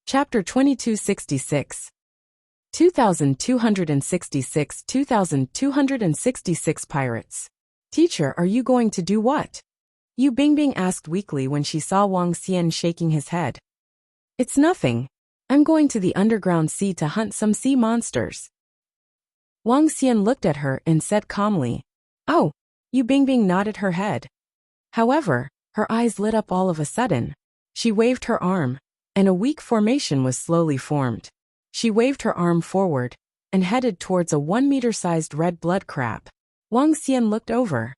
Chapter 2266. 2266 Pirates. Teacher, are you going to do what? Yu Bingbing asked weakly when she saw Wang Xian shaking his head. It's nothing. I'm going to the underground sea to hunt some sea monsters. Wang Xian looked at her and said calmly, Oh. Yu Bingbing nodded her head. However, her eyes lit up all of a sudden. She waved her arm, and a weak formation was slowly formed. She waved her arm forward and headed towards a 1-meter-sized red blood crab. Wang Xian looked over.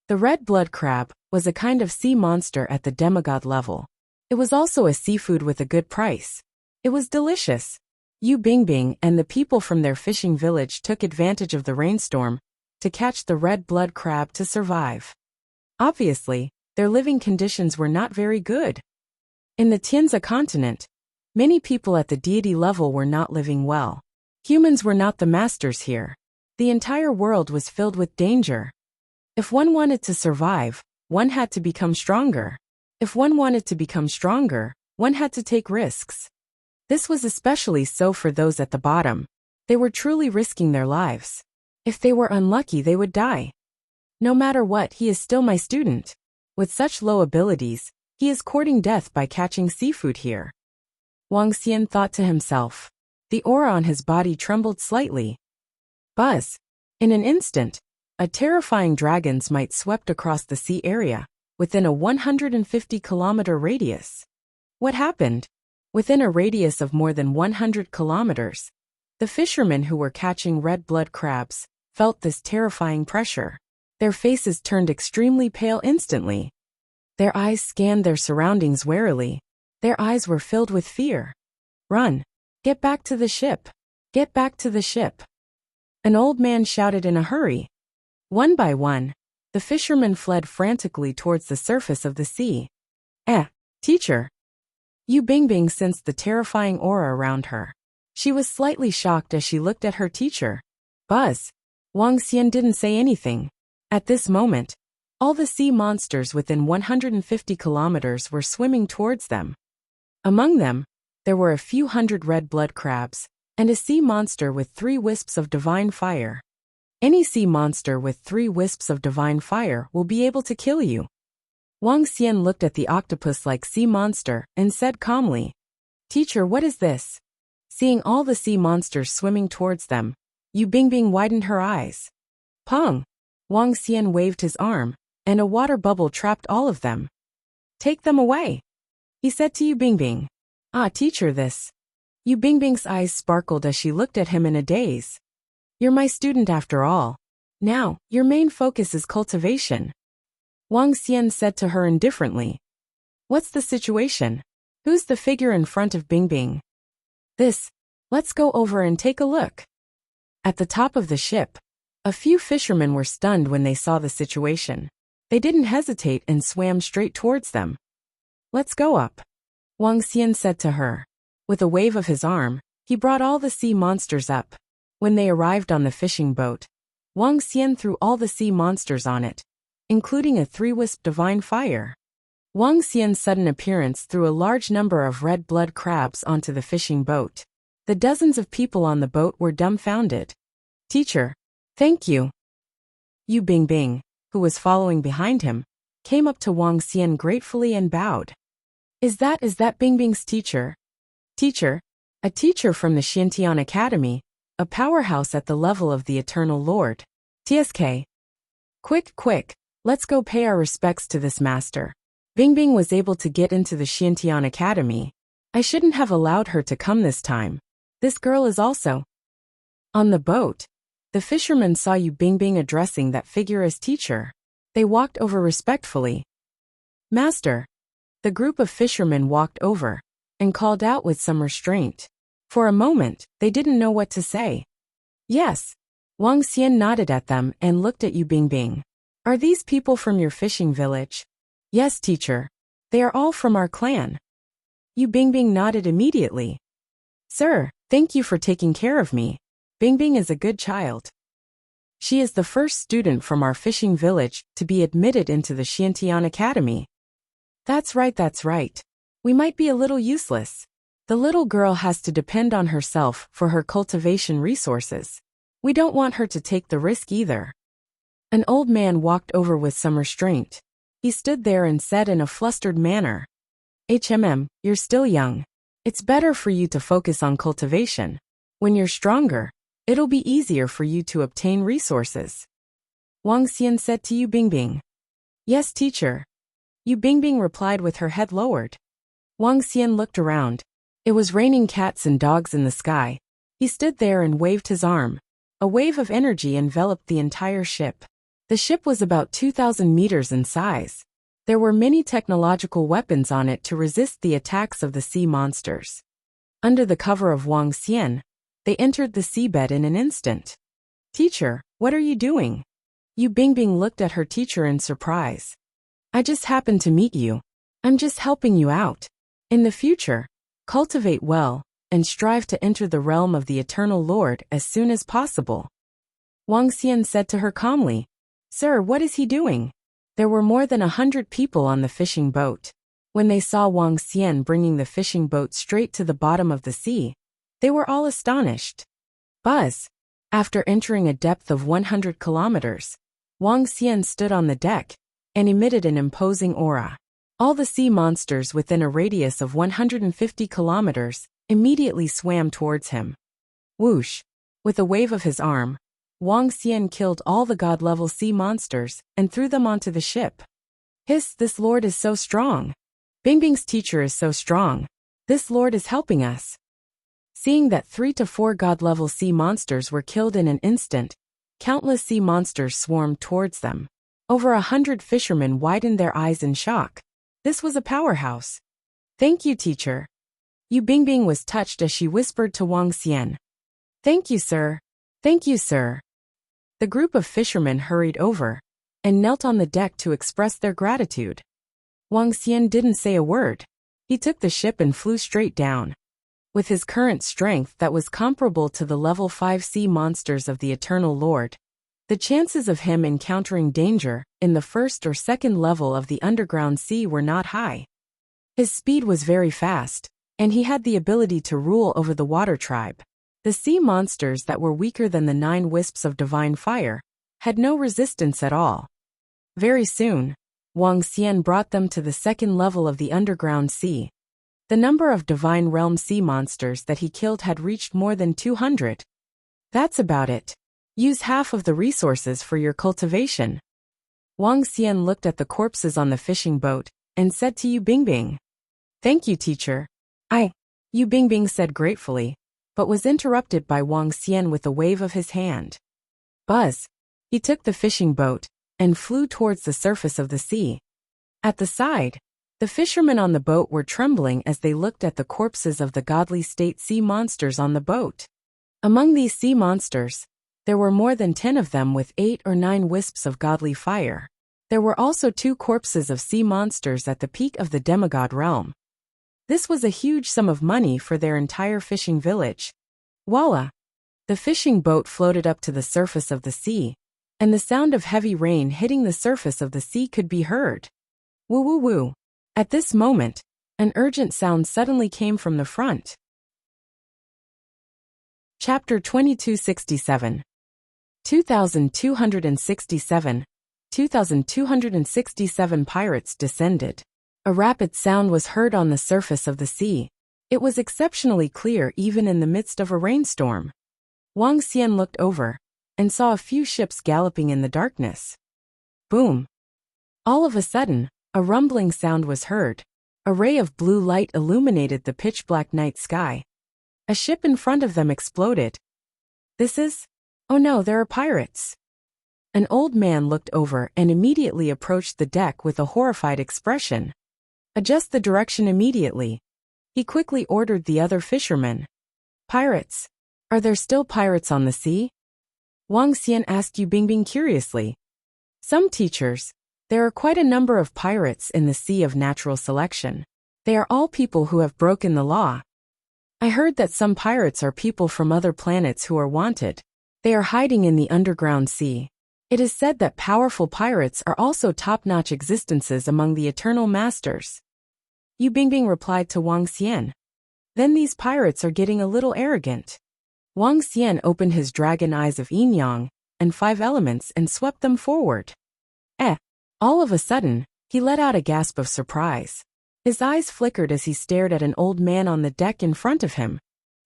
The red blood crab was a kind of sea monster at the demigod level. It was also a seafood with a good price. It was delicious. Yu Bingbing and the people from their fishing village took advantage of the rainstorm to catch the red blood crab to survive. Obviously, their living conditions were not very good. In the Tianzi continent, many people at the deity level were not living well. Humans were not the masters here. The entire world was filled with danger. If one wanted to survive, one had to become stronger. If one wanted to become stronger, one had to take risks. This was especially so for those at the bottom. They were truly risking their lives. If they were unlucky, they would die. No matter what, he is still my student. With such low abilities, he is courting death by catching seafood here. Wang Xian thought to himself. The aura on his body trembled slightly. Buzz! In an instant, a terrifying dragon's might swept across the sea area, within a 150-kilometer radius. What happened? Within a radius of more than 100 kilometers, the fishermen who were catching red blood crabs felt this terrifying pressure. Their faces turned extremely pale instantly. Their eyes scanned their surroundings warily. Their eyes were filled with fear. Run! Get back to the ship! Get back to the ship! An old man shouted in a hurry. One by one, the fishermen fled frantically towards the surface of the sea. Teacher! Yu Bingbing sensed the terrifying aura around her. She was slightly shocked as she looked at her teacher. Buzz! Wang Xian didn't say anything. At this moment, all the sea monsters within 150 kilometers were swimming towards them. Among them, there were a few hundred red blood crabs, and a sea monster with 3 wisps of divine fire. Any sea monster with 3 wisps of divine fire will be able to kill you. Wang Xian looked at the octopus-like sea monster and said calmly, Teacher, what is this? Seeing all the sea monsters swimming towards them, Yu Bingbing widened her eyes. Pong! Wang Xian waved his arm, and a water bubble trapped all of them. Take them away, he said to Yu Bingbing. Teacher, this. Yu Bingbing's eyes sparkled as she looked at him in a daze. You're my student after all. Now, your main focus is cultivation. Wang Xian said to her indifferently. What's the situation? Who's the figure in front of Bingbing? This. Let's go over and take a look. At the top of the ship, a few fishermen were stunned when they saw the situation. They didn't hesitate and swam straight towards them. Let's go up, Wang Xian said to her. With a wave of his arm, he brought all the sea monsters up. When they arrived on the fishing boat, Wang Xian threw all the sea monsters on it, including a 3-wisp divine fire. Wang Xian's sudden appearance threw a large number of red blood crabs onto the fishing boat. The dozens of people on the boat were dumbfounded. Teacher, thank you. Yu Bingbing, who was following behind him, came up to Wang Xian gratefully and bowed. Is that Bingbing's teacher? Teacher, a teacher from the Xiantian Academy, a powerhouse at the level of the Eternal Lord. TSK. Quick, let's go pay our respects to this master. Bingbing was able to get into the Xiantian Academy. I shouldn't have allowed her to come this time. This girl is also. On the boat, the fishermen saw Yu Bingbing addressing that figure as teacher. They walked over respectfully. Master. The group of fishermen walked over and called out with some restraint. For a moment, they didn't know what to say. Yes. Wang Xian nodded at them and looked at Yu Bingbing. Are these people from your fishing village? Yes, teacher. They are all from our clan. Yu Bingbing nodded immediately. Sir, thank you for taking care of me. Bingbing is a good child. She is the first student from our fishing village to be admitted into the Xiantian Academy. That's right. We might be a little useless, The little girl has to depend on herself for her cultivation resources. We don't want her to take the risk either. An old man walked over with some restraint. He stood there and said in a flustered manner, you're still young. It's better for you to focus on cultivation. When you're stronger, it'll be easier for you to obtain resources. Wang Xian said to Yu Bingbing. Yes, teacher. Yu Bingbing replied with her head lowered. Wang Xian looked around. It was raining cats and dogs in the sky. He stood there and waved his arm. A wave of energy enveloped the entire ship. The ship was about 2,000 meters in size. There were many technological weapons on it to resist the attacks of the sea monsters. Under the cover of Wang Xian, they entered the seabed in an instant. Teacher, what are you doing? Yu Bingbing looked at her teacher in surprise. I just happened to meet you. I'm just helping you out. In the future, cultivate well, and strive to enter the realm of the Eternal Lord as soon as possible. Wang Xian said to her calmly, Sir, what is he doing? There were more than 100 people on the fishing boat. When they saw Wang Xian bringing the fishing boat straight to the bottom of the sea, they were all astonished. Buzz! After entering a depth of 100 kilometers, Wang Xian stood on the deck and emitted an imposing aura. All the sea monsters within a radius of 150 kilometers immediately swam towards him. Whoosh! With a wave of his arm, Wang Xian killed all the god-level sea monsters and threw them onto the ship. Hiss, this lord is so strong. Bingbing's teacher is so strong. This lord is helping us. Seeing that 3 to 4 god-level sea monsters were killed in an instant, countless sea monsters swarmed towards them. Over 100 fishermen widened their eyes in shock. This was a powerhouse. Thank you, teacher. Yu Bingbing was touched as she whispered to Wang Xian. Thank you, sir. Thank you, sir. The group of fishermen hurried over and knelt on the deck to express their gratitude. Wang Xian didn't say a word. He took the ship and flew straight down. With his current strength that was comparable to the level 5 sea monsters of the Eternal Lord, the chances of him encountering danger in the first or second level of the underground sea were not high. His speed was very fast, and he had the ability to rule over the water tribe. The sea monsters that were weaker than the 9 wisps of divine fire had no resistance at all. Very soon, Wang Xian brought them to the second level of the underground sea. The number of divine realm sea monsters that he killed had reached more than 200. That's about it. Use half of the resources for your cultivation. Wang Xian looked at the corpses on the fishing boat and said to Yu Bingbing. Thank you, teacher. Yu Bingbing said gratefully, but was interrupted by Wang Xian with a wave of his hand. Buzz! He took the fishing boat and flew towards the surface of the sea. At the side, the fishermen on the boat were trembling as they looked at the corpses of the godly state sea monsters on the boat. Among these sea monsters, there were more than 10 of them with 8 or 9 wisps of godly fire. There were also 2 corpses of sea monsters at the peak of the demigod realm. This was a huge sum of money for their entire fishing village. Voila! The fishing boat floated up to the surface of the sea, and the sound of heavy rain hitting the surface of the sea could be heard. Woo woo woo! At this moment, an urgent sound suddenly came from the front. Chapter 2267. 2267. 2267 pirates descended. A rapid sound was heard on the surface of the sea. It was exceptionally clear even in the midst of a rainstorm. Wang Xian looked over and saw a few ships galloping in the darkness. Boom! All of a sudden, a rumbling sound was heard. A ray of blue light illuminated the pitch-black night sky. A ship in front of them exploded. Oh no, there are pirates. An old man looked over and immediately approached the deck with a horrified expression. Adjust the direction immediately. He quickly ordered the other fishermen. Pirates? Are there still pirates on the sea? Wang Xian asked Yu Bingbing curiously. Some teachers. There are quite a number of pirates in the sea of natural selection. They are all people who have broken the law. I heard that some pirates are people from other planets who are wanted. They are hiding in the underground sea. It is said that powerful pirates are also top-notch existences among the eternal masters. Yu Bingbing replied to Wang Xian. Then these pirates are getting a little arrogant. Wang Xian opened his dragon eyes of yin yang and 5 elements and swept them forward. All of a sudden, he let out a gasp of surprise. His eyes flickered as he stared at an old man on the deck in front of him.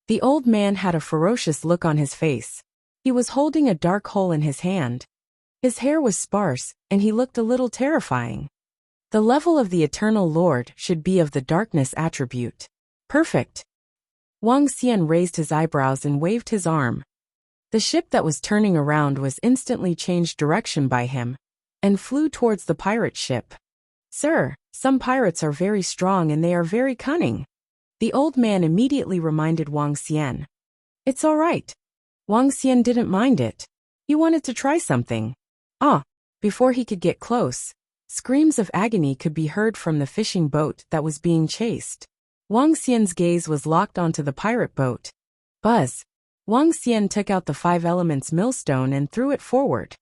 The old man had a ferocious look on his face. He was holding a dark hole in his hand. His hair was sparse, and he looked a little terrifying. The level of the Eternal Lord should be of the darkness attribute. Perfect. Wang Xian raised his eyebrows and waved his arm. The ship that was turning around was instantly changed direction by him and flew towards the pirate ship. Sir, some pirates are very strong and they are very cunning. The old man immediately reminded Wang Xian. It's all right. Wang Xian didn't mind it. He wanted to try something. Before he could get close, screams of agony could be heard from the fishing boat that was being chased. Wang Xian's gaze was locked onto the pirate boat. Buzz. Wang Xian took out the 5 elements millstone and threw it forward.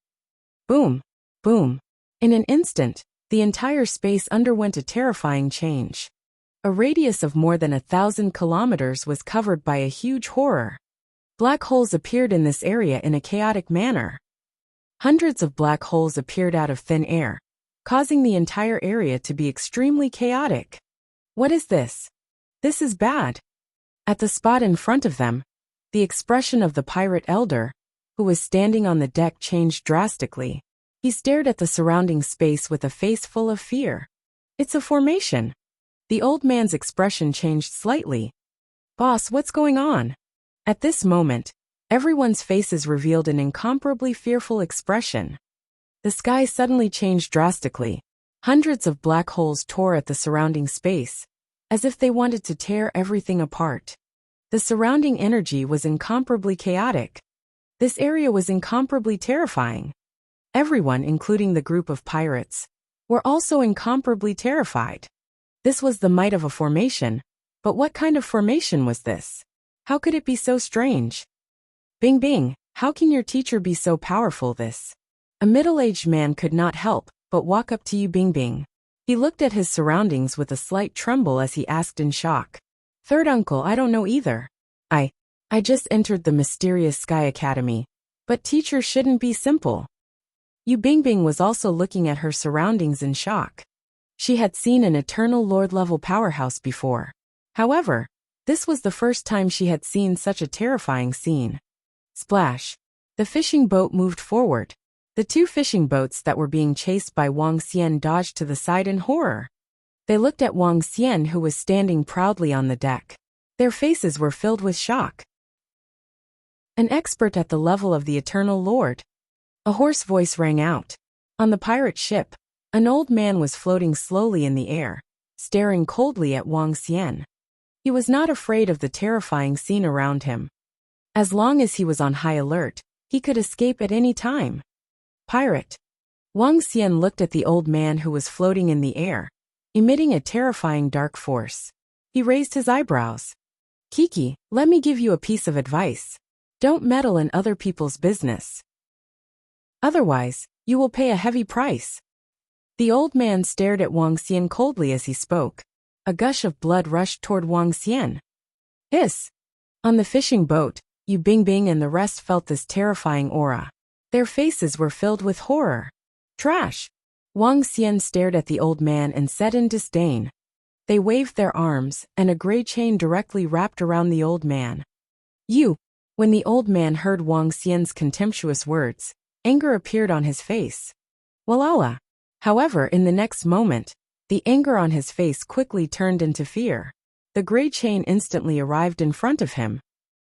Boom. Boom. In an instant, the entire space underwent a terrifying change. A radius of more than 1,000 kilometers was covered by a huge horror. Black holes appeared in this area in a chaotic manner. Hundreds of black holes appeared out of thin air, causing the entire area to be extremely chaotic. What is this? This is bad. At the spot in front of them, the expression of the pirate elder, who was standing on the deck, changed drastically. He stared at the surrounding space with a face full of fear. It's a formation. The old man's expression changed slightly. Boss, what's going on? At this moment, everyone's faces revealed an incomparably fearful expression. The sky suddenly changed drastically. Hundreds of black holes tore at the surrounding space, as if they wanted to tear everything apart. The surrounding energy was incomparably chaotic. This area was incomparably terrifying. Everyone, including the group of pirates, were also incomparably terrified. This was the might of a formation, but what kind of formation was this? How could it be so strange? Bing Bing, how can your teacher be so powerful? A middle-aged man could not help but walk up to you, Bing Bing. He looked at his surroundings with a slight tremble as he asked in shock. Third uncle, I don't know either. I just entered the mysterious Sky Academy, but teacher shouldn't be simple. Yu Bingbing was also looking at her surroundings in shock. She had seen an Eternal Lord-level powerhouse before. However, this was the first time she had seen such a terrifying scene. Splash! The fishing boat moved forward. The 2 fishing boats that were being chased by Wang Xian dodged to the side in horror. They looked at Wang Xian, who was standing proudly on the deck. Their faces were filled with shock. An expert at the level of the Eternal Lord. A hoarse voice rang out. On the pirate ship, an old man was floating slowly in the air, staring coldly at Wang Xian. He was not afraid of the terrifying scene around him. As long as he was on high alert, he could escape at any time. Pirate. Wang Xian looked at the old man who was floating in the air, emitting a terrifying dark force. He raised his eyebrows. Kiki, let me give you a piece of advice. Don't meddle in other people's business. Otherwise, you will pay a heavy price. The old man stared at Wang Xian coldly as he spoke. A gush of blood rushed toward Wang Xian. Hiss! On the fishing boat, Yu Bingbing and the rest felt this terrifying aura. Their faces were filled with horror. Trash! Wang Xian stared at the old man and said in disdain. They waved their arms, and a gray chain directly wrapped around the old man. When the old man heard Wang Xian's contemptuous words, anger appeared on his face. Walala! However, in the next moment, the anger on his face quickly turned into fear. The gray chain instantly arrived in front of him.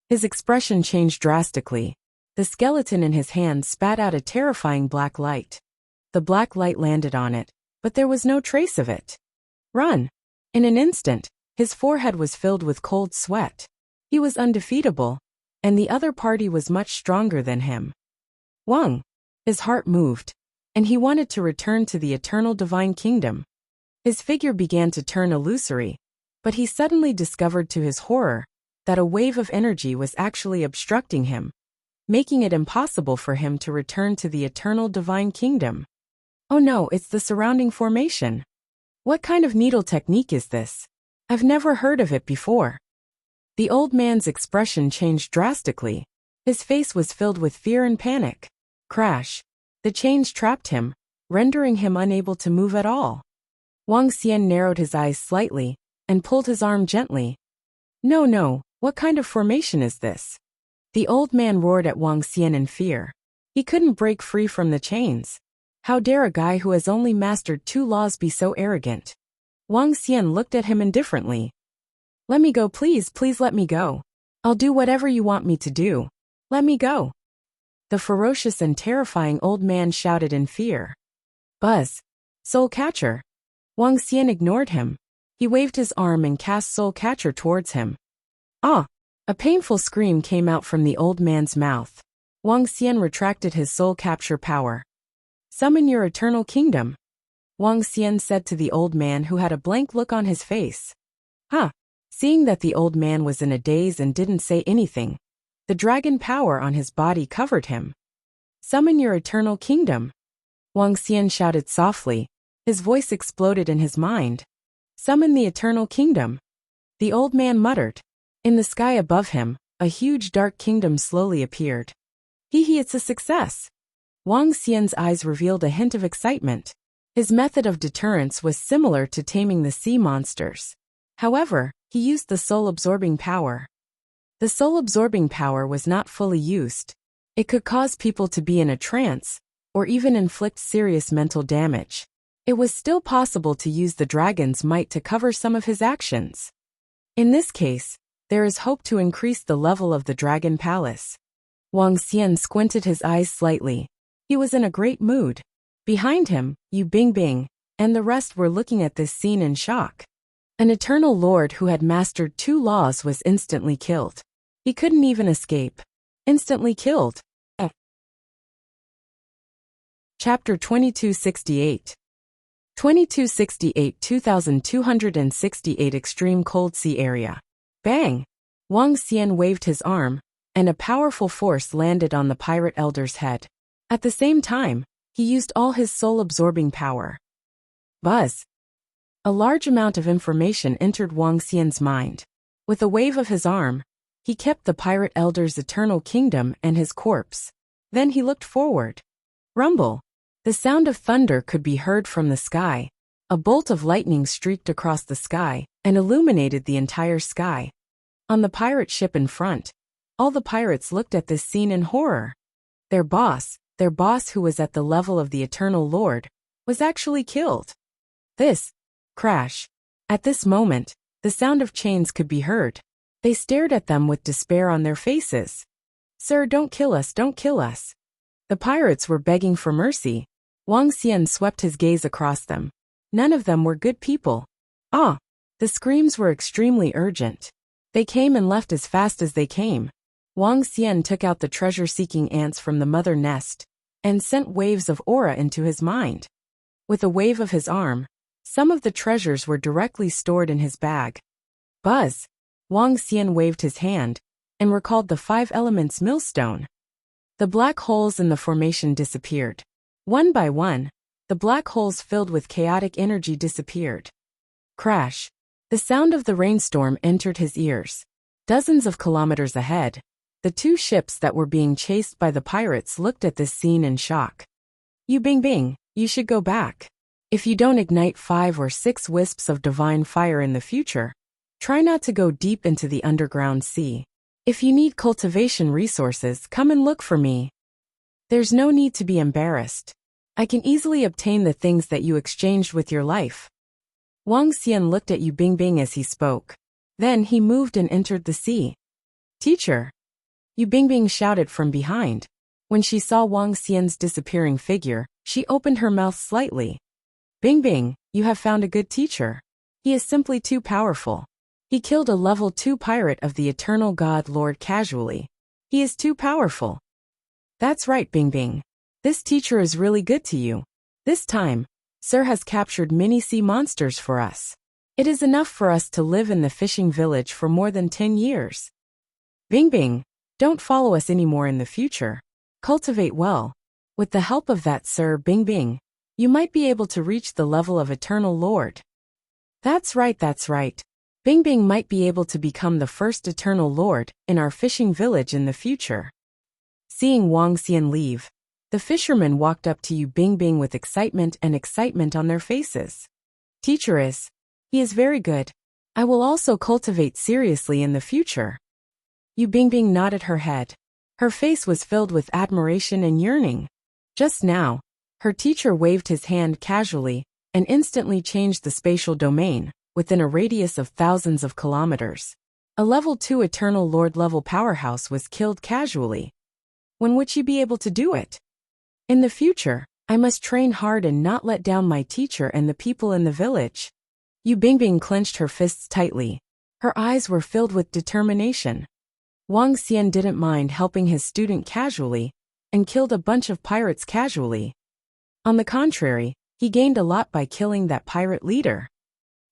His expression changed drastically. The skeleton in his hand spat out a terrifying black light. The black light landed on it, but there was no trace of it. Run! In an instant, his forehead was filled with cold sweat. He was undefeatable, and the other party was much stronger than him. Wang! His heart moved, and he wanted to return to the eternal divine kingdom. His figure began to turn illusory, but he suddenly discovered to his horror that a wave of energy was actually obstructing him, making it impossible for him to return to the eternal divine kingdom. Oh no, it's the surrounding formation. What kind of needle technique is this? I've never heard of it before. The old man's expression changed drastically. His face was filled with fear and panic. Crash. The chains trapped him, rendering him unable to move at all. Wang Xian narrowed his eyes slightly and pulled his arm gently. No, no, what kind of formation is this? The old man roared at Wang Xian in fear. He couldn't break free from the chains. How dare a guy who has only mastered 2 laws be so arrogant? Wang Xian looked at him indifferently. Let me go, please, please let me go. I'll do whatever you want me to do. Let me go. The ferocious and terrifying old man shouted in fear. Buzz. Soul Catcher. Wang Xian ignored him. He waved his arm and cast Soul Catcher towards him. Ah! A painful scream came out from the old man's mouth. Wang Xian retracted his soul capture power. Summon your eternal kingdom. Wang Xian said to the old man who had a blank look on his face. Huh! Seeing that the old man was in a daze and didn't say anything, the dragon power on his body covered him. Summon your eternal kingdom. Wang Xian shouted softly. His voice exploded in his mind. Summon the eternal kingdom. The old man muttered. In the sky above him, a huge dark kingdom slowly appeared. It's a success. Wang Xian's eyes revealed a hint of excitement. His method of deterrence was similar to taming the sea monsters. However, he used the soul-absorbing power. The soul-absorbing power was not fully used. It could cause people to be in a trance, or even inflict serious mental damage. It was still possible to use the dragon's might to cover some of his actions. In this case, there is hope to increase the level of the Dragon Palace. Wang Xian squinted his eyes slightly. He was in a great mood. Behind him, Yu Bingbing and the rest were looking at this scene in shock. An eternal lord who had mastered 2 laws was instantly killed. He couldn't even escape. Instantly killed. Chapter 2268. 2268 2268 Extreme Cold Sea Area. Bang! Wang Xian waved his arm, and a powerful force landed on the pirate elder's head. At the same time, he used all his soul-absorbing power. Buzz! A large amount of information entered Wang Xian's mind. With a wave of his arm, he kept the pirate elder's eternal kingdom and his corpse. Then he looked forward. Rumble! The sound of thunder could be heard from the sky. A bolt of lightning streaked across the sky and illuminated the entire sky. On the pirate ship in front, all the pirates looked at this scene in horror. Their boss who was at the level of the Eternal Lord, was actually killed. Crash. At this moment, the sound of chains could be heard. They stared at them with despair on their faces. Sir, don't kill us, don't kill us. The pirates were begging for mercy. Wang Xian swept his gaze across them. None of them were good people. Ah! The screams were extremely urgent. They came and left as fast as they came. Wang Xian took out the treasure-seeking ants from the mother nest and sent waves of aura into his mind. With a wave of his arm, some of the treasures were directly stored in his bag. Buzz! Wang Xian waved his hand and recalled the 5 elements millstone. The black holes in the formation disappeared. One by one, the black holes filled with chaotic energy disappeared. Crash! The sound of the rainstorm entered his ears. Dozens of kilometers ahead, the 2 ships that were being chased by the pirates looked at this scene in shock. Yu Bingbing, you should go back. If you don't ignite 5 or 6 wisps of divine fire in the future, try not to go deep into the underground sea. If you need cultivation resources, come and look for me. There's no need to be embarrassed. I can easily obtain the things that you exchanged with your life. Wang Xian looked at Yu Bingbing as he spoke. Then he moved and entered the sea. Teacher! Yu Bingbing shouted from behind. When she saw Wang Xian's disappearing figure, she opened her mouth slightly. Bingbing, you have found a good teacher. He is simply too powerful. He killed a level 2 pirate of the Eternal God Lord casually. He is too powerful. That's right, Bingbing. This teacher is really good to you. This time, Sir has captured many sea monsters for us. It is enough for us to live in the fishing village for more than 10 years. Bingbing, don't follow us anymore in the future. Cultivate well. With the help of that Sir Bingbing, you might be able to reach the level of Eternal Lord. That's right, that's right. Bingbing might be able to become the first Eternal Lord in our fishing village in the future. Seeing Wang Xian leave, the fishermen walked up to Yu Bingbing with excitement on their faces. He is very good. I will also cultivate seriously in the future. Yu Bingbing nodded her head. Her face was filled with admiration and yearning. Just now, her teacher waved his hand casually and instantly changed the spatial domain within a radius of thousands of kilometers. A level 2 Eternal Lord level powerhouse was killed casually. When would she be able to do it? In the future, I must train hard and not let down my teacher and the people in the village. Yu Bingbing clenched her fists tightly. Her eyes were filled with determination. Wang Xian didn't mind helping his student casually and killed a bunch of pirates casually. On the contrary, he gained a lot by killing that pirate leader.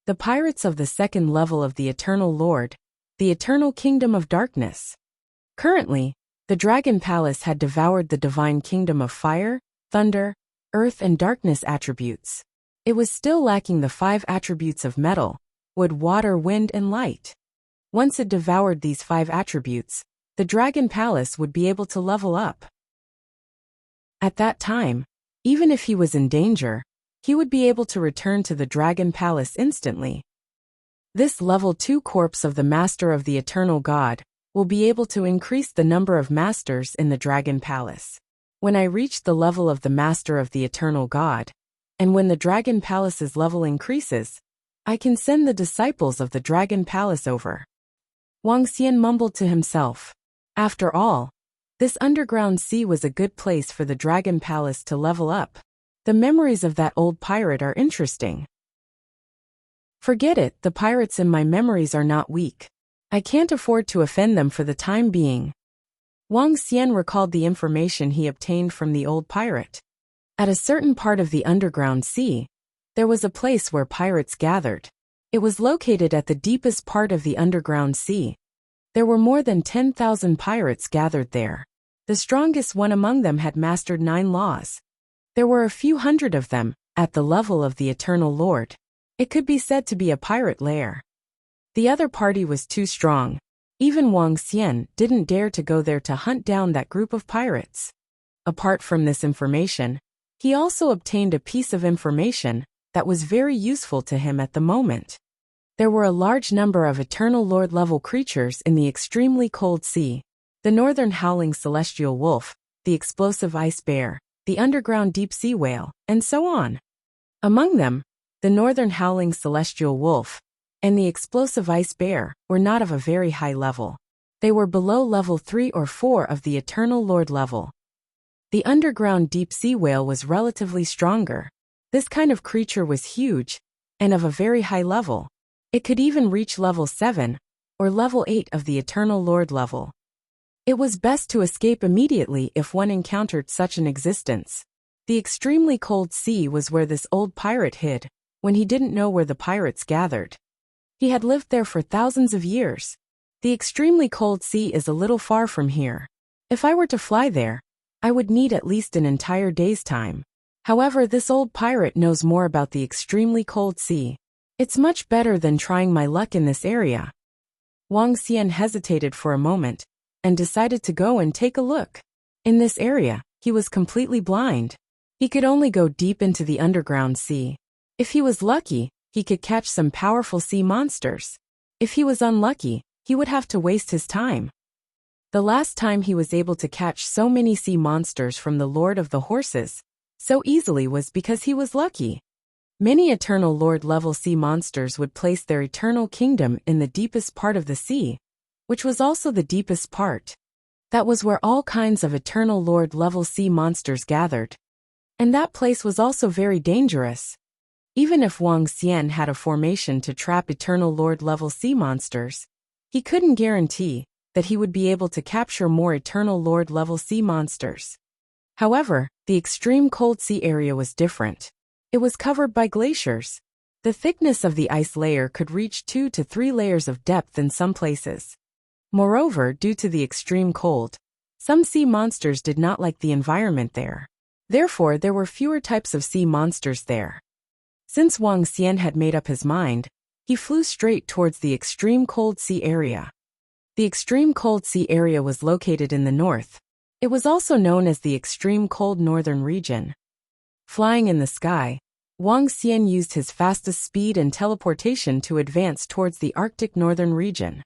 The pirates of the second level of the Eternal Lord, the Eternal Kingdom of Darkness. Currently, the Dragon Palace had devoured the divine kingdom of fire, thunder, earth and darkness attributes. It was still lacking the 5 attributes of metal, wood, water, wind and light. Once it devoured these 5 attributes, the Dragon Palace would be able to level up. At that time, even if he was in danger, he would be able to return to the Dragon Palace instantly. This level 2 corpse of the Master of the Eternal God will be able to increase the number of masters in the Dragon Palace. When I reach the level of the Master of the Eternal God, and when the Dragon Palace's level increases, I can send the disciples of the Dragon Palace over. Wang Xian mumbled to himself. After all, this underground sea was a good place for the Dragon Palace to level up. The memories of that old pirate are interesting. Forget it, the pirates in my memories are not weak. I can't afford to offend them for the time being. Wang Xian recalled the information he obtained from the old pirate. At a certain part of the underground sea, there was a place where pirates gathered. It was located at the deepest part of the underground sea. There were more than 10,000 pirates gathered there. The strongest one among them had mastered 9 laws. There were a few hundred of them, at the level of the Eternal Lord. It could be said to be a pirate lair. The other party was too strong. Even Wang Xian didn't dare to go there to hunt down that group of pirates. Apart from this information, he also obtained a piece of information that was very useful to him at the moment. There were a large number of Eternal Lord level creatures in the extremely cold sea. The northern howling celestial wolf, the explosive ice bear, the underground deep sea whale, and so on. Among them, the northern howling celestial wolf and the explosive ice bear were not of a very high level. They were below level 3 or 4 of the Eternal Lord level. The underground deep sea whale was relatively stronger. This kind of creature was huge and of a very high level. It could even reach level 7 or level 8 of the Eternal Lord level. It was best to escape immediately if one encountered such an existence. The extremely cold sea was where this old pirate hid when he didn't know where the pirates gathered. He had lived there for thousands of years. The extremely cold sea is a little far from here. If I were to fly there, I would need at least an entire day's time. However, this old pirate knows more about the extremely cold sea. It's much better than trying my luck in this area. Wang Xian hesitated for a moment and decided to go and take a look. In this area, he was completely blind. He could only go deep into the underground sea. If he was lucky, he could catch some powerful sea monsters. If he was unlucky, he would have to waste his time. The last time he was able to catch so many sea monsters from the Lord of the Horses so easily was because he was lucky. Many Eternal Lord level sea monsters would place their eternal kingdom in the deepest part of the sea, which was also the deepest part. That was where all kinds of Eternal Lord level sea monsters gathered. And that place was also very dangerous. Even if Wang Xian had a formation to trap Eternal Lord level sea monsters, he couldn't guarantee that he would be able to capture more Eternal Lord level sea monsters. However, the extreme cold sea area was different. It was covered by glaciers. The thickness of the ice layer could reach 2 to 3 layers of depth in some places. Moreover, due to the extreme cold, some sea monsters did not like the environment there. Therefore, there were fewer types of sea monsters there. Since Wang Xian had made up his mind He flew straight towards the extreme cold sea area. The extreme cold sea area was located in the north. It was also known as the extreme cold northern region. Flying in the sky, Wang Xian used his fastest speed and teleportation to advance towards the Arctic northern region.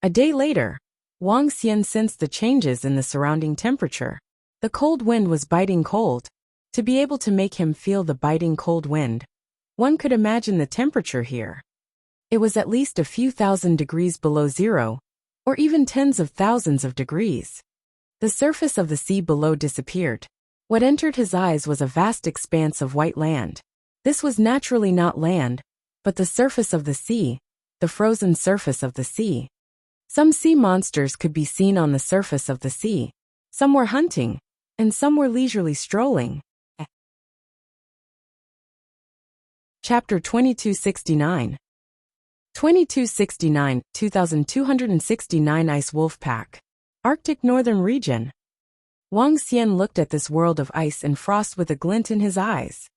A day later, Wang Xian sensed the changes in the surrounding temperature. The cold wind was biting cold. To be able to make him feel the biting cold wind, one could imagine the temperature here. It was at least a few thousand degrees below zero, or even tens of thousands of degrees. The surface of the sea below disappeared. What entered his eyes was a vast expanse of white land. This was naturally not land, but the surface of the sea, the frozen surface of the sea. Some sea monsters could be seen on the surface of the sea. Some were hunting, and some were leisurely strolling. Chapter 2269. 2269, 2269 Ice Wolf Pack. Arctic Northern Region. Wang Xian looked at this world of ice and frost with a glint in his eyes.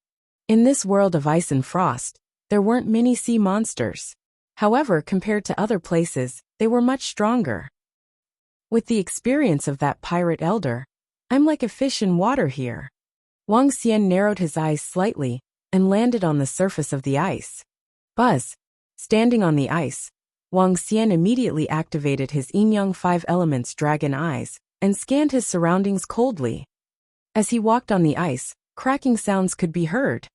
In this world of ice and frost, there weren't many sea monsters. However, compared to other places, they were much stronger. With the experience of that pirate elder, I'm like a fish in water here. Wang Xian narrowed his eyes slightly and landed on the surface of the ice. Buzz. Standing on the ice, Wang Xian immediately activated his Yin-Yang 5 Elements dragon eyes and scanned his surroundings coldly. As he walked on the ice, cracking sounds could be heard.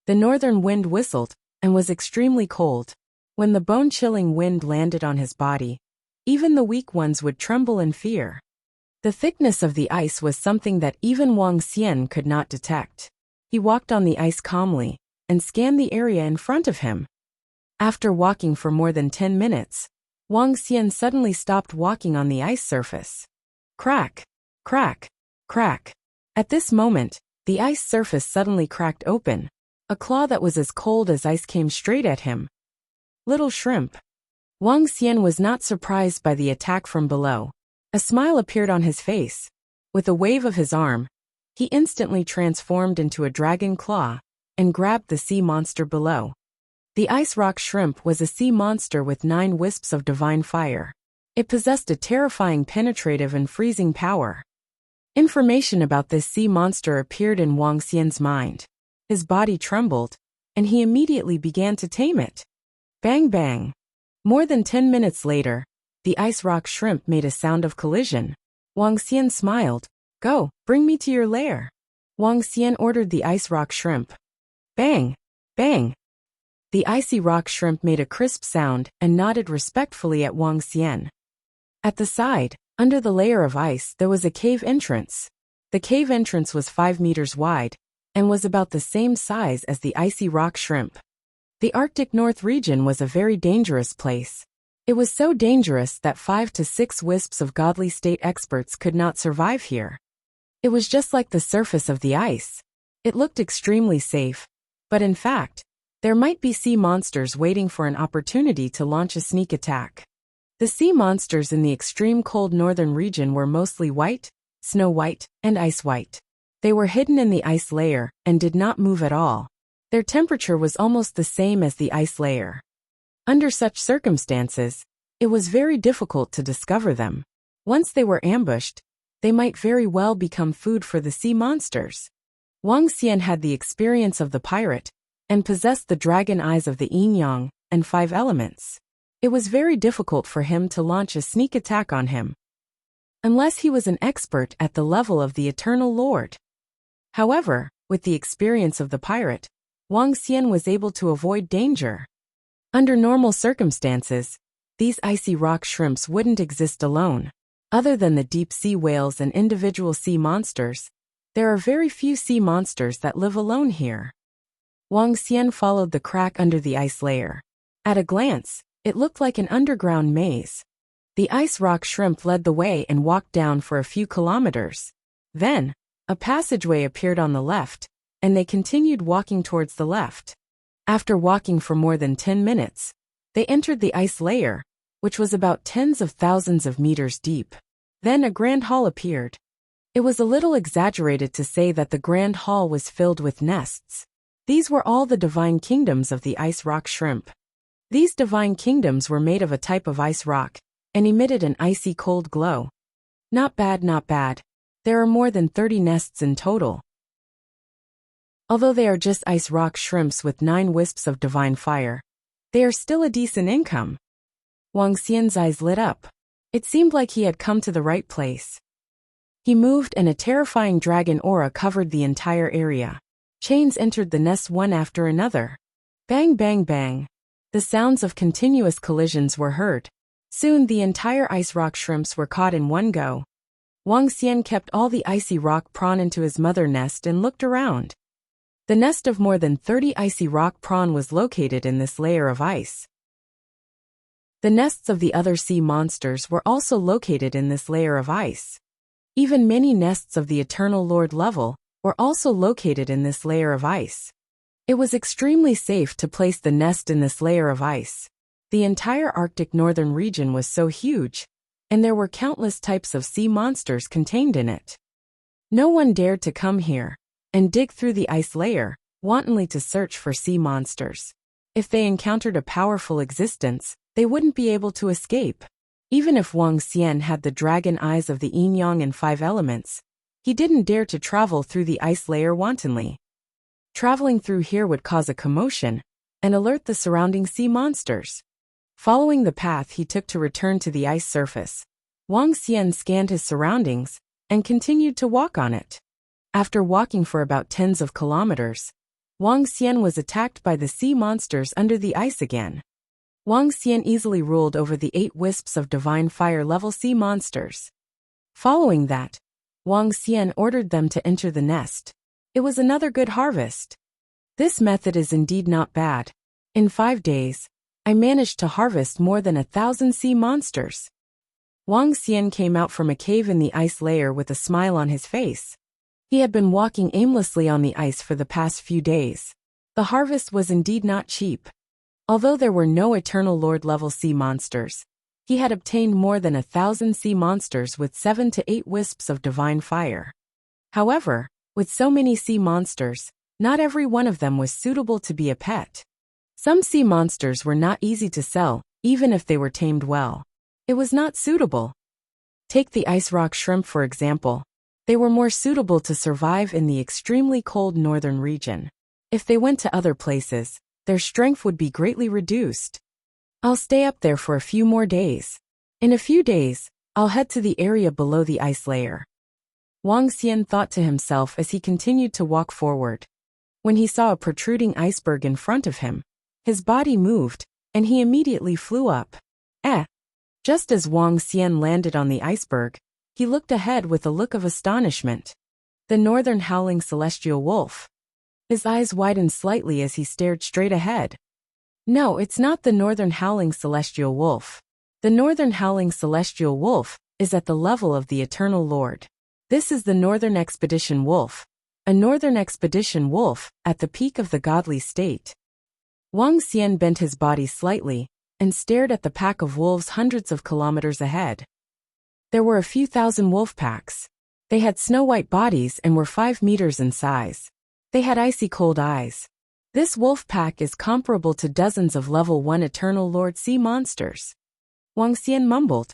The northern wind whistled and was extremely cold. When the bone-chilling wind landed on his body, even the weak ones would tremble in fear. The thickness of the ice was something that even Wang Xian could not detect. He walked on the ice calmly and scanned the area in front of him. After walking for more than 10 minutes, Wang Xian suddenly stopped walking on the ice surface. Crack, crack, crack. At this moment, the ice surface suddenly cracked open. A claw that was as cold as ice came straight at him. Little shrimp. Wang Xian was not surprised by the attack from below. A smile appeared on his face. With a wave of his arm, he instantly transformed into a dragon claw and grabbed the sea monster below. The ice rock shrimp was a sea monster with 9 wisps of divine fire. It possessed a terrifying penetrative and freezing power. Information about this sea monster appeared in Wang Xian's mind. His body trembled, and he immediately began to tame it. Bang bang. More than 10 minutes later, the ice rock shrimp made a sound of collision. Wang Xian smiled. Go, bring me to your lair. Wang Xian ordered the ice rock shrimp. Bang, bang. The icy rock shrimp made a crisp sound and nodded respectfully at Wang Xian. At the side, under the layer of ice, there was a cave entrance. The cave entrance was 5 meters wide and was about the same size as the icy rock shrimp. The Arctic North region was a very dangerous place. It was so dangerous that 5 to 6 wisps of godly state experts could not survive here. It was just like the surface of the ice. It looked extremely safe, but in fact, there might be sea monsters waiting for an opportunity to launch a sneak attack. The sea monsters in the extreme cold northern region were mostly white, snow white, and ice white. They were hidden in the ice layer and did not move at all. Their temperature was almost the same as the ice layer. Under such circumstances, it was very difficult to discover them. Once they were ambushed, they might very well become food for the sea monsters. Wang Xian had the experience of the pirate and possessed the dragon eyes of the Yin-Yang and 5 elements. It was very difficult for him to launch a sneak attack on him, unless he was an expert at the level of the Eternal Lord. However, with the experience of the pirate, Wang Xian was able to avoid danger. Under normal circumstances, these icy rock shrimps wouldn't exist alone. Other than the deep sea whales and individual sea monsters, there are very few sea monsters that live alone here. Wang Xian followed the crack under the ice layer. At a glance, it looked like an underground maze. The ice rock shrimp led the way and walked down for a few kilometers. Then, a passageway appeared on the left, and they continued walking towards the left. After walking for more than 10 minutes, they entered the ice layer, which was about tens of thousands of meters deep. Then a grand hall appeared. It was a little exaggerated to say that the grand hall was filled with nests. These were all the divine kingdoms of the ice rock shrimp. These divine kingdoms were made of a type of ice rock and emitted an icy cold glow. Not bad, not bad. There are more than 30 nests in total. Although they are just ice rock shrimps with 9 wisps of divine fire, they are still a decent income. Wang Xian's eyes lit up. It seemed like he had come to the right place. He moved and a terrifying dragon aura covered the entire area. Chains entered the nests one after another. Bang, bang, bang. The sounds of continuous collisions were heard. Soon the entire ice rock shrimps were caught in one go. Wang Xian kept all the icy rock prawn into his mother nest and looked around. The nest of more than 30 icy rock prawn was located in this layer of ice. The nests of the other sea monsters were also located in this layer of ice. Even many nests of the Eternal Lord level were also located in this layer of ice. It was extremely safe to place the nest in this layer of ice. The entire Arctic northern region was so huge, and there were countless types of sea monsters contained in it. No one dared to come here and dig through the ice layer, wantonly to search for sea monsters. If they encountered a powerful existence, they wouldn't be able to escape. Even if Wang Xian had the dragon eyes of the yin-yang and 5 elements, he didn't dare to travel through the ice layer wantonly. Traveling through here would cause a commotion and alert the surrounding sea monsters. Following the path he took to return to the ice surface, Wang Xian scanned his surroundings and continued to walk on it. After walking for about tens of kilometers, Wang Xian was attacked by the sea monsters under the ice again. Wang Xian easily ruled over the 8 wisps of divine fire level sea monsters. Following that, Wang Xian ordered them to enter the nest. It was another good harvest. This method is indeed not bad. In 5 days, I managed to harvest more than 1,000 sea monsters. Wang Xian came out from a cave in the ice layer with a smile on his face. He had been walking aimlessly on the ice for the past few days. The harvest was indeed not cheap. Although there were no Eternal Lord level sea monsters, he had obtained more than 1,000 sea monsters with 7 to 8 wisps of divine fire. However, with so many sea monsters, not every one of them was suitable to be a pet. Some sea monsters were not easy to sell, even if they were tamed well. It was not suitable. Take the ice rock shrimp for example. They were more suitable to survive in the extremely cold northern region. If they went to other places, their strength would be greatly reduced. I'll stay up there for a few more days. In a few days, I'll head to the area below the ice layer. Wang Xian thought to himself as he continued to walk forward. When he saw a protruding iceberg in front of him, his body moved, and he immediately flew up. Just as Wang Xian landed on the iceberg, he looked ahead with a look of astonishment. The northern howling celestial wolf. His eyes widened slightly as he stared straight ahead. No, it's not the northern howling celestial wolf. The northern howling celestial wolf is at the level of the Eternal Lord. This is the northern expedition wolf, a northern expedition wolf at the peak of the godly state. Wang Xian bent his body slightly and stared at the pack of wolves hundreds of kilometers ahead. There were a few thousand wolf packs. They had snow-white bodies and were 5 meters in size. They had icy cold eyes. This wolf pack is comparable to dozens of level 1 Eternal Lord sea monsters. Wang Xian mumbled.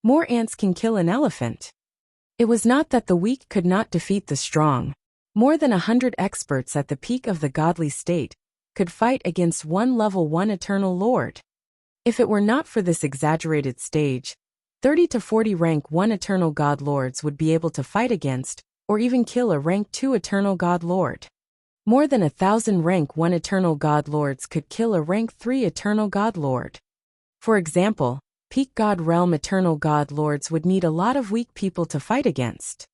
More ants can kill an elephant. It was not that the weak could not defeat the strong. More than 100 experts at the peak of the godly state could fight against one level 1 Eternal Lord. If it were not for this exaggerated stage, 30 to 40 rank 1 Eternal God Lords would be able to fight against, or even kill a rank 2 Eternal God Lord. More than 1,000 rank 1 Eternal God Lords could kill a rank 3 Eternal God Lord. For example, peak God Realm Eternal God Lords would need a lot of weak people to fight against.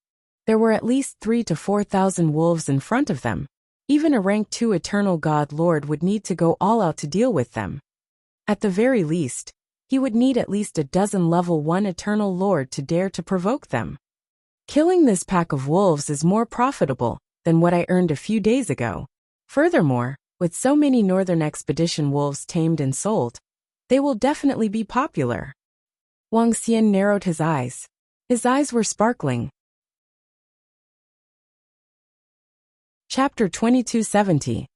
There were at least 3 to 4,000 wolves in front of them. Even a rank 2 Eternal God Lord would need to go all out to deal with them. At the very least, he would need at least a dozen level 1 Eternal Lord to dare to provoke them. Killing this pack of wolves is more profitable than what I earned a few days ago. Furthermore, with so many Northern Expedition wolves tamed and sold, they will definitely be popular. Wang Xian narrowed his eyes. His eyes were sparkling. Chapter 2270.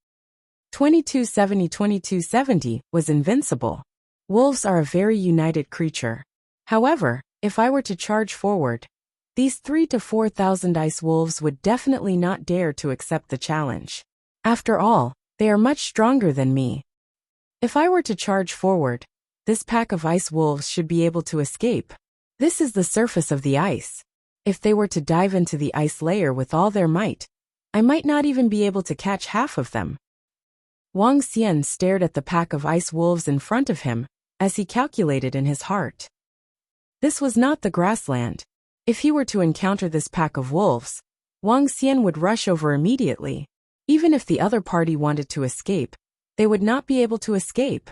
2270 was invincible. Wolves are a very united creature. However, if I were to charge forward, these 3 to 4,000 ice wolves would definitely not dare to accept the challenge. After all, they are much stronger than me. If I were to charge forward, this pack of ice wolves should be able to escape. This is the surface of the ice. If they were to dive into the ice layer with all their might, I might not even be able to catch half of them. Wang Xian stared at the pack of ice wolves in front of him, as he calculated in his heart. This was not the grassland. If he were to encounter this pack of wolves, Wang Xian would rush over immediately. Even if the other party wanted to escape, they would not be able to escape.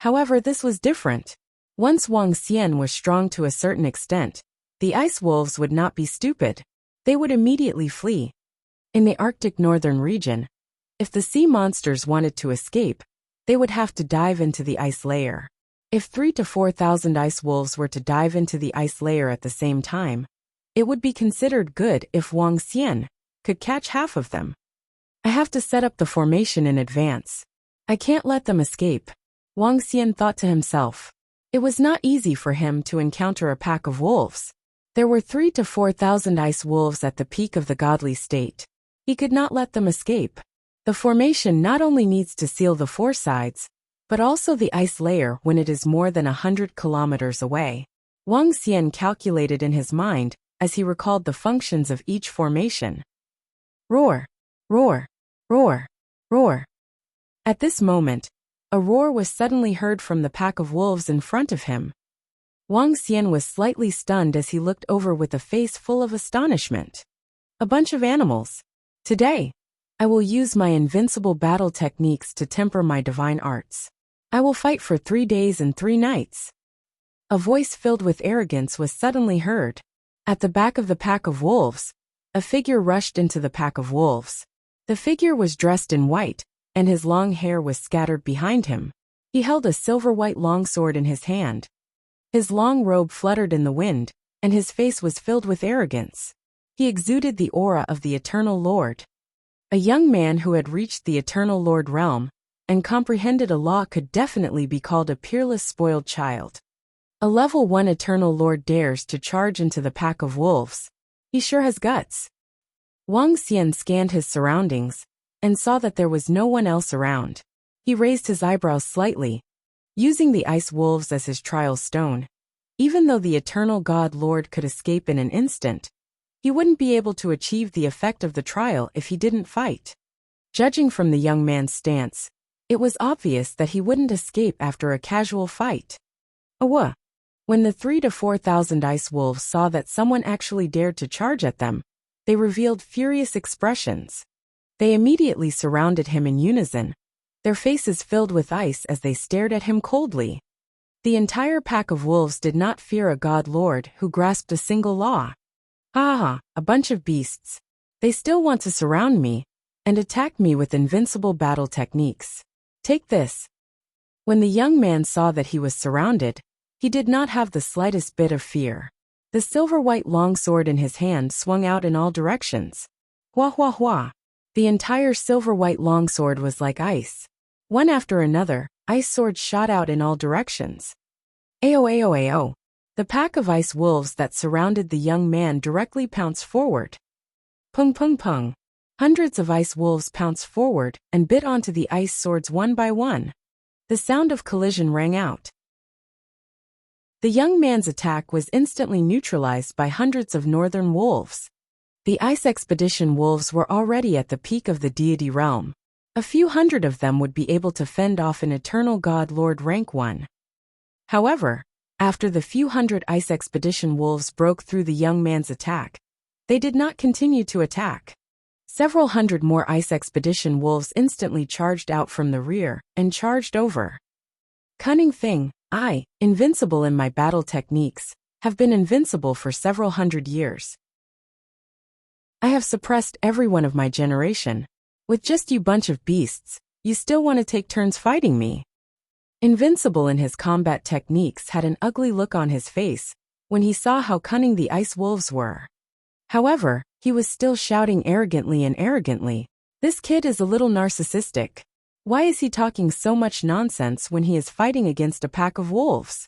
However, this was different. Once Wang Xian was strong to a certain extent, the ice wolves would not be stupid. They would immediately flee. In the Arctic northern region, if the sea monsters wanted to escape, they would have to dive into the ice layer. If 3 to 4,000 ice wolves were to dive into the ice layer at the same time, it would be considered good if Wang Xian could catch half of them. I have to set up the formation in advance. I can't let them escape, Wang Xian thought to himself. It was not easy for him to encounter a pack of wolves. There were 3 to 4,000 ice wolves at the peak of the godly state. He could not let them escape. The formation not only needs to seal the four sides, but also the ice layer when it is more than 100 kilometers away. Wang Xian calculated in his mind as he recalled the functions of each formation. Roar, roar, roar, roar. At this moment, a roar was suddenly heard from the pack of wolves in front of him. Wang Xian was slightly stunned as he looked over with a face full of astonishment. A bunch of animals. Today, I will use my invincible battle techniques to temper my divine arts. I will fight for 3 days and 3 nights. A voice filled with arrogance was suddenly heard. At the back of the pack of wolves, a figure rushed into the pack of wolves. The figure was dressed in white, and his long hair was scattered behind him. He held a silver-white longsword in his hand. His long robe fluttered in the wind, and his face was filled with arrogance. He exuded the aura of the Eternal Lord. A young man who had reached the Eternal Lord realm and comprehended a law could definitely be called a peerless spoiled child. A level 1 Eternal Lord dares to charge into the pack of wolves. He sure has guts. Wang Xian scanned his surroundings and saw that there was no one else around. He raised his eyebrows slightly, using the ice wolves as his trial stone. Even though the Eternal God Lord could escape in an instant, he wouldn't be able to achieve the effect of the trial if he didn't fight. Judging from the young man's stance, it was obvious that he wouldn't escape after a casual fight. When the 3 to 4,000 ice wolves saw that someone actually dared to charge at them, they revealed furious expressions. They immediately surrounded him in unison, their faces filled with ice as they stared at him coldly. The entire pack of wolves did not fear a god lord who grasped a single law. Ha, a bunch of beasts. They still want to surround me and attack me with invincible battle techniques. Take this. When the young man saw that he was surrounded, he did not have the slightest bit of fear. The silver-white longsword in his hand swung out in all directions. Hua hua hua. The entire silver-white longsword was like ice. One after another, ice swords shot out in all directions. Ao. The pack of ice wolves that surrounded the young man directly pounced forward. Pung pung pung. Hundreds of ice wolves pounced forward and bit onto the ice swords one by one. The sound of collision rang out. The young man's attack was instantly neutralized by hundreds of northern wolves. The ice expedition wolves were already at the peak of the deity realm. A few hundred of them would be able to fend off an Eternal God Lord rank 1. However, after the few hundred ice expedition wolves broke through the young man's attack, they did not continue to attack. Several hundred more ice expedition wolves instantly charged out from the rear and charged over. Cunning thing, I, invincible in my battle techniques, have been invincible for several hundred years. I have suppressed every one of my generation. With just you bunch of beasts, you still want to take turns fighting me. Invincible in his combat techniques had an ugly look on his face when he saw how cunning the ice wolves were. However, he was still shouting arrogantly. This kid is a little narcissistic. Why is he talking so much nonsense when he is fighting against a pack of wolves?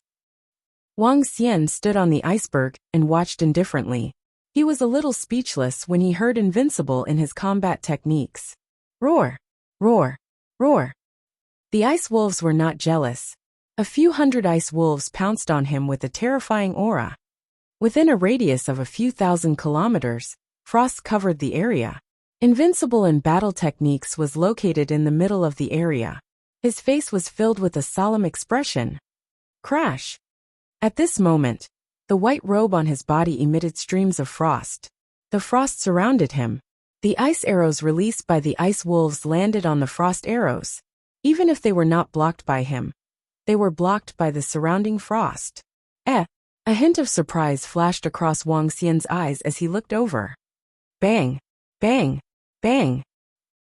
Wang Xian stood on the iceberg and watched indifferently. He was a little speechless when he heard Invincible in his combat techniques. Roar! Roar! Roar! The ice wolves were not jealous. A few hundred ice wolves pounced on him with a terrifying aura. Within a radius of a few thousand kilometers, frost covered the area. Invincible in battle techniques was located in the middle of the area. His face was filled with a solemn expression. Crash! At this moment, the white robe on his body emitted streams of frost. The frost surrounded him. The ice arrows released by the ice wolves landed on the frost arrows. Even if they were not blocked by him, they were blocked by the surrounding frost. A hint of surprise flashed across Wang Xian's eyes as he looked over. Bang! Bang! Bang!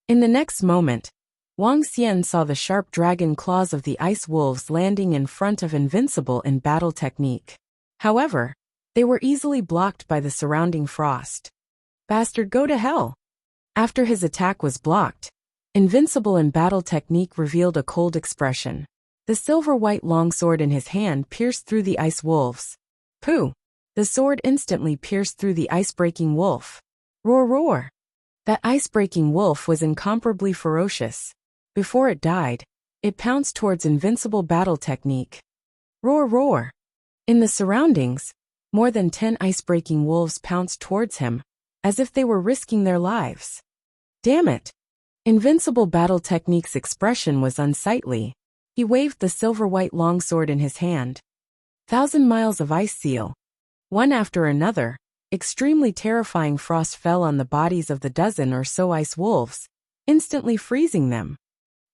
In the next moment, Wang Xian saw the sharp dragon claws of the ice wolves landing in front of Invincible in battle technique. However, they were easily blocked by the surrounding frost. Bastard, go to hell! After his attack was blocked, Invincible in battle technique revealed a cold expression. The silver-white longsword in his hand pierced through the ice wolves. Pooh! The sword instantly pierced through the ice-breaking wolf. Roar, roar! That ice-breaking wolf was incomparably ferocious. Before it died, it pounced towards Invincible battle technique. Roar, roar! In the surroundings, more than 10 ice-breaking wolves pounced towards him, as if they were risking their lives. Damn it! Invincible battle technique's expression was unsightly. He waved the silver-white longsword in his hand. 1,000 miles of ice seal. One after another, extremely terrifying frost fell on the bodies of the dozen or so ice wolves, instantly freezing them.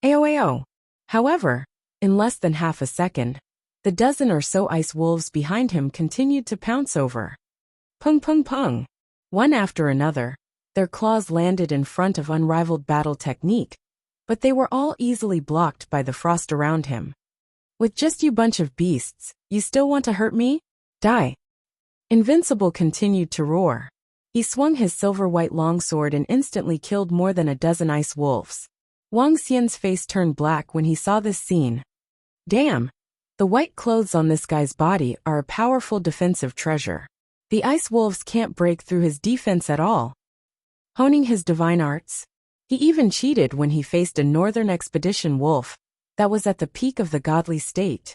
Aoao! However, in less than half a second, the dozen or so ice wolves behind him continued to pounce over. Pung pung pung! One after another, their claws landed in front of unrivaled battle technique, but they were all easily blocked by the frost around him. With just you bunch of beasts, you still want to hurt me? Die! Invincible continued to roar. He swung his silver-white longsword and instantly killed more than a dozen ice wolves. Wang Xian's face turned black when he saw this scene. Damn! The white clothes on this guy's body are a powerful defensive treasure. The ice wolves can't break through his defense at all. Honing his divine arts, he even cheated when he faced a northern expedition wolf that was at the peak of the godly state.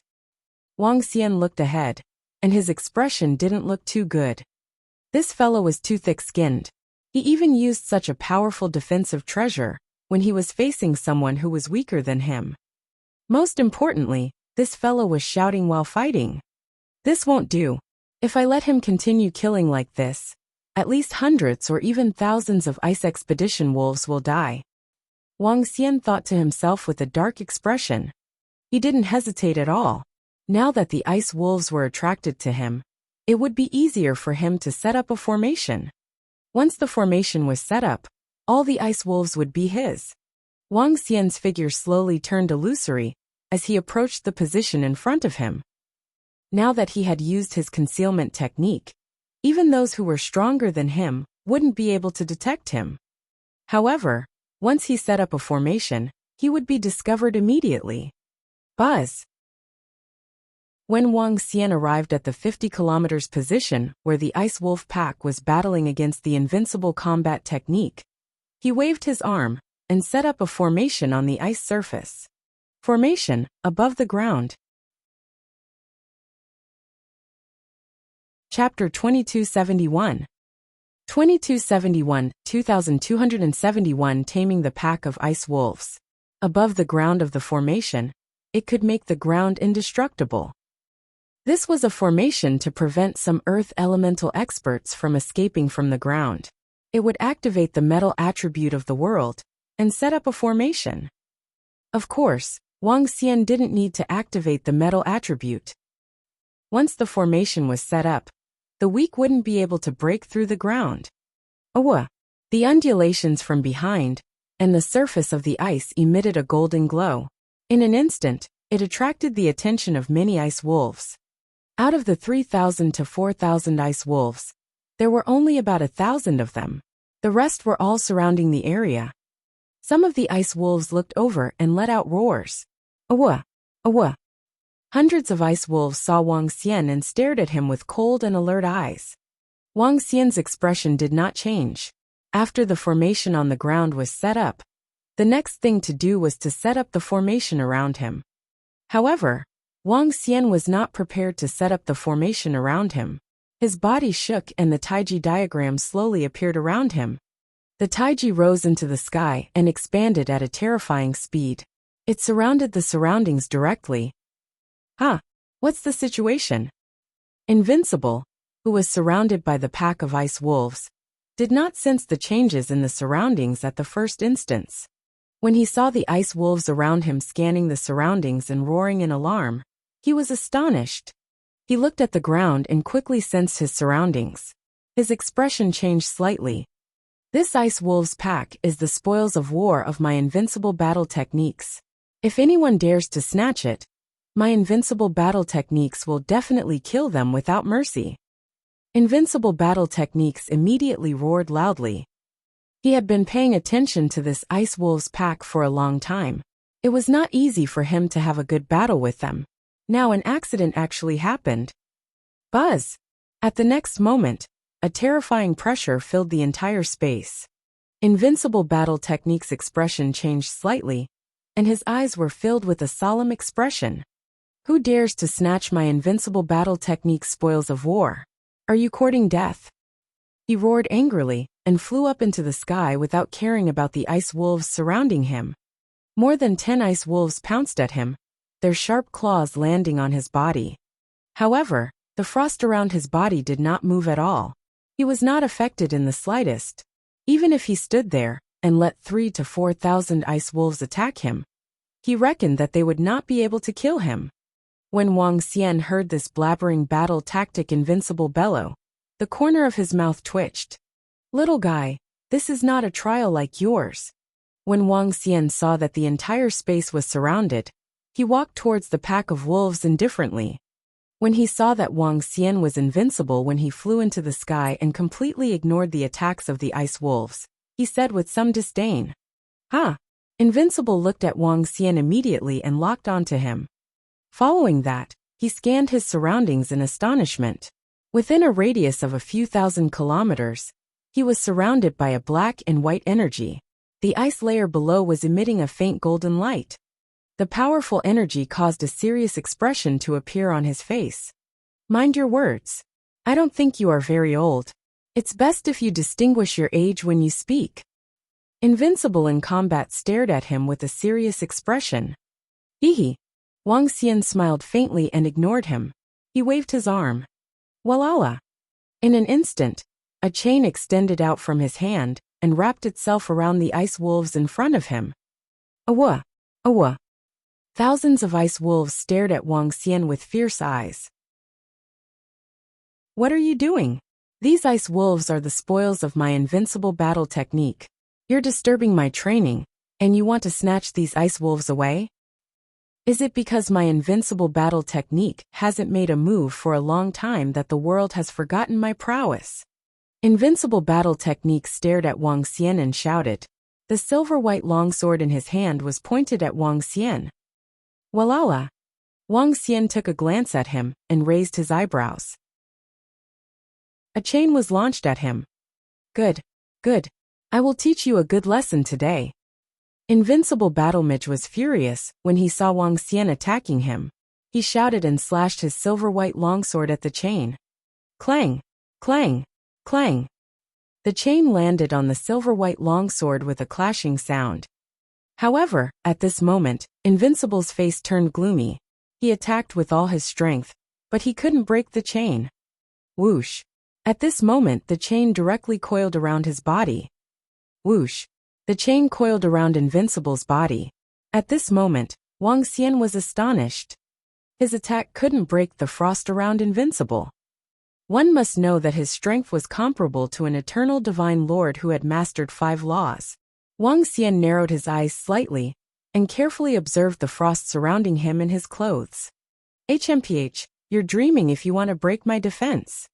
Wang Xian looked ahead, and his expression didn't look too good. This fellow was too thick-skinned. He even used such a powerful defensive treasure when he was facing someone who was weaker than him. Most importantly, this fellow was shouting while fighting. This won't do. If I let him continue killing like this, at least hundreds or even thousands of ice expedition wolves will die. Wang Xian thought to himself with a dark expression. He didn't hesitate at all. Now that the ice wolves were attracted to him, it would be easier for him to set up a formation. Once the formation was set up, all the ice wolves would be his. Wang Xian's figure slowly turned illusory as he approached the position in front of him. Now that he had used his concealment technique, even those who were stronger than him wouldn't be able to detect him. However, once he set up a formation, he would be discovered immediately. Buzz! When Wang Xian arrived at the 50 kilometers position where the ice wolf pack was battling against the Invincible combat technique, he waved his arm and set up a formation on the ice surface. Formation above the ground. Chapter 2271. 2271, 2271 Taming the Pack of Ice Wolves. Above the ground of the formation, it could make the ground indestructible. This was a formation to prevent some earth elemental experts from escaping from the ground. It would activate the metal attribute of the world and set up a formation. Of course, Wang Xian didn't need to activate the metal attribute. Once the formation was set up, the weak wouldn't be able to break through the ground. The undulations from behind and the surface of the ice emitted a golden glow. In an instant, it attracted the attention of many ice wolves. Out of the 3,000 to 4,000 ice wolves, there were only about 1,000 of them. The rest were all surrounding the area. Some of the ice wolves looked over and let out roars. Awa! Awa! Hundreds of ice wolves saw Wang Xian and stared at him with cold and alert eyes. Wang Xian's expression did not change. After the formation on the ground was set up, the next thing to do was to set up the formation around him. However, Wang Xian was not prepared to set up the formation around him. His body shook and the Taiji diagram slowly appeared around him. The Taiji rose into the sky and expanded at a terrifying speed. It surrounded the surroundings directly. What's the situation? Invincible, who was surrounded by the pack of ice wolves, did not sense the changes in the surroundings at the first instance. When he saw the ice wolves around him scanning the surroundings and roaring in alarm, he was astonished. He looked at the ground and quickly sensed his surroundings. His expression changed slightly. This ice wolves pack is the spoils of war of my invincible battle techniques. If anyone dares to snatch it, my invincible battle techniques will definitely kill them without mercy. Invincible battle techniques immediately roared loudly. He had been paying attention to this ice wolves pack for a long time. It was not easy for him to have a good battle with them. Now an accident actually happened. Buzz! At the next moment, a terrifying pressure filled the entire space. Invincible battle techniques' expression changed slightly, and his eyes were filled with a solemn expression. Who dares to snatch my invincible battle techniques' spoils of war? Are you courting death? He roared angrily and flew up into the sky without caring about the ice wolves surrounding him. More than 10 ice wolves pounced at him, their sharp claws landing on his body. However, the frost around his body did not move at all. He was not affected in the slightest. Even if he stood there and let 3,000 to 4,000 ice wolves attack him, he reckoned that they would not be able to kill him. When Wang Xian heard this blabbering battle tactic invincible bellow, the corner of his mouth twitched. Little guy, this is not a trial like yours. When Wang Xian saw that the entire space was surrounded, he walked towards the pack of wolves indifferently. When he saw that Wang Xian was invincible when he flew into the sky and completely ignored the attacks of the ice wolves, he said with some disdain. Invincible looked at Wang Xian immediately and locked onto him. Following that, he scanned his surroundings in astonishment. Within a radius of a few thousand kilometers, he was surrounded by a black and white energy. The ice layer below was emitting a faint golden light. The powerful energy caused a serious expression to appear on his face. Mind your words. I don't think you are very old. It's best if you distinguish your age when you speak. Invincible in combat stared at him with a serious expression. Hehe. Wang Xian smiled faintly and ignored him. He waved his arm. Walala. In an instant, a chain extended out from his hand and wrapped itself around the ice wolves in front of him. Awa! Awa! Thousands of ice wolves stared at Wang Xian with fierce eyes. What are you doing? These ice wolves are the spoils of my invincible battle technique. You're disturbing my training, and you want to snatch these ice wolves away? Is it because my invincible battle technique hasn't made a move for a long time that the world has forgotten my prowess? Invincible battle technique stared at Wang Xian and shouted. The silver-white longsword in his hand was pointed at Wang Xian. Walala. Wang Xian took a glance at him and raised his eyebrows. A chain was launched at him. Good, good. I will teach you a good lesson today. Invincible Battlemage was furious when he saw Wang Xian attacking him. He shouted and slashed his silver-white longsword at the chain. Clang, clang, clang. The chain landed on the silver-white longsword with a clashing sound. However, at this moment, Invincible's face turned gloomy. He attacked with all his strength, but he couldn't break the chain. Whoosh. At this moment the chain directly coiled around his body. Whoosh. The chain coiled around Invincible's body. At this moment, Wang Xian was astonished. His attack couldn't break the frost around Invincible. One must know that his strength was comparable to an eternal divine lord who had mastered 5 laws. Wang Xian narrowed his eyes slightly and carefully observed the frost surrounding him and his clothes. HMPH, you're dreaming if you want to break my defense.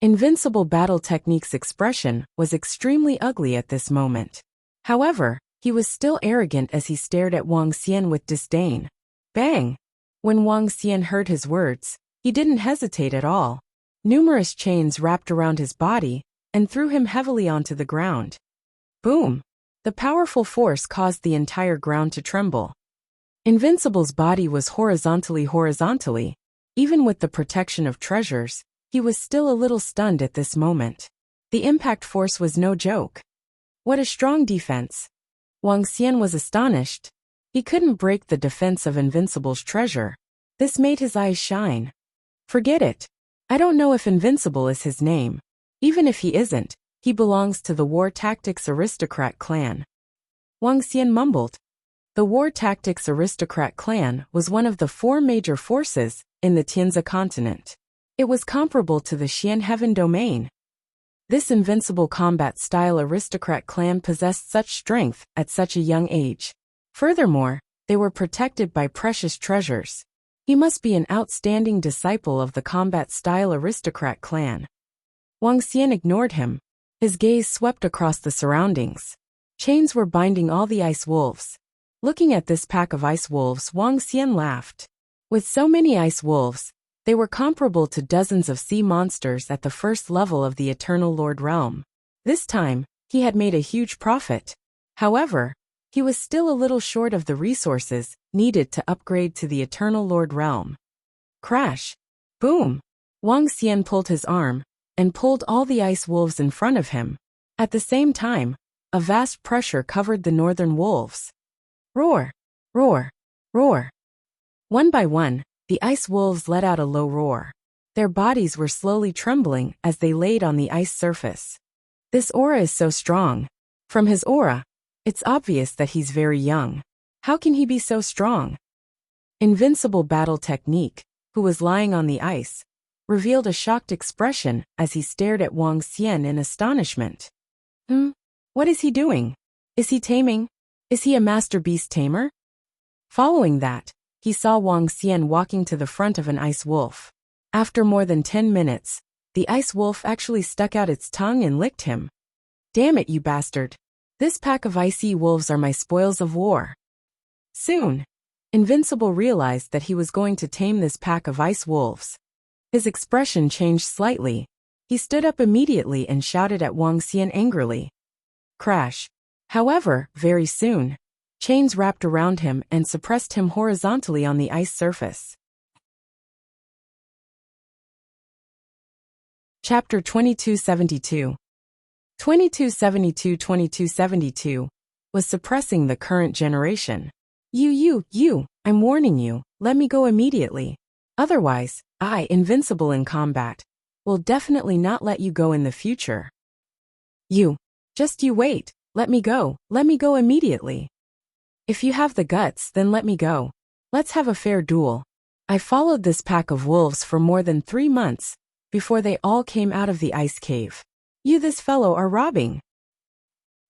Invincible Battle Technique's expression was extremely ugly at this moment. However, He was still arrogant as he stared at Wang Xian with disdain. Bang! When Wang Xian heard his words, he didn't hesitate at all. Numerous chains wrapped around his body and threw him heavily onto the ground. Boom! The powerful force caused the entire ground to tremble. Invincible's body was horizontally. Even with the protection of treasures, he was still a little stunned at this moment. The impact force was no joke. What a strong defense! Wang Xian was astonished. He couldn't break the defense of Invincible's treasure. This made his eyes shine. Forget it. I don't know if Invincible is his name. Even if he isn't, he belongs to the War Tactics Aristocrat clan. Wang Xian mumbled. The War Tactics Aristocrat clan was one of the 4 major forces in the Tianzi continent. It was comparable to the Xian Heaven domain. This invincible combat-style aristocrat clan possessed such strength at such a young age. Furthermore, they were protected by precious treasures. He must be an outstanding disciple of the combat-style aristocrat clan. Wang Xian ignored him. His gaze swept across the surroundings. Chains were binding all the ice wolves. Looking at this pack of ice wolves, Wang Xian laughed. With so many ice wolves, they were comparable to dozens of sea monsters at the first level of the Eternal Lord realm. This time, he had made a huge profit. However, he was still a little short of the resources needed to upgrade to the Eternal Lord realm. Crash! Boom! Wang Xian pulled his arm and pulled all the ice wolves in front of him. At the same time, a vast pressure covered the northern wolves. Roar! Roar! Roar! One by one, the ice wolves let out a low roar. Their bodies were slowly trembling as they laid on the ice surface. This aura is so strong. From his aura, it's obvious that he's very young. How can he be so strong? Invincible battle technique, who was lying on the ice, revealed a shocked expression as he stared at Wang Xian in astonishment. What is he doing? Is he taming? Is he a master beast tamer? Following that, he saw Wang Xian walking to the front of an ice wolf. After more than 10 minutes, the ice wolf actually stuck out its tongue and licked him. Damn it, you bastard. This pack of icy wolves are my spoils of war. Soon, Invincible realized that he was going to tame this pack of ice wolves. His expression changed slightly. He stood up immediately and shouted at Wang Xian angrily. Crash. However, very soon, chains wrapped around him and suppressed him horizontally on the ice surface. Chapter 2272. 2272 was suppressing the current generation. You, I'm warning you, let me go immediately. Otherwise, I, Invincible in combat, will definitely not let you go in the future. You wait, let me go immediately. If you have the guts, then let me go. Let's have a fair duel. I followed this pack of wolves for more than 3 months, before they all came out of the ice cave. You this fellow are robbing.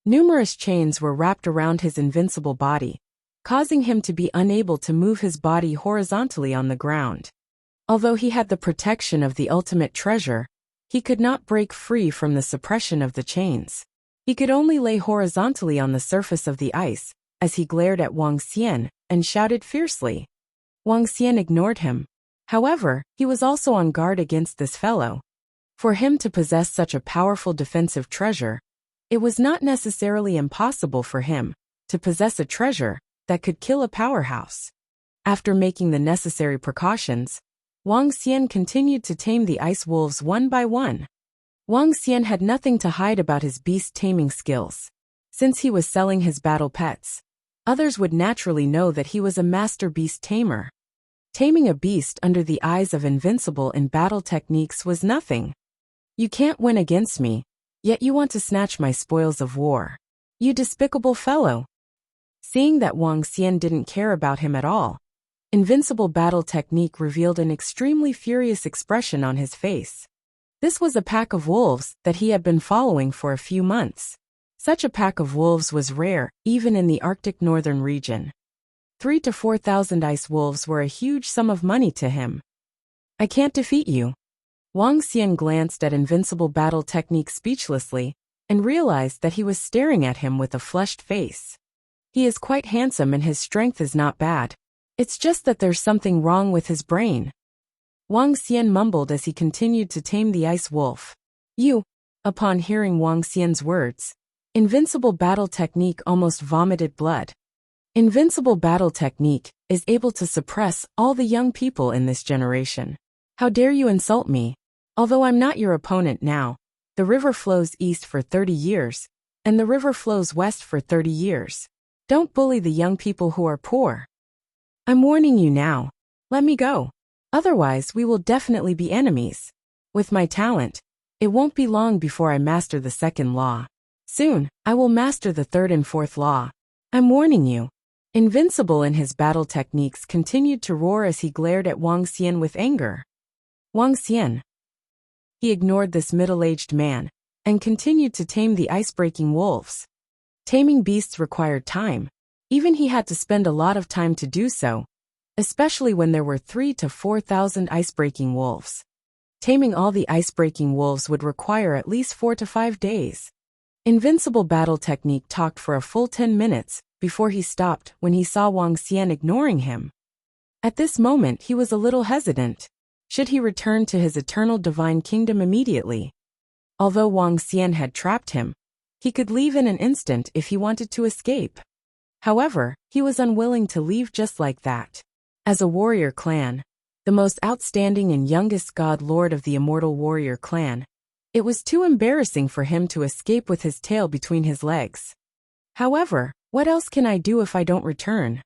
Numerous chains were wrapped around his invincible body, causing him to be unable to move his body horizontally on the ground. Although he had the protection of the ultimate treasure, he could not break free from the suppression of the chains. He could only lay horizontally on the surface of the ice, as he glared at Wang Xian and shouted fiercely. Wang Xian ignored him. However, he was also on guard against this fellow. For him to possess such a powerful defensive treasure, it was not necessarily impossible for him to possess a treasure that could kill a powerhouse. After making the necessary precautions, Wang Xian continued to tame the ice wolves one by one. Wang Xian had nothing to hide about his beast taming skills. Since he was selling his battle pets, others would naturally know that he was a master beast tamer. Taming a beast under the eyes of Invincible in battle techniques was nothing. You can't win against me, yet you want to snatch my spoils of war. You despicable fellow. Seeing that Wang Xian didn't care about him at all, Invincible battle technique revealed an extremely furious expression on his face. This was a pack of wolves that he had been following for a few months. Such a pack of wolves was rare, even in the Arctic northern region. 3,000 to 4,000 ice wolves were a huge sum of money to him. I can't defeat you. Wang Xian glanced at Invincible battle technique speechlessly, and realized that he was staring at him with a flushed face. He is quite handsome and his strength is not bad. It's just that there's something wrong with his brain. Wang Xian mumbled as he continued to tame the ice wolf. Upon hearing Wang Xian's words, Invincible Battle Technique almost vomited blood. Invincible Battle Technique is able to suppress all the young people in this generation. How dare you insult me? Although I'm not your opponent now, the river flows east for 30 years, and the river flows west for 30 years. Don't bully the young people who are poor. I'm warning you now. Let me go. Otherwise, we will definitely be enemies. With my talent, it won't be long before I master the second law. Soon, I will master the third and fourth law. I'm warning you. Invincible in his battle techniques continued to roar as he glared at Wang Xian with anger. Wang Xian. He ignored this middle-aged man and continued to tame the ice-breaking wolves. Taming beasts required time. Even he had to spend a lot of time to do so, especially when there were 3,000 to 4,000 ice-breaking wolves. Taming all the ice-breaking wolves would require at least 4 to 5 days. Invincible Battle Technique talked for a full 10 minutes before he stopped when he saw Wang Xian ignoring him. At this moment he was a little hesitant. Should he return to his eternal divine kingdom immediately? Although Wang Xian had trapped him, he could leave in an instant if he wanted to escape. However, he was unwilling to leave just like that. As a warrior clan, the most outstanding and youngest god lord of the immortal warrior clan, it was too embarrassing for him to escape with his tail between his legs. However, what else can I do if I don't return?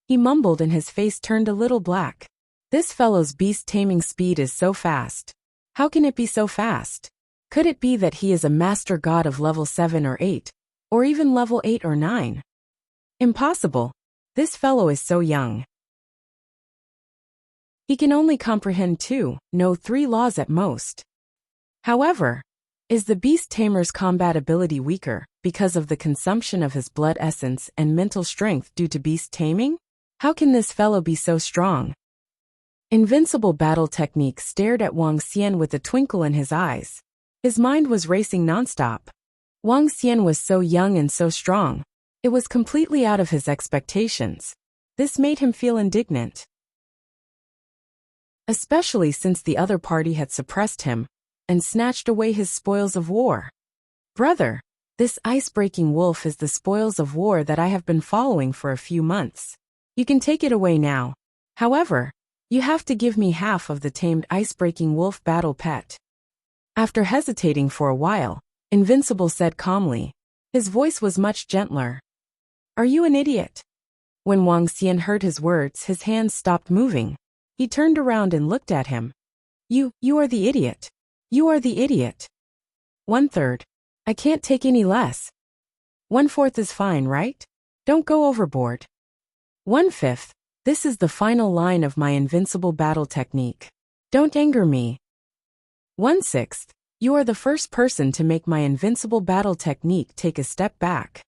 He mumbled and his face turned a little black. This fellow's beast taming speed is so fast. How can it be so fast? Could it be that he is a master god of level 7 or 8, or even level 8 or 9? Impossible. This fellow is so young. He can only comprehend 2, no 3 laws at most. However, is the beast tamer's combat ability weaker because of the consumption of his blood essence and mental strength due to beast taming? How can this fellow be so strong? Invincible Battle Technique stared at Wang Xian with a twinkle in his eyes. His mind was racing nonstop. Wang Xian was so young and so strong. It was completely out of his expectations. This made him feel indignant, especially since the other party had suppressed him and snatched away his spoils of war. Brother, this ice-breaking wolf is the spoils of war that I have been following for a few months. You can take it away now. However, you have to give me half of the tamed ice-breaking wolf battle pet. After hesitating for a while, Invincible said calmly. His voice was much gentler. Are you an idiot? When Wang Xian heard his words, his hands stopped moving. He turned around and looked at him. You are the idiot. You are the idiot. 1/3. I can't take any less. 1/4 is fine, right? Don't go overboard. 1/5. This is the final line of my invincible battle technique. Don't anger me. 1/6. You are the first person to make my invincible battle technique take a step back.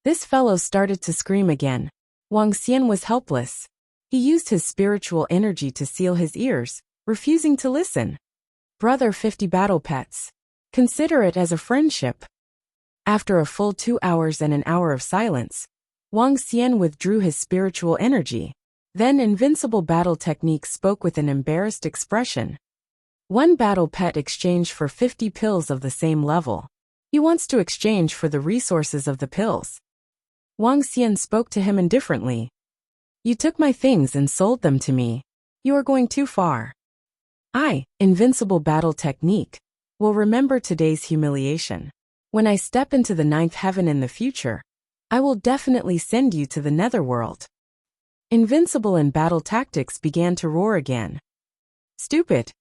This fellow started to scream again. Wang Xian was helpless. He used his spiritual energy to seal his ears, refusing to listen. Brother 50 battle pets. Consider it as a friendship. After a full 2 hours and an hour of silence, Wang Xian withdrew his spiritual energy. Then Invincible Battle Technique spoke with an embarrassed expression. 1 battle pet exchange for 50 pills of the same level. He wants to exchange for the resources of the pills. Wang Xian spoke to him indifferently. You took my things and sold them to me. You are going too far. I, Invincible Battle Technique, will remember today's humiliation. When I step into the 9th heaven in the future, I will definitely send you to the netherworld. Invincible and Battle Tactics began to roar again. Stupid.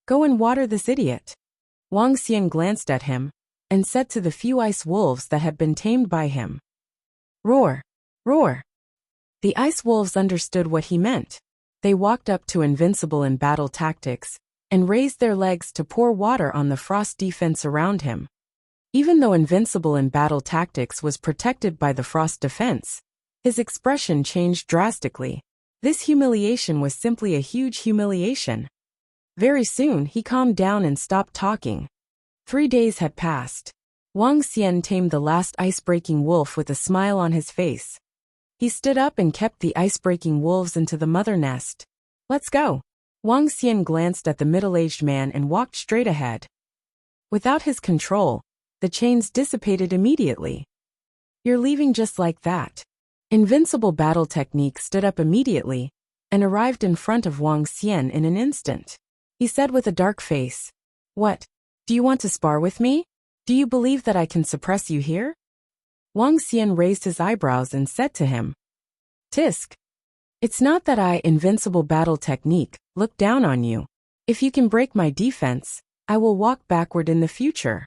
Go and water this idiot. Wang Xian glanced at him and said to the few ice wolves that had been tamed by him. Roar, roar. The ice wolves understood what he meant. They walked up to Invincible in Battle Tactics and raised their legs to pour water on the frost defense around him. Even though Invincible in Battle Tactics was protected by the frost defense, his expression changed drastically. This humiliation was simply a huge humiliation. Very soon he calmed down and stopped talking. 3 days had passed. Wang Xian tamed the last ice-breaking wolf with a smile on his face. He stood up and kept the ice-breaking wolves into the mother nest. Let's go. Wang Xian glanced at the middle-aged man and walked straight ahead. Without his control, the chains dissipated immediately. You're leaving just like that. Invincible battle technique stood up immediately and arrived in front of Wang Xian in an instant. He said with a dark face, "What? Do you want to spar with me? Do you believe that I can suppress you here?" Wang Xian raised his eyebrows and said to him, "Tisk. It's not that I, Invincible battle technique, look down on you. If you can break my defense, I will walk backward in the future."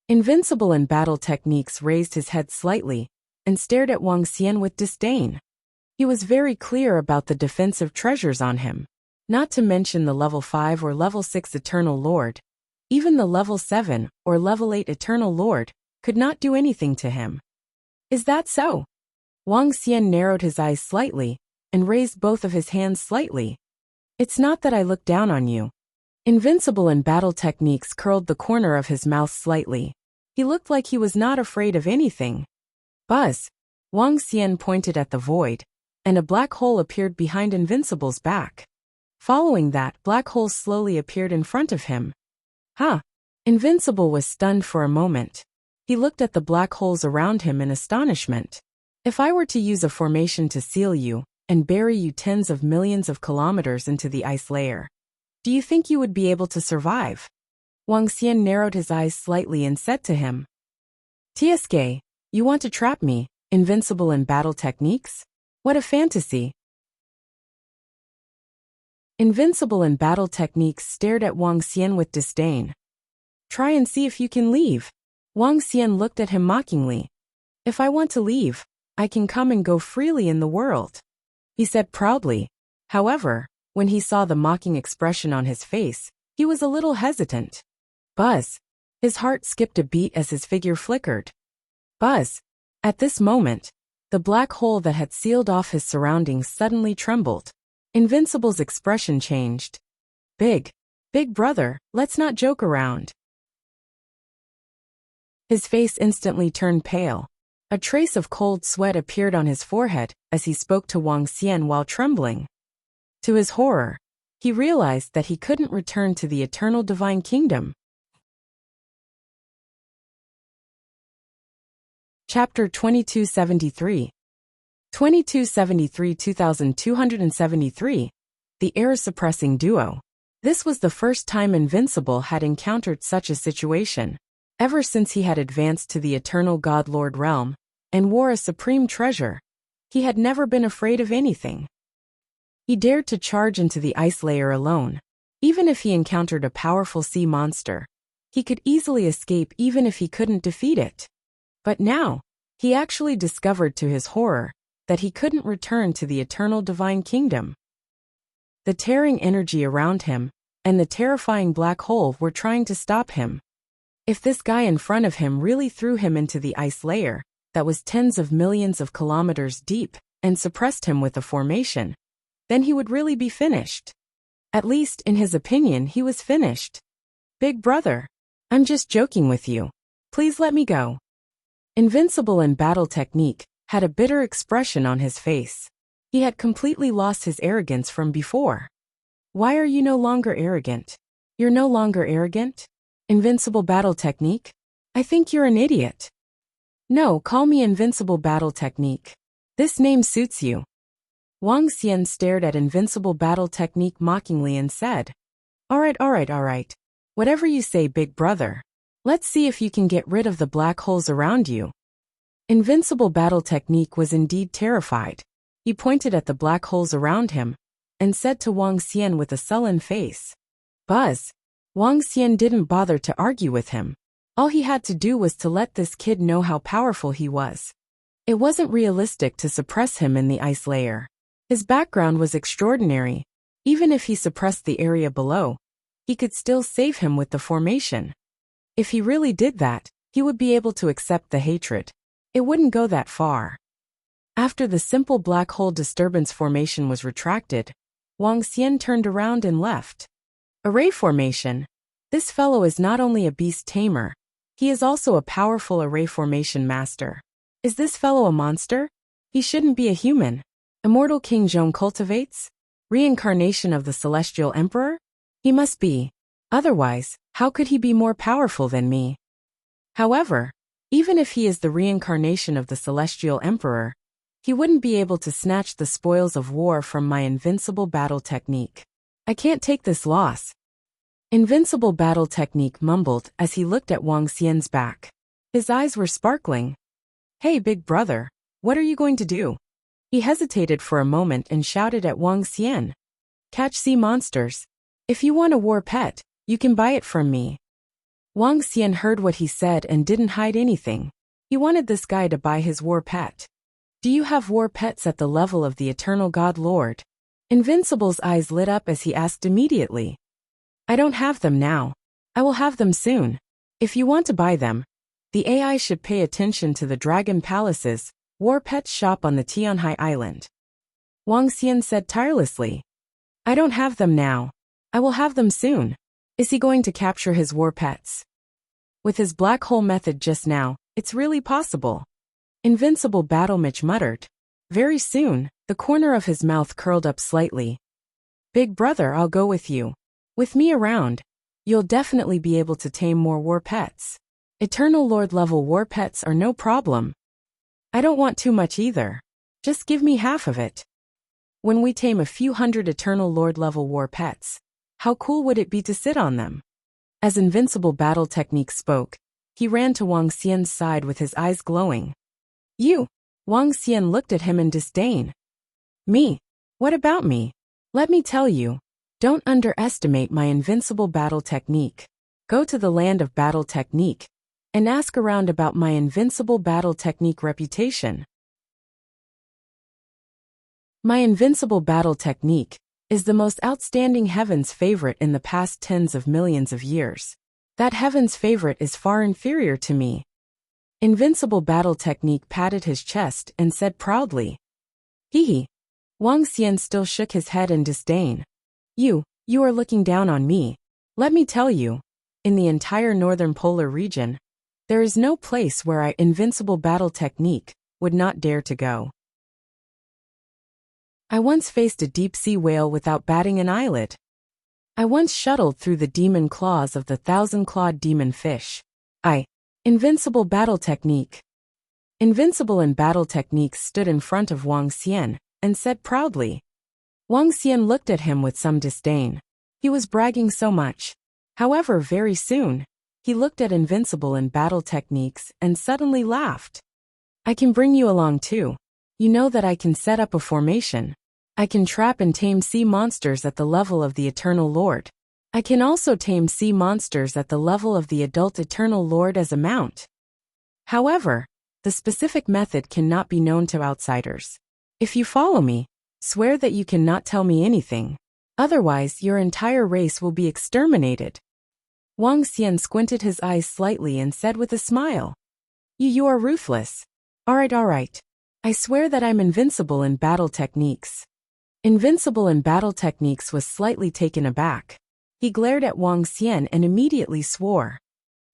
Invincible in battle techniques raised his head slightly and stared at Wang Xian with disdain. He was very clear about the defensive treasures on him, not to mention the level 5 or level 6 Eternal Lord. Even the level 7 or level 8 Eternal Lord could not do anything to him. Is that so? Wang Xian narrowed his eyes slightly and raised both of his hands slightly. It's not that I look down on you. Invincible in battle techniques curled the corner of his mouth slightly. He looked like he was not afraid of anything. Buzz. Wang Xian pointed at the void, and a black hole appeared behind Invincible's back. Following that, black holes slowly appeared in front of him. Huh. Invincible was stunned for a moment. He looked at the black holes around him in astonishment. If I were to use a formation to seal you and bury you tens of millions of kilometers into the ice layer, do you think you would be able to survive? Wang Xian narrowed his eyes slightly and said to him, "Tsk, you want to trap me, invincible in battle techniques? What a fantasy." Invincible in battle techniques stared at Wang Xian with disdain. "Try and see if you can leave." Wang Xian looked at him mockingly. "If I want to leave, I can come and go freely in the world," he said proudly. However, when he saw the mocking expression on his face, he was a little hesitant. Buzz. His heart skipped a beat as his figure flickered. Buzz. At this moment, the black hole that had sealed off his surroundings suddenly trembled. Invincible's expression changed. Big brother, let's not joke around." His face instantly turned pale. A trace of cold sweat appeared on his forehead as he spoke to Wang Xian while trembling. To his horror, he realized that he couldn't return to the eternal divine kingdom. Chapter 2273. 2273-2273, The Error-Suppressing Duo. This was the first time Invincible had encountered such a situation. Ever since he had advanced to the Eternal God Lord realm and wore a supreme treasure, he had never been afraid of anything. He dared to charge into the ice layer alone. Even if he encountered a powerful sea monster, he could easily escape even if he couldn't defeat it. But now, he actually discovered to his horror that he couldn't return to the eternal divine kingdom. The tearing energy around him and the terrifying black hole were trying to stop him. If this guy in front of him really threw him into the ice layer that was tens of millions of kilometers deep and suppressed him with a formation, then he would really be finished. At least, in his opinion, he was finished. "Big brother, I'm just joking with you. Please let me go." Invincible in battle technique had a bitter expression on his face. He had completely lost his arrogance from before. "Why are you no longer arrogant? You're no longer arrogant? Invincible battle technique? I think you're an idiot." "No, call me Invincible battle technique. This name suits you." Wang Xian stared at Invincible battle technique mockingly and said, All right. Whatever you say, big brother. Let's see if you can get rid of the black holes around you." Invincible battle technique was indeed terrified. He pointed at the black holes around him and said to Wang Xian with a sullen face, "Buzz." Wang Xian didn't bother to argue with him. All he had to do was to let this kid know how powerful he was. It wasn't realistic to suppress him in the ice layer. His background was extraordinary. Even if he suppressed the area below, he could still save him with the formation. If he really did that, he would be able to accept the hatred. It wouldn't go that far. After the simple black hole disturbance formation was retracted, Wang Xian turned around and left. Array formation. This fellow is not only a beast tamer, He is also a powerful array formation master. Is this fellow a monster? He shouldn't be a human. Immortal King Zhong cultivates? Reincarnation of the Celestial Emperor? He must be. Otherwise, how could he be more powerful than me? However, even if he is the reincarnation of the Celestial Emperor, he wouldn't be able to snatch the spoils of war from my invincible battle technique. I can't take this loss. Invincible battle technique mumbled as he looked at Wang Xian's back. His eyes were sparkling. Hey, big brother, what are you going to do? He hesitated for a moment and shouted at Wang Xian. Catch sea monsters. If you want a war pet, you can buy it from me. Wang Xian heard what he said and didn't hide anything. He wanted this guy to buy his war pet. Do you have war pets at the level of the Eternal God Lord? Invincible's eyes lit up as he asked immediately. I don't have them now. I will have them soon. If you want to buy them, the AI should pay attention to the Dragon Palace's war pets shop on the Tianhai Island. Wang Xian said tirelessly. I don't have them now. I will have them soon. Is he going to capture his war pets? With his black hole method just now, it's really possible. Invincible Battlemich muttered. Very soon, the corner of his mouth curled up slightly. Big brother, I'll go with you. With me around, you'll definitely be able to tame more war pets. Eternal Lord level war pets are no problem. I don't want too much either. Just give me half of it. When we tame a few hundred Eternal Lord level war pets, how cool would it be to sit on them? As Invincible Battle Technique spoke, he ran to Wang Xian's side with his eyes glowing. You! Wang Xian looked at him in disdain. Me? What about me? Let me tell you, don't underestimate my Invincible Battle Technique. Go to the land of Battle Technique and ask around about my Invincible Battle Technique reputation. My Invincible Battle Technique is the most outstanding heaven's favorite in the past tens of millions of years. That heaven's favorite is far inferior to me. Invincible Battle Technique patted his chest and said proudly. Hee hee. Wang Xian still shook his head in disdain. You are looking down on me. Let me tell you, in the entire northern polar region, there is no place where I Invincible Battle Technique would not dare to go. I once faced a deep-sea whale without batting an eyelid. I once shuttled through the demon claws of the thousand-clawed demon fish. Invincible Battle Technique. Invincible and Battle Techniques stood in front of Wang Xian and said proudly. Wang Xian looked at him with some disdain. He was bragging so much. However, very soon, he looked at Invincible and Battle Techniques and suddenly laughed. I can bring you along too. You know that I can set up a formation. I can trap and tame sea monsters at the level of the Eternal Lord. I can also tame sea monsters at the level of the adult Eternal Lord as a mount. However, the specific method cannot be known to outsiders. If you follow me, swear that you cannot tell me anything. Otherwise, your entire race will be exterminated. Wang Xian squinted his eyes slightly and said with a smile. You are ruthless. Alright. I swear that I'm invincible in battle techniques. Invincible in battle techniques was slightly taken aback. He glared at Wang Xian and immediately swore.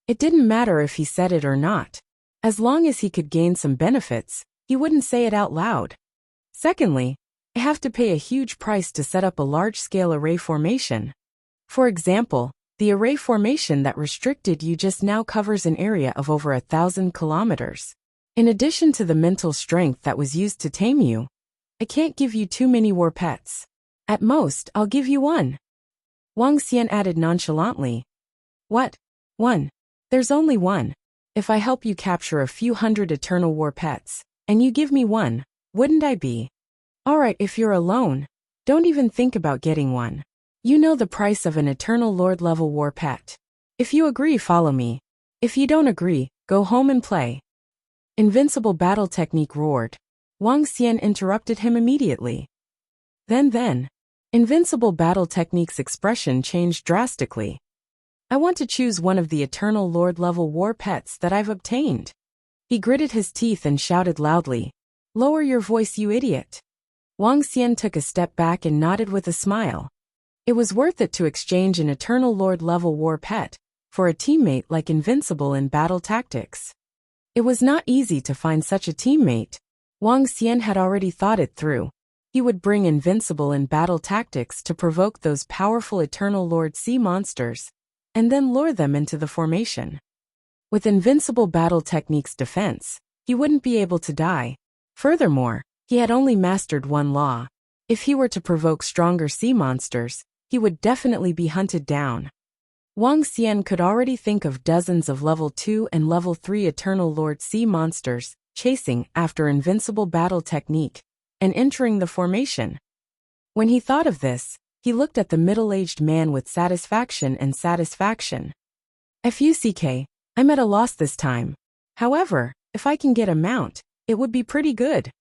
It didn't matter if he said it or not. As long as he could gain some benefits, he wouldn't say it out loud. Secondly, I have to pay a huge price to set up a large-scale array formation. For example, the array formation that restricted you just now covers an area of over 1,000 kilometers. In addition to the mental strength that was used to tame you, I can't give you too many war pets. At most, I'll give you one. Wang Xian added nonchalantly. What? One? There's only one. If I help you capture a few hundred eternal war pets, and you give me one, wouldn't I be? Alright, if you're alone, don't even think about getting one. You know the price of an Eternal Lord level war pet. If you agree, follow me. If you don't agree, go home and play. Invincible Battle Technique roared. Wang Xian interrupted him immediately. Then, Invincible Battle Technique's expression changed drastically. I want to choose one of the Eternal Lord level war pets that I've obtained. He gritted his teeth and shouted loudly. Lower your voice, you idiot. Wang Xian took a step back and nodded with a smile. It was worth it to exchange an Eternal Lord level war pet for a teammate like Invincible in battle tactics. It was not easy to find such a teammate. Wang Xian had already thought it through. He would bring Invincible in battle tactics to provoke those powerful Eternal Lord sea monsters, and then lure them into the formation. With Invincible battle techniques defense, he wouldn't be able to die. Furthermore, he had only mastered one law. If he were to provoke stronger sea monsters, he would definitely be hunted down. Wang Xian could already think of dozens of level 2 and level 3 Eternal Lord sea monsters chasing after Invincible battle technique and entering the formation. When he thought of this, he looked at the middle-aged man with satisfaction and satisfaction. "Fuck, I'm at a loss this time. However, if I can get a mount, it would be pretty good.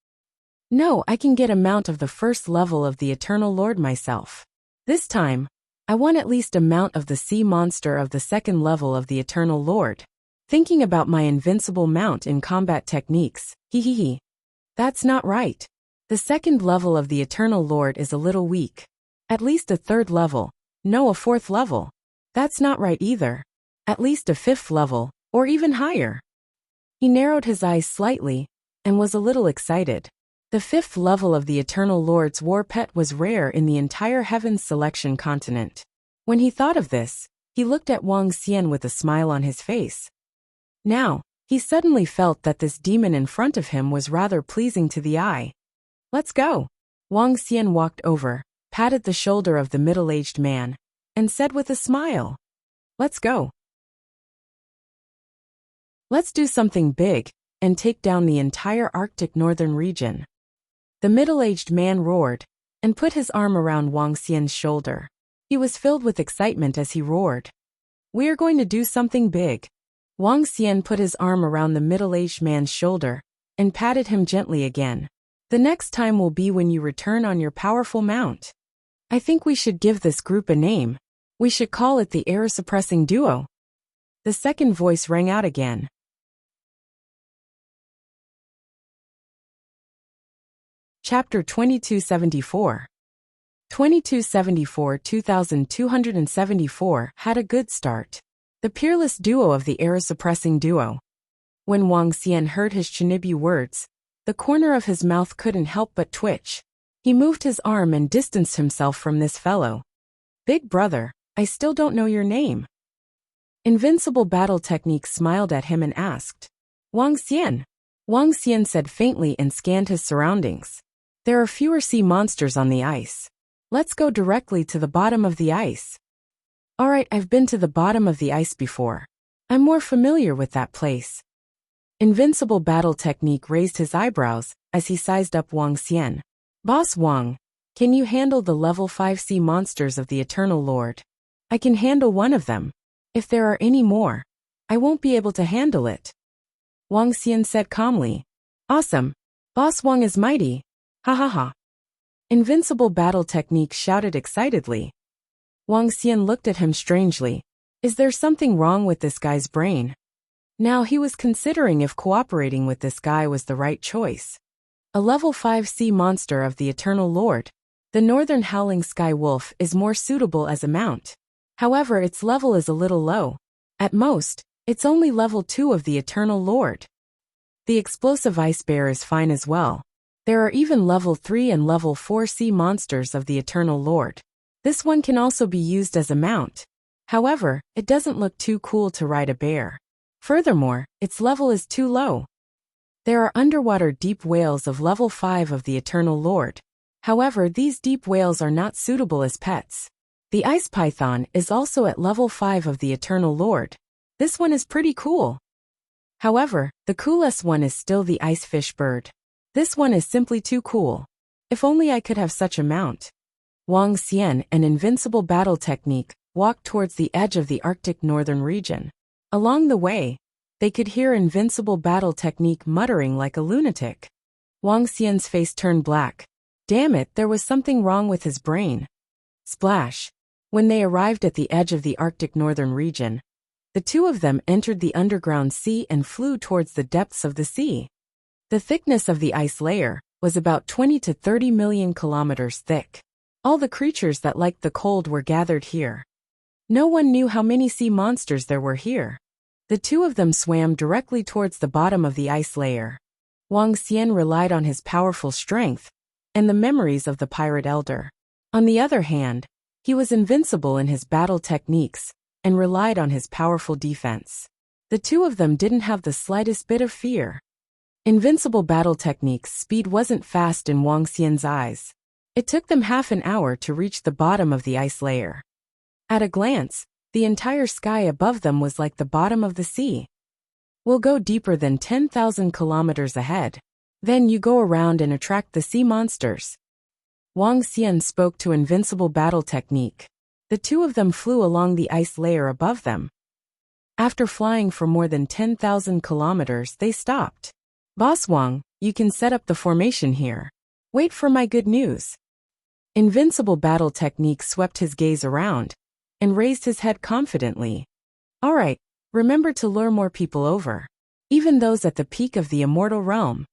No, I can get a mount of the first level of the Eternal Lord myself. This time, I want at least a mount of the sea monster of the second level of the Eternal Lord. Thinking about my invincible mount in combat techniques, hehehe. That's not right. The second level of the Eternal Lord is a little weak. At least a third level, no a fourth level. That's not right either. At least a fifth level, or even higher." He narrowed his eyes slightly, and was a little excited. The fifth level of the Eternal Lord's war pet was rare in the entire Heavens Selection continent. When he thought of this, he looked at Wang Xian with a smile on his face. Now, he suddenly felt that this demon in front of him was rather pleasing to the eye. "Let's go." Wang Xian walked over, patted the shoulder of the middle-aged man, and said with a smile, "Let's go. Let's do something big, and take down the entire Arctic northern region." The middle-aged man roared, and put his arm around Wang Xian's shoulder. He was filled with excitement as he roared. "We are going to do something big." Wang Xian put his arm around the middle-aged man's shoulder, and patted him gently again. "The next time will be when you return on your powerful mount. I think we should give this group a name. We should call it the Error-Suppressing Duo." The second voice rang out again. Chapter 2274. 2274 2274 had a good start. The peerless duo of the Error-Suppressing Duo. When Wang Xian heard his Chinibu words, the corner of his mouth couldn't help but twitch. He moved his arm and distanced himself from this fellow. "Big brother, I still don't know your name." Invincible battle technique smiled at him and asked, "Wang Xian." Wang Xian said faintly and scanned his surroundings. "There are fewer sea monsters on the ice. Let's go directly to the bottom of the ice." "Alright, I've been to the bottom of the ice before. I'm more familiar with that place." Invincible battle technique raised his eyebrows as he sized up Wang Xian. "Boss Wang, can you handle the level 5 sea monsters of the Eternal Lord?" "I can handle one of them. If there are any more, I won't be able to handle it," Wang Xian said calmly. "Awesome. Boss Wang is mighty. Ha ha ha." Invincible battle technique shouted excitedly. Wang Xian looked at him strangely. Is there something wrong with this guy's brain? Now he was considering if cooperating with this guy was the right choice. A level 5 sea monster of the Eternal Lord, the Northern Howling Sky Wolf, is more suitable as a mount. However, its level is a little low. At most, it's only level 2 of the Eternal Lord. The Explosive Ice Bear is fine as well. There are even level 3 and level 4 sea monsters of the Eternal Lord. This one can also be used as a mount. However, it doesn't look too cool to ride a bear. Furthermore, its level is too low. There are underwater deep whales of level 5 of the Eternal Lord. However, these deep whales are not suitable as pets. The Ice Python is also at level 5 of the Eternal Lord. This one is pretty cool. However, the coolest one is still the Ice Fish Bird. This one is simply too cool. If only I could have such a mount. Wang Xian and Invincible battle technique walked towards the edge of the Arctic northern region. Along the way, they could hear Invincible battle technique muttering like a lunatic. Wang Xian's face turned black. Damn it, there was something wrong with his brain. Splash. When they arrived at the edge of the Arctic northern region, the two of them entered the underground sea and flew towards the depths of the sea. The thickness of the ice layer was about 20 to 30 million kilometers thick. All the creatures that liked the cold were gathered here. No one knew how many sea monsters there were here. The two of them swam directly towards the bottom of the ice layer. Wang Xian relied on his powerful strength and the memories of the pirate elder. On the other hand, he was invincible in his battle techniques and relied on his powerful defense. The two of them didn't have the slightest bit of fear. Invincible battle techniques' speed wasn't fast in Wang Xian's eyes. It took them half an hour to reach the bottom of the ice layer. At a glance, the entire sky above them was like the bottom of the sea. We'll go deeper than 10,000 kilometers ahead. Then you go around and attract the sea monsters. Wang Xian spoke to Invincible battle technique. The two of them flew along the ice layer above them. After flying for more than 10,000 kilometers, they stopped. Boss Wang, you can set up the formation here. Wait for my good news. Invincible battle technique swept his gaze around and raised his head confidently. All right, remember to lure more people over, even those at the peak of the immortal realm.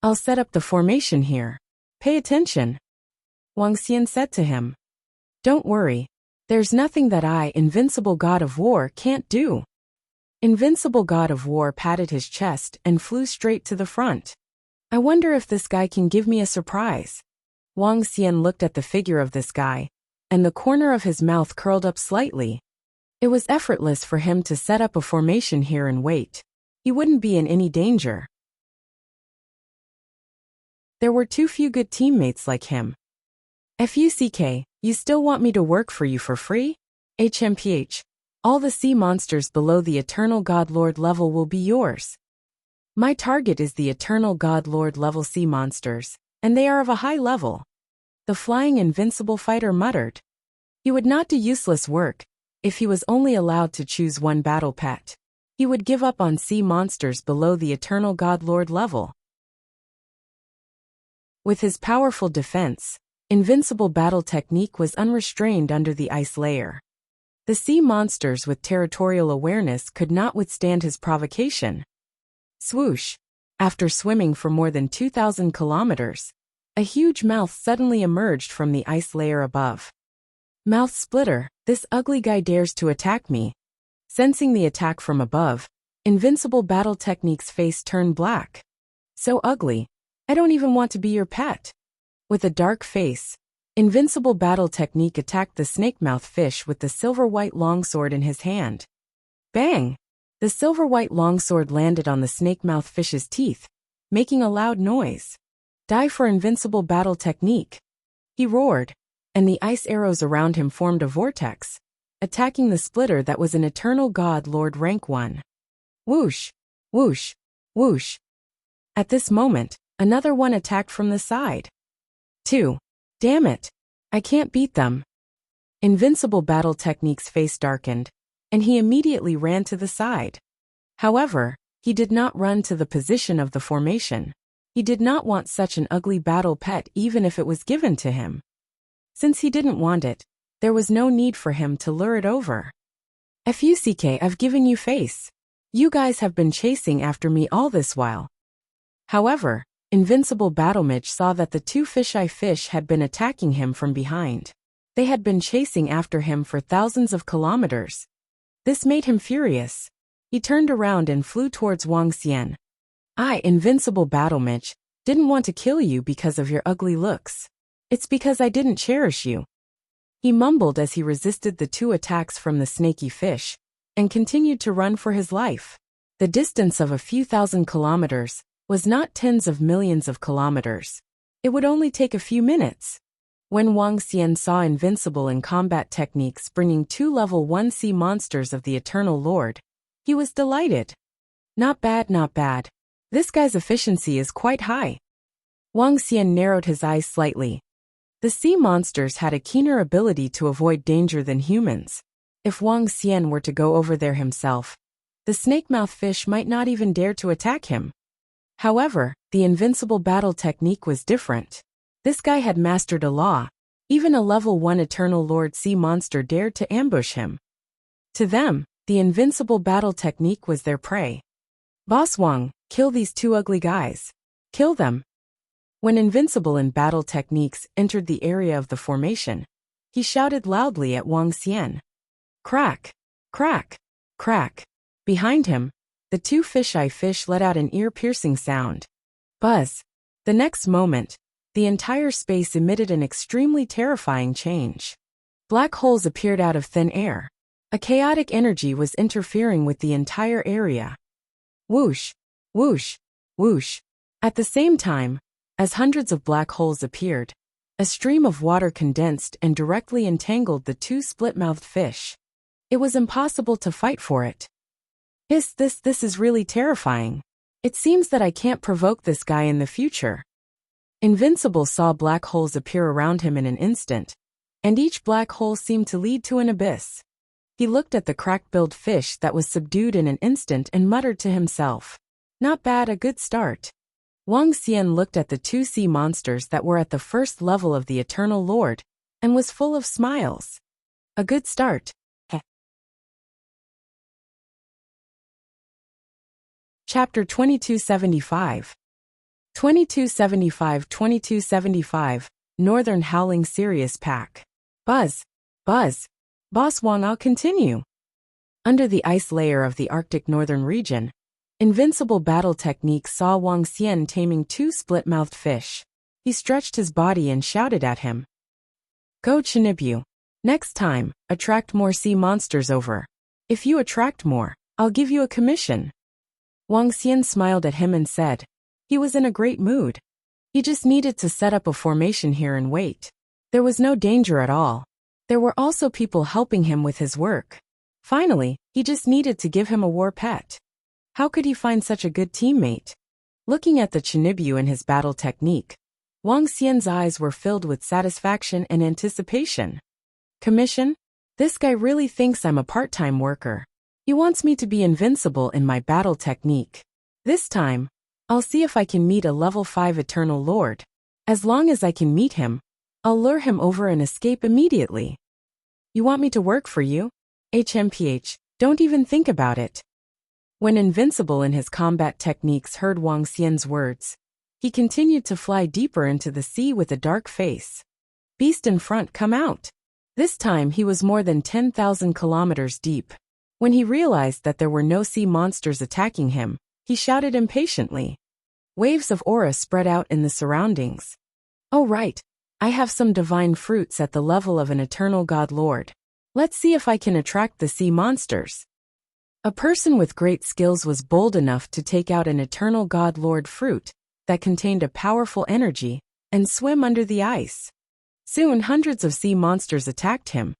I'll set up the formation here. Pay attention. Wang Xian said to him. Don't worry. There's nothing that I, Invincible God of War, can't do. Invincible God of War patted his chest and flew straight to the front. I wonder if this guy can give me a surprise. Wang Xian looked at the figure of this guy, and the corner of his mouth curled up slightly. It was effortless for him to set up a formation here and wait. He wouldn't be in any danger. There were too few good teammates like him. FUCK, you still want me to work for you for free? HMPH, all the sea monsters below the Eternal God Lord level will be yours. My target is the Eternal God Lord level sea monsters, and they are of a high level. The flying invincible fighter muttered. He would not do useless work if he was only allowed to choose one battle pet. He would give up on sea monsters below the Eternal God Lord level. With his powerful defense, Invincible battle technique was unrestrained under the ice layer. The sea monsters with territorial awareness could not withstand his provocation. Swoosh! After swimming for more than 2,000 kilometers, a huge mouth suddenly emerged from the ice layer above. Mouth splitter, this ugly guy dares to attack me. Sensing the attack from above, Invincible battle technique's face turned black. So ugly, I don't even want to be your pet. With a dark face, Invincible battle technique attacked the snake-mouth fish with the silver-white longsword in his hand. Bang! The silver-white longsword landed on the snake-mouth fish's teeth, making a loud noise. Die for Invincible battle technique. He roared, and the ice arrows around him formed a vortex, attacking the splitter that was an Eternal God Lord rank 1. Whoosh! Whoosh! Whoosh! At this moment, another one attacked from the side. 2. Damn it! I can't beat them. Invincible battle technique's face darkened, and he immediately ran to the side. However, he did not run to the position of the formation. He did not want such an ugly battle pet even if it was given to him. Since he didn't want it, there was no need for him to lure it over. FUCK, I've given you face. You guys have been chasing after me all this while. However, Invincible Battlemage saw that the two fisheye fish had been attacking him from behind. They had been chasing after him for thousands of kilometers. This made him furious. He turned around and flew towards Wang Xian. I, Invincible Battlemage, didn't want to kill you because of your ugly looks. It's because I didn't cherish you. He mumbled as he resisted the two attacks from the snaky fish, and continued to run for his life. The distance of a few thousand kilometers was not tens of millions of kilometers. It would only take a few minutes. When Wang Xian saw Invincible in combat techniques bringing 2 level 1 sea monsters of the Eternal Lord, he was delighted. Not bad, not bad. This guy's efficiency is quite high. Wang Xian narrowed his eyes slightly. The sea monsters had a keener ability to avoid danger than humans. If Wang Xian were to go over there himself, the snake-mouth fish might not even dare to attack him. However, the Invincible battle technique was different. This guy had mastered a law. Even a level 1 Eternal Lord sea monster dared to ambush him. To them, the Invincible battle technique was their prey. Boss Wang, kill these 2 ugly guys. Kill them. When Invincible in battle techniques entered the area of the formation, he shouted loudly at Wang Xian. Crack, crack, crack. Behind him, the two fisheye fish let out an ear-piercing sound. Buzz. The next moment, the entire space emitted an extremely terrifying change. Black holes appeared out of thin air. A chaotic energy was interfering with the entire area. Whoosh, whoosh, whoosh. At the same time, as hundreds of black holes appeared, a stream of water condensed and directly entangled the two split-mouthed fish. It was impossible to fight for it. This is really terrifying. It seems that I can't provoke this guy in the future. Invincible saw black holes appear around him in an instant, and each black hole seemed to lead to an abyss. He looked at the crack-billed fish that was subdued in an instant and muttered to himself, "Not bad, a good start." Wang Xian looked at the two sea monsters that were at the first level of the Eternal Lord, and was full of smiles. A good start. Chapter 2275. 2275 Northern Howling Sirius Pack. Buzz. Buzz. Boss Wang, I'll continue. Under the ice layer of the Arctic northern region, Invincible battle techniques saw Wang Xian taming two split-mouthed fish. He stretched his body and shouted at him. Go Chinibyu. Next time, attract more sea monsters over. If you attract more, I'll give you a commission. Wang Xian smiled at him and said. He was in a great mood. He just needed to set up a formation here and wait. There was no danger at all. There were also people helping him with his work. Finally, he just needed to give him a war pet. How could he find such a good teammate? Looking at the Chinibyu and his battle technique, Wang Xian's eyes were filled with satisfaction and anticipation. Commission? This guy really thinks I'm a part-time worker. He wants me to be invincible in my battle technique. This time, I'll see if I can meet a level 5 Eternal Lord. As long as I can meet him, I'll lure him over and escape immediately. You want me to work for you? HMPH, don't even think about it. When Invincible in his combat techniques heard Wang Xian's words, he continued to fly deeper into the sea with a dark face. Beast in front, come out. This time he was more than 10,000 kilometers deep. When he realized that there were no sea monsters attacking him, he shouted impatiently. Waves of aura spread out in the surroundings. Oh right, I have some divine fruits at the level of an eternal god lord. Let's see if I can attract the sea monsters. A person with great skills was bold enough to take out an eternal god lord fruit that contained a powerful energy and swim under the ice. Soon hundreds of sea monsters attacked him.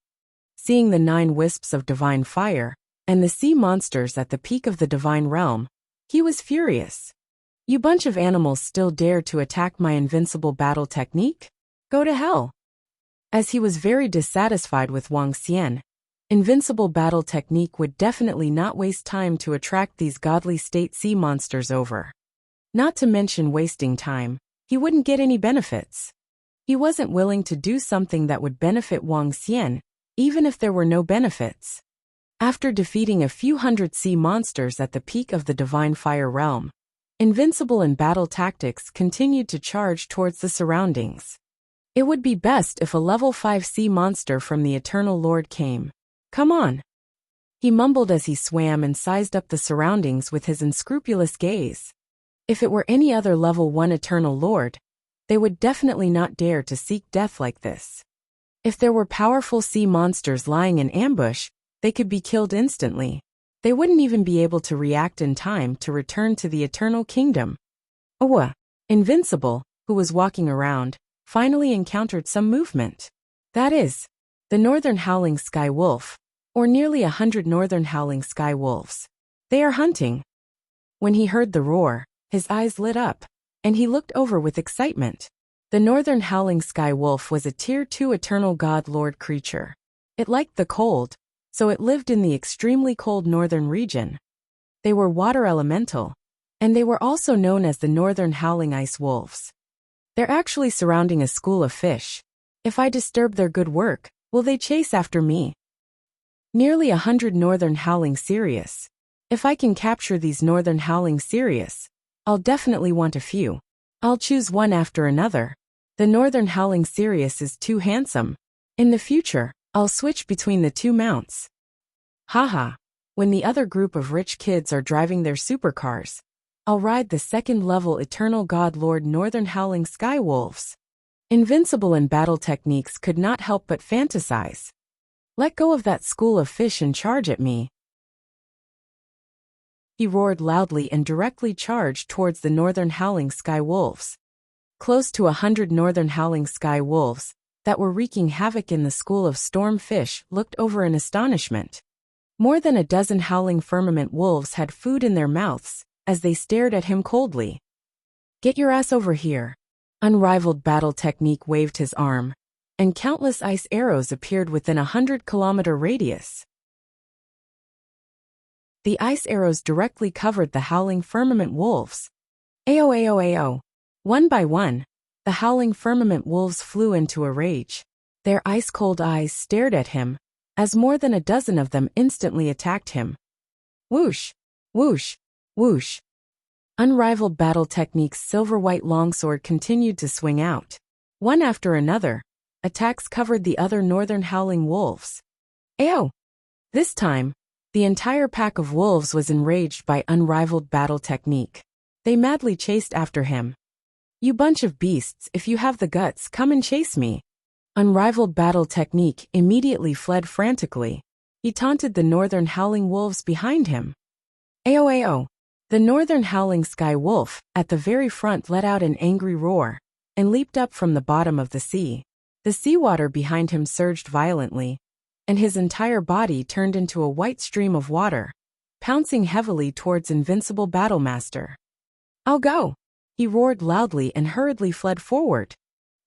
Seeing the 9 wisps of divine fire and the sea monsters at the peak of the divine realm, he was furious. You bunch of animals still dare to attack my invincible battle technique? Go to hell. As he was very dissatisfied with Wang Xian, invincible battle technique would definitely not waste time to attract these godly state sea monsters over. Not to mention wasting time, he wouldn't get any benefits. He wasn't willing to do something that would benefit Wang Xian, even if there were no benefits. After defeating a few hundred sea monsters at the peak of the divine fire realm, Invincible in battle tactics continued to charge towards the surroundings. It would be best if a level 5 sea monster from the Eternal Lord came. Come on. He mumbled as he swam and sized up the surroundings with his unscrupulous gaze. If it were any other level 1 Eternal Lord, they would definitely not dare to seek death like this. If there were powerful sea monsters lying in ambush, they could be killed instantly. They wouldn't even be able to react in time to return to the Eternal Kingdom. Invincible, who was walking around, finally encountered some movement. That is, the northern howling sky wolf, or nearly 100 northern howling sky wolves. They are hunting. When he heard the roar, his eyes lit up, and he looked over with excitement. The northern howling sky wolf was a tier 2 eternal god lord creature. It liked the cold, so it lived in the extremely cold northern region. They were water elemental, and they were also known as the northern howling ice wolves. They're actually surrounding a school of fish. If I disturb their good work, will they chase after me? Nearly 100 northern howling Sirius. If I can capture these northern howling Sirius, I'll definitely want a few. I'll choose one after another. The northern howling Sirius is too handsome. In the future, I'll switch between the 2 mounts. Haha. When the other group of rich kids are driving their supercars, I'll ride the second-level Eternal God Lord Northern Howling Sky Wolves. Invincible in battle techniques could not help but fantasize. Let go of that school of fish and charge at me. He roared loudly and directly charged towards the Northern Howling Sky Wolves. Close to 100 Northern Howling Sky Wolves, that were wreaking havoc in the school of storm fish, looked over in astonishment. More than a dozen Howling Firmament Wolves had food in their mouths, as they stared at him coldly. Get your ass over here. Unrivaled battle technique waved his arm, and countless ice arrows appeared within a 100-kilometer radius. The ice arrows directly covered the Howling Firmament Wolves. Ao. One by one, the Howling Firmament Wolves flew into a rage. Their ice-cold eyes stared at him, as more than a dozen of them instantly attacked him. Whoosh! Whoosh! Whoosh! Unrivaled battle technique's silver-white longsword continued to swing out. One after another, attacks covered the other Northern Howling Wolves. Ao! This time, the entire pack of wolves was enraged by unrivaled battle technique. They madly chased after him. You bunch of beasts, if you have the guts, come and chase me. Unrivaled battle technique immediately fled frantically. He taunted the Northern Howling Wolves behind him. Ao. The Northern Howling Sky Wolf, at the very front, let out an angry roar, and leaped up from the bottom of the sea. The seawater behind him surged violently, and his entire body turned into a white stream of water, pouncing heavily towards Invincible Battlemaster. I'll go! He roared loudly and hurriedly fled forward.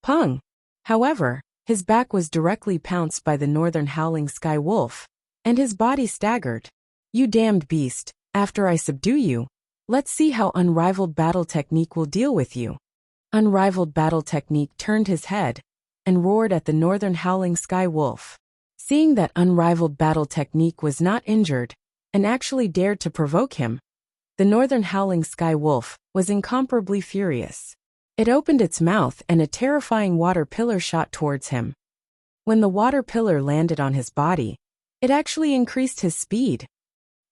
Pung! However, his back was directly pounced by the Northern Howling Sky Wolf, and his body staggered. You damned beast, after I subdue you, let's see how unrivaled battle technique will deal with you. Unrivaled battle technique turned his head and roared at the Northern Howling Sky Wolf. Seeing that unrivaled battle technique was not injured and actually dared to provoke him, the Northern Howling Sky Wolf was incomparably furious. It opened its mouth and a terrifying water pillar shot towards him. When the water pillar landed on his body, it actually increased his speed.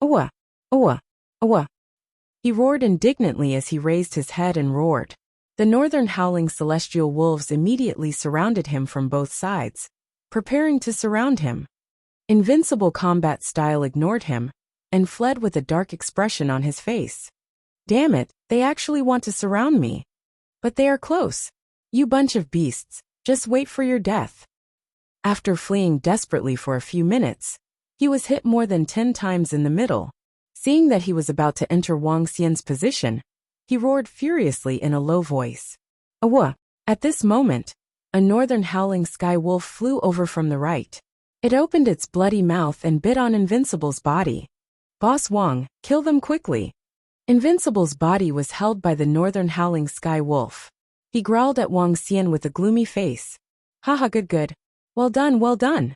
Owa! Owa! Owa! He roared indignantly as he raised his head and roared. The Northern Howling Celestial Wolves immediately surrounded him from both sides, preparing to surround him. Invincible combat style ignored him and fled with a dark expression on his face. Damn it, they actually want to surround me. But they are close. You bunch of beasts, just wait for your death. After fleeing desperately for a few minutes, he was hit more than 10 times in the middle. Seeing that he was about to enter Wang Xian's position, he roared furiously in a low voice. Awa! At this moment, a Northern Howling Sky Wolf flew over from the right. It opened its bloody mouth and bit on Invincible's body. Boss Wang, kill them quickly. Invincible's body was held by the Northern Howling Sky Wolf. He growled at Wang Xian with a gloomy face. Haha, good. Well done, well done.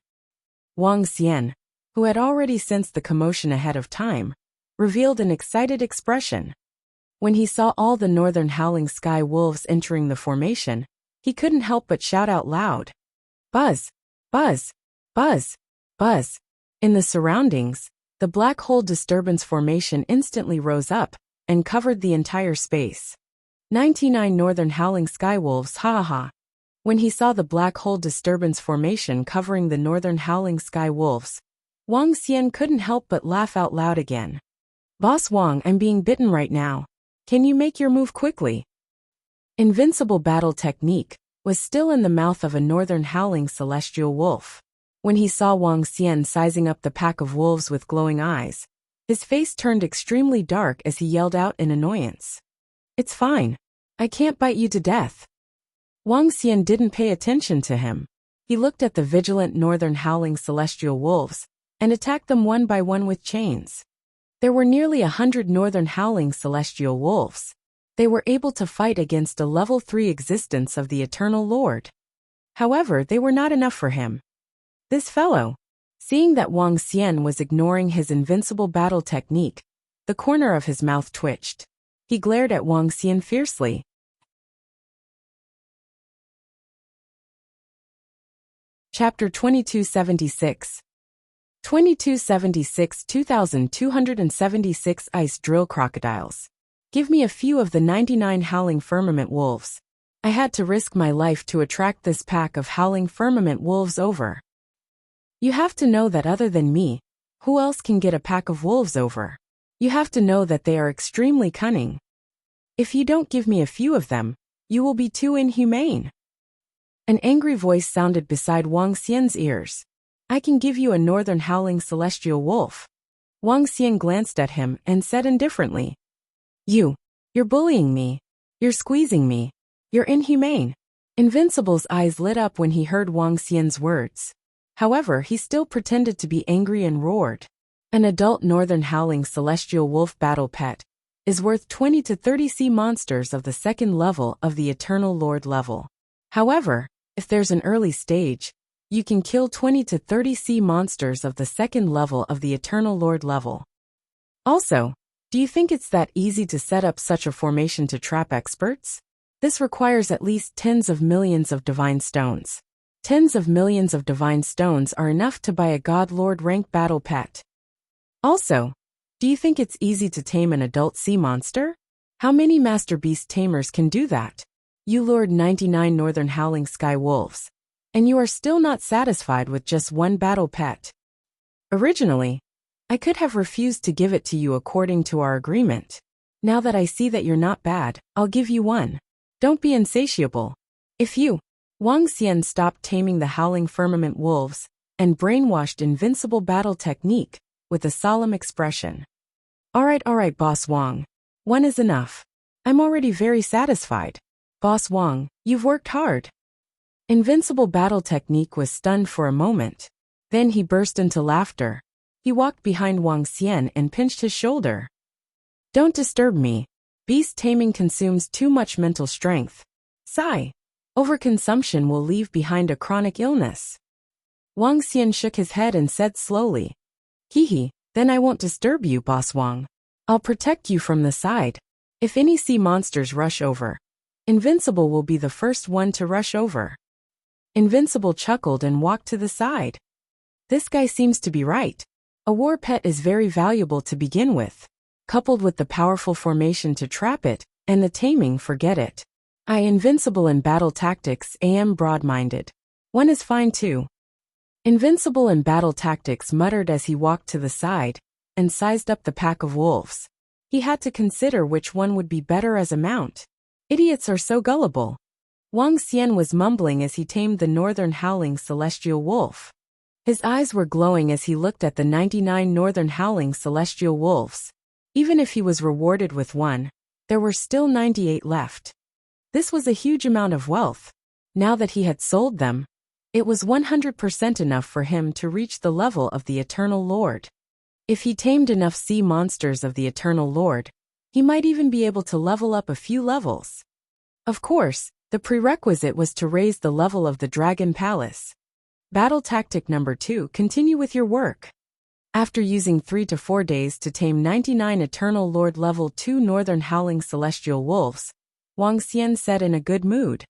Wang Xian, who had already sensed the commotion ahead of time, revealed an excited expression. When he saw all the Northern Howling Sky Wolves entering the formation, he couldn't help but shout out loud. Buzz! Buzz! Buzz! Buzz! In the surroundings, the black hole disturbance formation instantly rose up and covered the entire space. 99 Northern Howling Sky Wolves, ha ha ha. When he saw the black hole disturbance formation covering the Northern Howling Sky Wolves, Wang Xian couldn't help but laugh out loud again. Boss Wang, I'm being bitten right now. Can you make your move quickly? Invincible battle technique was still in the mouth of a Northern Howling Celestial Wolf. When he saw Wang Xian sizing up the pack of wolves with glowing eyes, his face turned extremely dark as he yelled out in annoyance. It's fine. I can't bite you to death. Wang Xian didn't pay attention to him. He looked at the vigilant Northern Howling Celestial Wolves and attacked them one by one with chains. There were nearly 100 Northern Howling Celestial Wolves. They were able to fight against a level 3 existence of the Eternal Lord. However, they were not enough for him. This fellow, seeing that Wang Xian was ignoring his invincible battle technique, the corner of his mouth twitched. He glared at Wang Xian fiercely. Chapter 2276. 2276 2276 Ice Drill Crocodiles. Give me a few of the 99 Howling Firmament Wolves. I had to risk my life to attract this pack of Howling Firmament Wolves over. You have to know that other than me, who else can get a pack of wolves over? You have to know that they are extremely cunning. If you don't give me a few of them, you will be too inhumane. An angry voice sounded beside Wang Xian's ears. I can give you a northern howling celestial wolf. Wang Xian glanced at him and said indifferently. You're bullying me. You're squeezing me. You're inhumane. Invincible's eyes lit up when he heard Wang Xian's words. However, he still pretended to be angry and roared. An adult northern howling celestial wolf battle pet is worth 20 to 30 sea monsters of the second level of the Eternal Lord level. However, if there's an early stage, you can kill 20 to 30 sea monsters of the second level of the Eternal Lord level. Also, do you think it's that easy to set up such a formation to trap experts? This requires at least tens of millions of divine stones. Tens of millions of divine stones are enough to buy a God Lord rank battle pet. Also, do you think it's easy to tame an adult sea monster? How many Master Beast tamers can do that? You lured 99 northern howling sky wolves, and you are still not satisfied with just one battle pet. Originally, I could have refused to give it to you according to our agreement. Now that I see that you're not bad, I'll give you one. Don't be insatiable. Wang Xian stopped taming the howling firmament wolves and brainwashed Invincible battle technique with a solemn expression. Alright, Boss Wang. One is enough. I'm already very satisfied. Boss Wang, you've worked hard. Invincible battle technique was stunned for a moment. Then he burst into laughter. He walked behind Wang Xian and pinched his shoulder. Don't disturb me. Beast taming consumes too much mental strength. Sigh. Overconsumption will leave behind a chronic illness. Wang Xian shook his head and said slowly. Then I won't disturb you, Boss Wang. I'll protect you from the side. If any sea monsters rush over, Invincible will be the first one to rush over. Invincible chuckled and walked to the side. This guy seems to be right. A war pet is very valuable to begin with. Coupled with the powerful formation to trap it, and the taming, forget it. Invincible in battle tactics am broad-minded. One is fine too. Invincible in battle tactics muttered as he walked to the side, and sized up the pack of wolves. He had to consider which one would be better as a mount. Idiots are so gullible. Wang Xian was mumbling as he tamed the northern howling celestial wolf. His eyes were glowing as he looked at the 99 northern howling celestial wolves. Even if he was rewarded with one, there were still 98 left. This was a huge amount of wealth. Now that he had sold them, it was 100% enough for him to reach the level of the Eternal Lord. If he tamed enough sea monsters of the Eternal Lord, he might even be able to level up a few levels. Of course, the prerequisite was to raise the level of the Dragon Palace. Battle tactic number 2. Continue with your work. After using 3 to 4 days to tame 99 Eternal Lord level 2 Northern Howling Celestial Wolves, Wang Xian said in a good mood.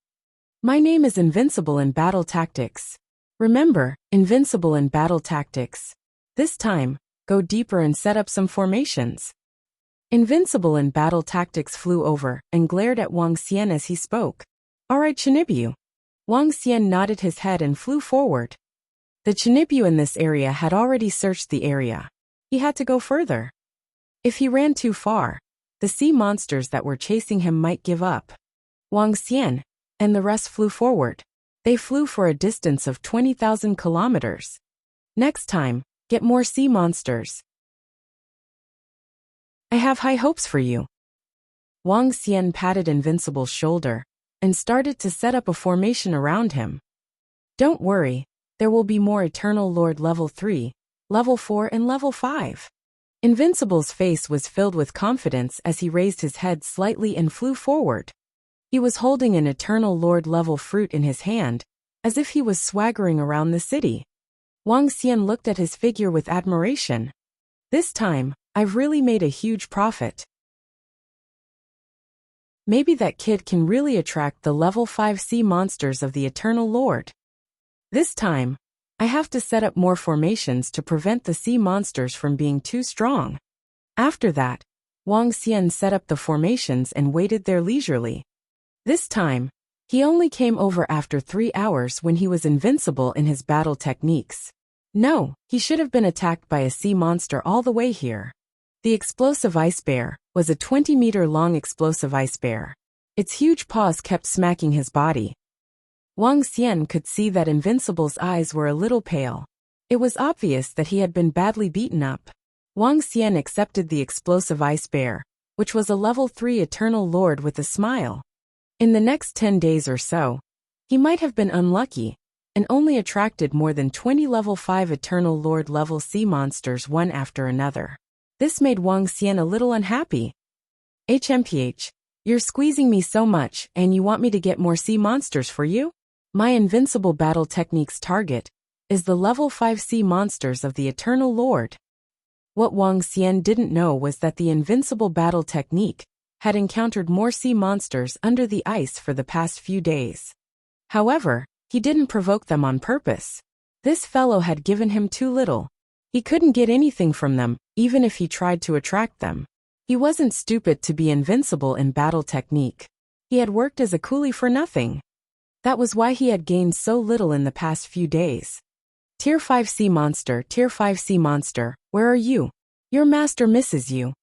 My name is Invincible in battle tactics. Remember, Invincible in battle tactics. This time, go deeper and set up some formations. Invincible in battle tactics flew over and glared at Wang Xian as he spoke. Alright, Chinibyu. Wang Xian nodded his head and flew forward. The Chinibyu in this area had already searched the area. He had to go further. If he ran too far, the sea monsters that were chasing him might give up. Wang Xian and the rest flew forward. They flew for a distance of 20,000 kilometers. Next time, get more sea monsters. I have high hopes for you. Wang Xian patted Invincible's shoulder and started to set up a formation around him. Don't worry, there will be more Eternal Lord level 3, level 4 and level 5. Invincible's face was filled with confidence as he raised his head slightly and flew forward. He was holding an Eternal Lord level fruit in his hand, as if he was swaggering around the city. Wang Xian looked at his figure with admiration. This time, I've really made a huge profit. Maybe that kid can really attract the level 5 sea monsters of the Eternal Lord. This time, I have to set up more formations to prevent the sea monsters from being too strong. After that, Wang Xian set up the formations and waited there leisurely. This time, he only came over after 3 hours when he was invincible in his battle techniques. No, he should have been attacked by a sea monster all the way here. The explosive ice bear was a 20-meter-long explosive ice bear. Its huge paws kept smacking his body. Wang Xian could see that Invincible's eyes were a little pale. It was obvious that he had been badly beaten up. Wang Xian accepted the explosive ice bear, which was a level 3 Eternal Lord, with a smile. In the next 10 days or so, he might have been unlucky and only attracted more than 20 level 5 Eternal Lord level sea monsters one after another. This made Wang Xian a little unhappy. HMPH, you're squeezing me so much and you want me to get more sea monsters for you? My Invincible battle technique's target is the level 5 sea monsters of the Eternal Lord. What Wang Xian didn't know was that the Invincible battle technique had encountered more sea monsters under the ice for the past few days. However, he didn't provoke them on purpose. This fellow had given him too little. He couldn't get anything from them, even if he tried to attract them. He wasn't stupid to be invincible in battle technique. He had worked as a coolie for nothing. That was why he had gained so little in the past few days. Tier 5 sea monster, Tier 5 sea monster, where are you? Your master misses you.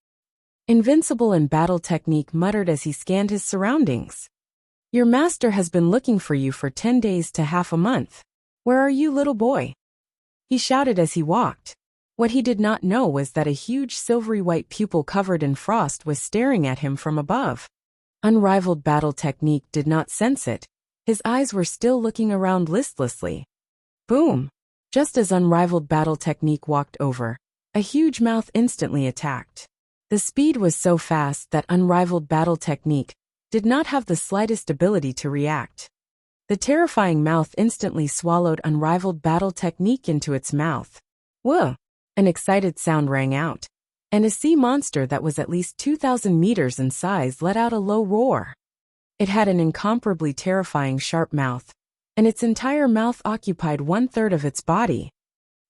Invincible in battle technique muttered as he scanned his surroundings. Your master has been looking for you for 10 days to half a month. Where are you, little boy? He shouted as he walked. What he did not know was that a huge silvery white pupil covered in frost was staring at him from above. Unrivaled battle technique did not sense it. His eyes were still looking around listlessly. Boom! Just as Unrivaled battle technique walked over, a huge mouth instantly attacked. The speed was so fast that Unrivaled battle technique did not have the slightest ability to react. The terrifying mouth instantly swallowed Unrivaled battle technique into its mouth. Whoa! An excited sound rang out, and a sea monster that was at least 2,000 meters in size let out a low roar. It had an incomparably terrifying sharp mouth, and its entire mouth occupied 1/3 of its body.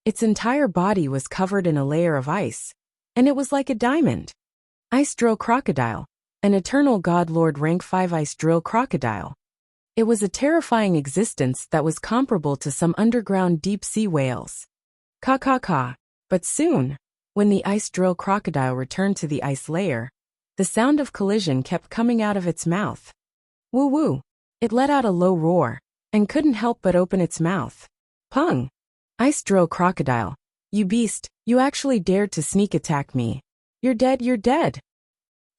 Its entire body was covered in a layer of ice, and it was like a diamond. Ice Drill Crocodile, an Eternal God Lord rank 5 Ice Drill Crocodile. It was a terrifying existence that was comparable to some underground deep-sea whales. Ka. But soon, when the Ice Drill Crocodile returned to the ice layer, the sound of collision kept coming out of its mouth. Woo! It let out a low roar, and couldn't help but open its mouth. Pung! Ice Drill Crocodile, you beast, you actually dared to sneak attack me. You're dead.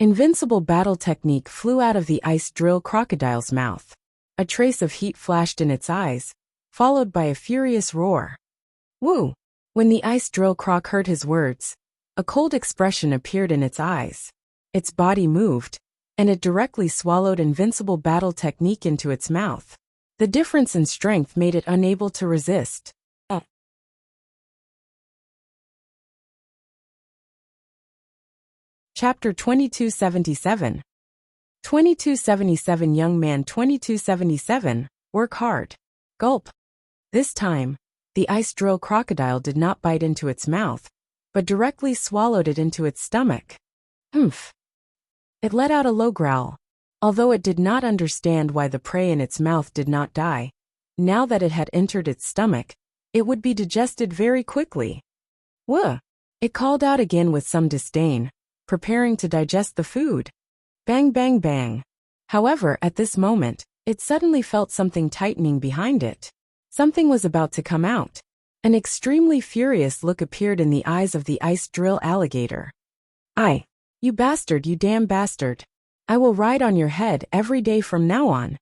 Invincible battle technique flew out of the Ice Drill Crocodile's mouth. A trace of heat flashed in its eyes, followed by a furious roar. Woo! When the Ice Drill Croc heard his words, a cold expression appeared in its eyes. Its body moved, and it directly swallowed Invincible battle technique into its mouth. The difference in strength made it unable to resist. Chapter 2277. 2277 Young man 2277, work hard. Gulp. This time, the Ice Drill Crocodile did not bite into its mouth, but directly swallowed it into its stomach. Humph. It let out a low growl. Although it did not understand why the prey in its mouth did not die, now that it had entered its stomach, it would be digested very quickly. Wuh! It called out again with some disdain, preparing to digest the food. Bang, bang, bang. However, at this moment, it suddenly felt something tightening behind it. Something was about to come out. An extremely furious look appeared in the eyes of the Ice Drill Alligator. You bastard, you damn bastard. I will ride on your head every day from now on.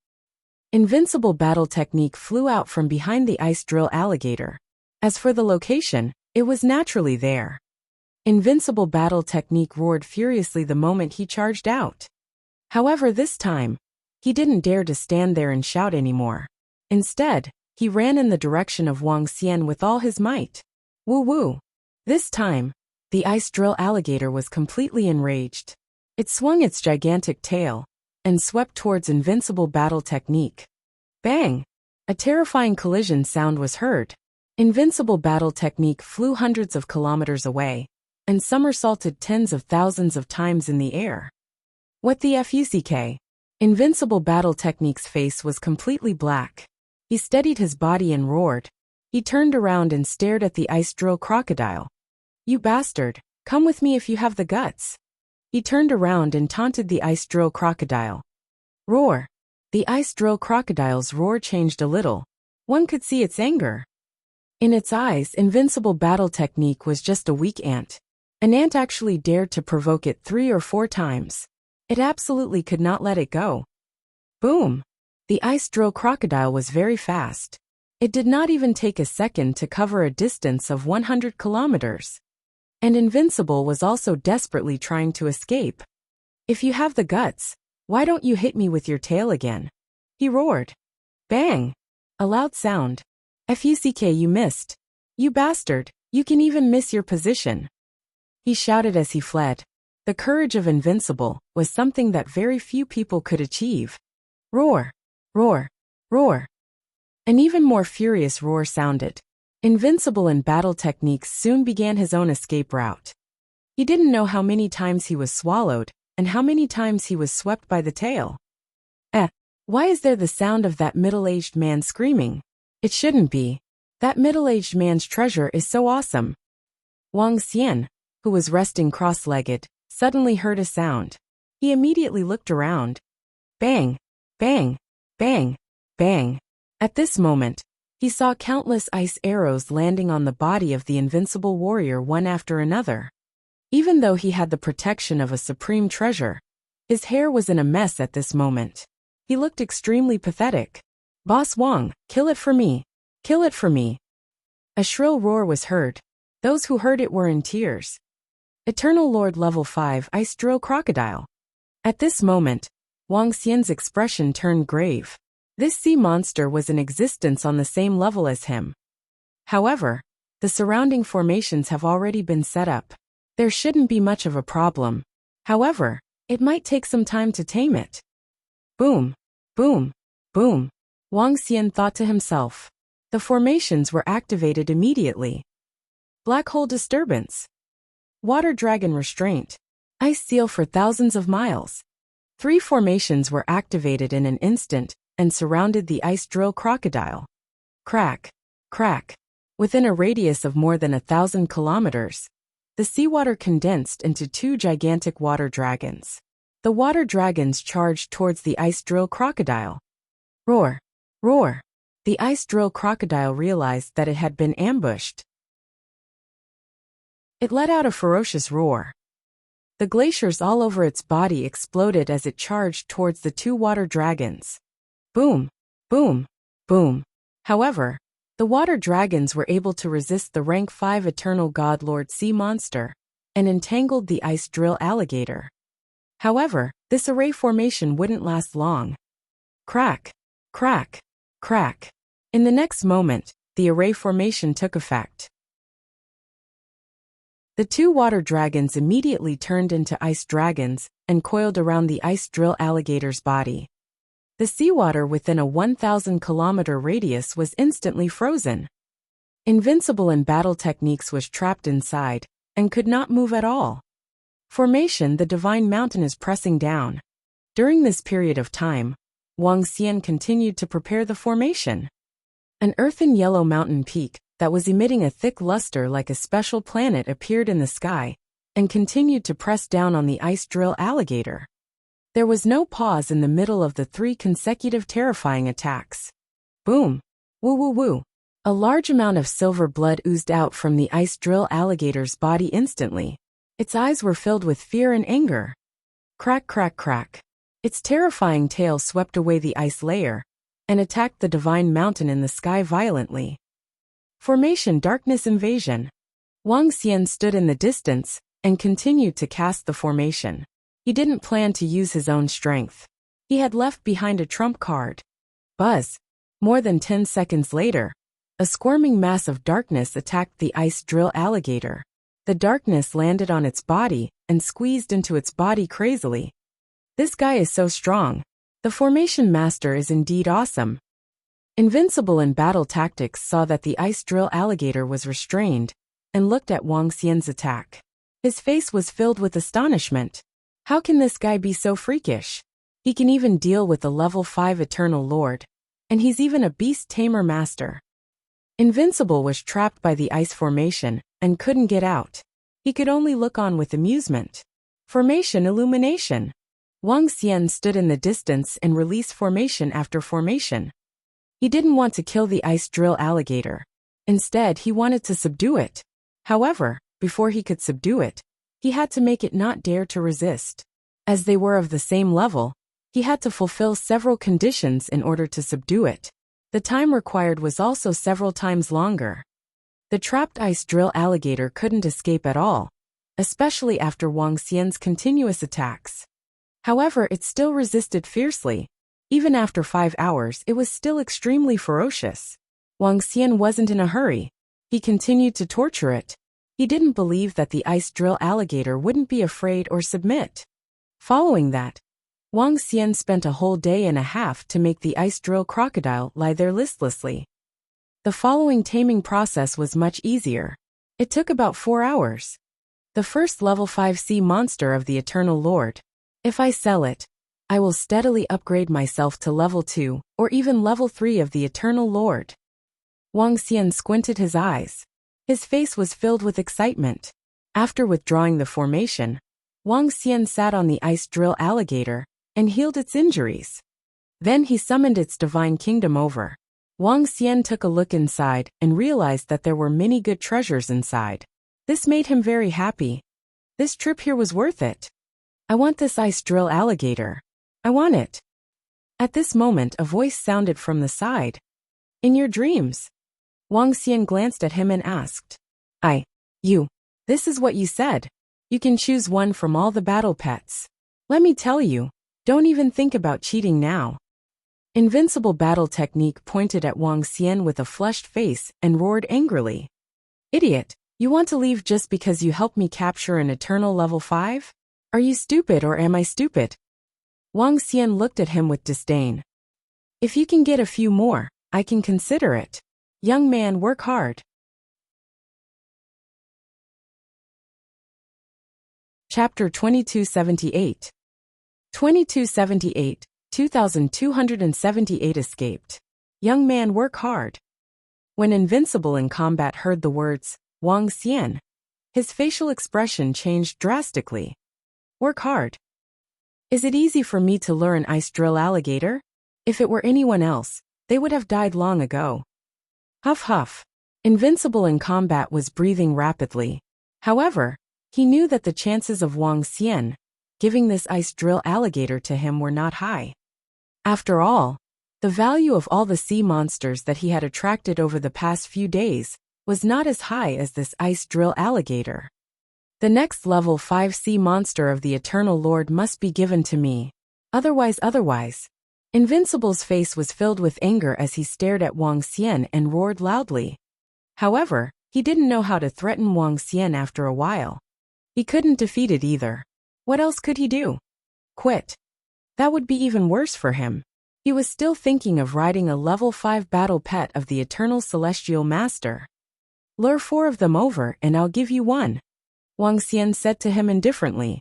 Invincible battle technique flew out from behind the Ice Drill Alligator. As for the location, it was naturally there. Invincible battle technique roared furiously the moment he charged out. However, this time, he didn't dare to stand there and shout anymore. Instead, he ran in the direction of Wang Xian with all his might. Woo! This time, the Ice Drill Alligator was completely enraged. It swung its gigantic tail and swept towards Invincible battle technique. Bang! A terrifying collision sound was heard. Invincible battle technique flew hundreds of kilometers away and somersaulted tens of thousands of times in the air. What the fuck? Invincible battle technique's face was completely black. He steadied his body and roared. He turned around and stared at the ice drill crocodile. You bastard, come with me if you have the guts. He turned around and taunted the ice drill crocodile. Roar. The ice drill crocodile's roar changed a little. One could see its anger. In its eyes, invincible battle technique was just a weak ant. An ant actually dared to provoke it 3 or 4 times. It absolutely could not let it go. Boom! The ice drill crocodile was very fast. It did not even take a second to cover a distance of 100 kilometers. And Invincible was also desperately trying to escape. If you have the guts, why don't you hit me with your tail again? He roared. Bang! A loud sound. Fuck, you missed. You bastard, you can even miss your position. He shouted as he fled. The courage of Invincible was something that very few people could achieve. Roar! Roar! Roar! An even more furious roar sounded. Invincible in battle techniques soon began his own escape route. He didn't know how many times he was swallowed, and how many times he was swept by the tail. Why is there the sound of that middle-aged man screaming? It shouldn't be. That middle-aged man's treasure is so awesome. Wang Xian, who was resting cross-legged, suddenly heard a sound. He immediately looked around. Bang! Bang! Bang! Bang! At this moment, he saw countless ice arrows landing on the body of the invincible warrior one after another. Even though he had the protection of a supreme treasure, his hair was in a mess at this moment. He looked extremely pathetic. Boss Wang, kill it for me. Kill it for me. A shrill roar was heard. Those who heard it were in tears. Eternal Lord Level 5 Ice Drill Crocodile. At this moment, Wang Xian's expression turned grave. This sea monster was in existence on the same level as him. However, the surrounding formations have already been set up. There shouldn't be much of a problem. However, it might take some time to tame it. Boom! Boom! Boom! Wang Xian thought to himself. The formations were activated immediately. Black hole disturbance. Water dragon restraint. Ice seal for thousands of miles. 3 formations were activated in an instant and surrounded the ice drill crocodile. Crack. Crack. Within a radius of more than 1,000 kilometers, the seawater condensed into 2 gigantic water dragons. The water dragons charged towards the ice drill crocodile. Roar! Roar! The ice drill crocodile realized that it had been ambushed. It let out a ferocious roar. The glaciers all over its body exploded as it charged towards the 2 water dragons. Boom! Boom! Boom! However, the water dragons were able to resist the rank 5 Eternal God Lord Sea Monster and entangled the ice drill alligator. However, this array formation wouldn't last long. Crack! Crack! Crack! In the next moment, the array formation took effect. The 2 water dragons immediately turned into ice dragons and coiled around the ice drill alligator's body. The seawater within a 1,000-kilometer radius was instantly frozen. Invincible in battle techniques was trapped inside and could not move at all. Formation: the divine mountain is pressing down. During this period of time, Wang Xian continued to prepare the formation. An earthen yellow mountain peak that was emitting a thick luster like a special planet appeared in the sky and continued to press down on the ice drill alligator. There was no pause in the middle of the 3 consecutive terrifying attacks. Boom! Woo woo woo! A large amount of silver blood oozed out from the ice drill alligator's body instantly. Its eyes were filled with fear and anger. Crack crack crack. Its terrifying tail swept away the ice layer and attacked the divine mountain in the sky violently. Formation: Darkness Invasion. Wang Xian stood in the distance and continued to cast the formation. He didn't plan to use his own strength. He had left behind a trump card. Buzz! More than 10 seconds later, a squirming mass of darkness attacked the ice drill alligator. The darkness landed on its body and squeezed into its body crazily. This guy is so strong. The formation master is indeed awesome. Invincible in battle tactics saw that the ice drill alligator was restrained and looked at Wang Xian's attack. His face was filled with astonishment. How can this guy be so freakish? He can even deal with the level 5 Eternal Lord. And he's even a beast tamer master. Invincible was trapped by the ice formation and couldn't get out. He could only look on with amusement. Formation illumination. Wang Xian stood in the distance and released formation after formation. He didn't want to kill the ice drill alligator. Instead, he wanted to subdue it. However, before he could subdue it, he had to make it not dare to resist. As they were of the same level, he had to fulfill several conditions in order to subdue it. The time required was also several times longer. The trapped ice drill alligator couldn't escape at all, especially after Wang Xian's continuous attacks. However, it still resisted fiercely. Even after 5 hours, it was still extremely ferocious. Wang Xian wasn't in a hurry. He continued to torture it. He didn't believe that the ice drill alligator wouldn't be afraid or submit. Following that, Wang Xian spent a whole day and a half to make the ice drill crocodile lie there listlessly. The following taming process was much easier. It took about 4 hours. The first level 5 sea monster of the Eternal Lord. If I sell it, I will steadily upgrade myself to level 2 or even level 3 of the Eternal Lord. Wang Xian squinted his eyes. His face was filled with excitement. After withdrawing the formation, Wang Xian sat on the ice drill alligator and healed its injuries. Then he summoned its divine kingdom over. Wang Xian took a look inside and realized that there were many good treasures inside. This made him very happy. This trip here was worth it. I want this ice drill alligator. I want it. At this moment, a voice sounded from the side. In your dreams? Wang Xian glanced at him and asked. You. This is what you said. You can choose one from all the battle pets. Let me tell you, don't even think about cheating now. Invincible battle technique pointed at Wang Xian with a flushed face and roared angrily. Idiot, you want to leave just because you helped me capture an eternal level 5? Are you stupid or am I stupid? Wang Xian looked at him with disdain. If you can get a few more, I can consider it. Young man, work hard. Chapter 2278. 2278, 2278 escaped. Young man, work hard. When Invincible in combat heard the words, Wang Xian, his facial expression changed drastically. Work hard. Is it easy for me to lure an ice drill alligator? If it were anyone else, they would have died long ago. Huff huff. Invincible in combat was breathing rapidly. However, he knew that the chances of Wang Xian giving this ice drill alligator to him were not high. After all, the value of all the sea monsters that he had attracted over the past few days was not as high as this ice drill alligator. The next level 5 sea monster of the Eternal Lord must be given to me. Otherwise. Invincible's face was filled with anger as he stared at Wang Xian and roared loudly. However, he didn't know how to threaten Wang Xian after a while. He couldn't defeat it either. What else could he do? Quit. That would be even worse for him. He was still thinking of riding a level 5 battle pet of the Eternal Celestial Master. Lure 4 of them over and I'll give you one. Wang Xian said to him indifferently.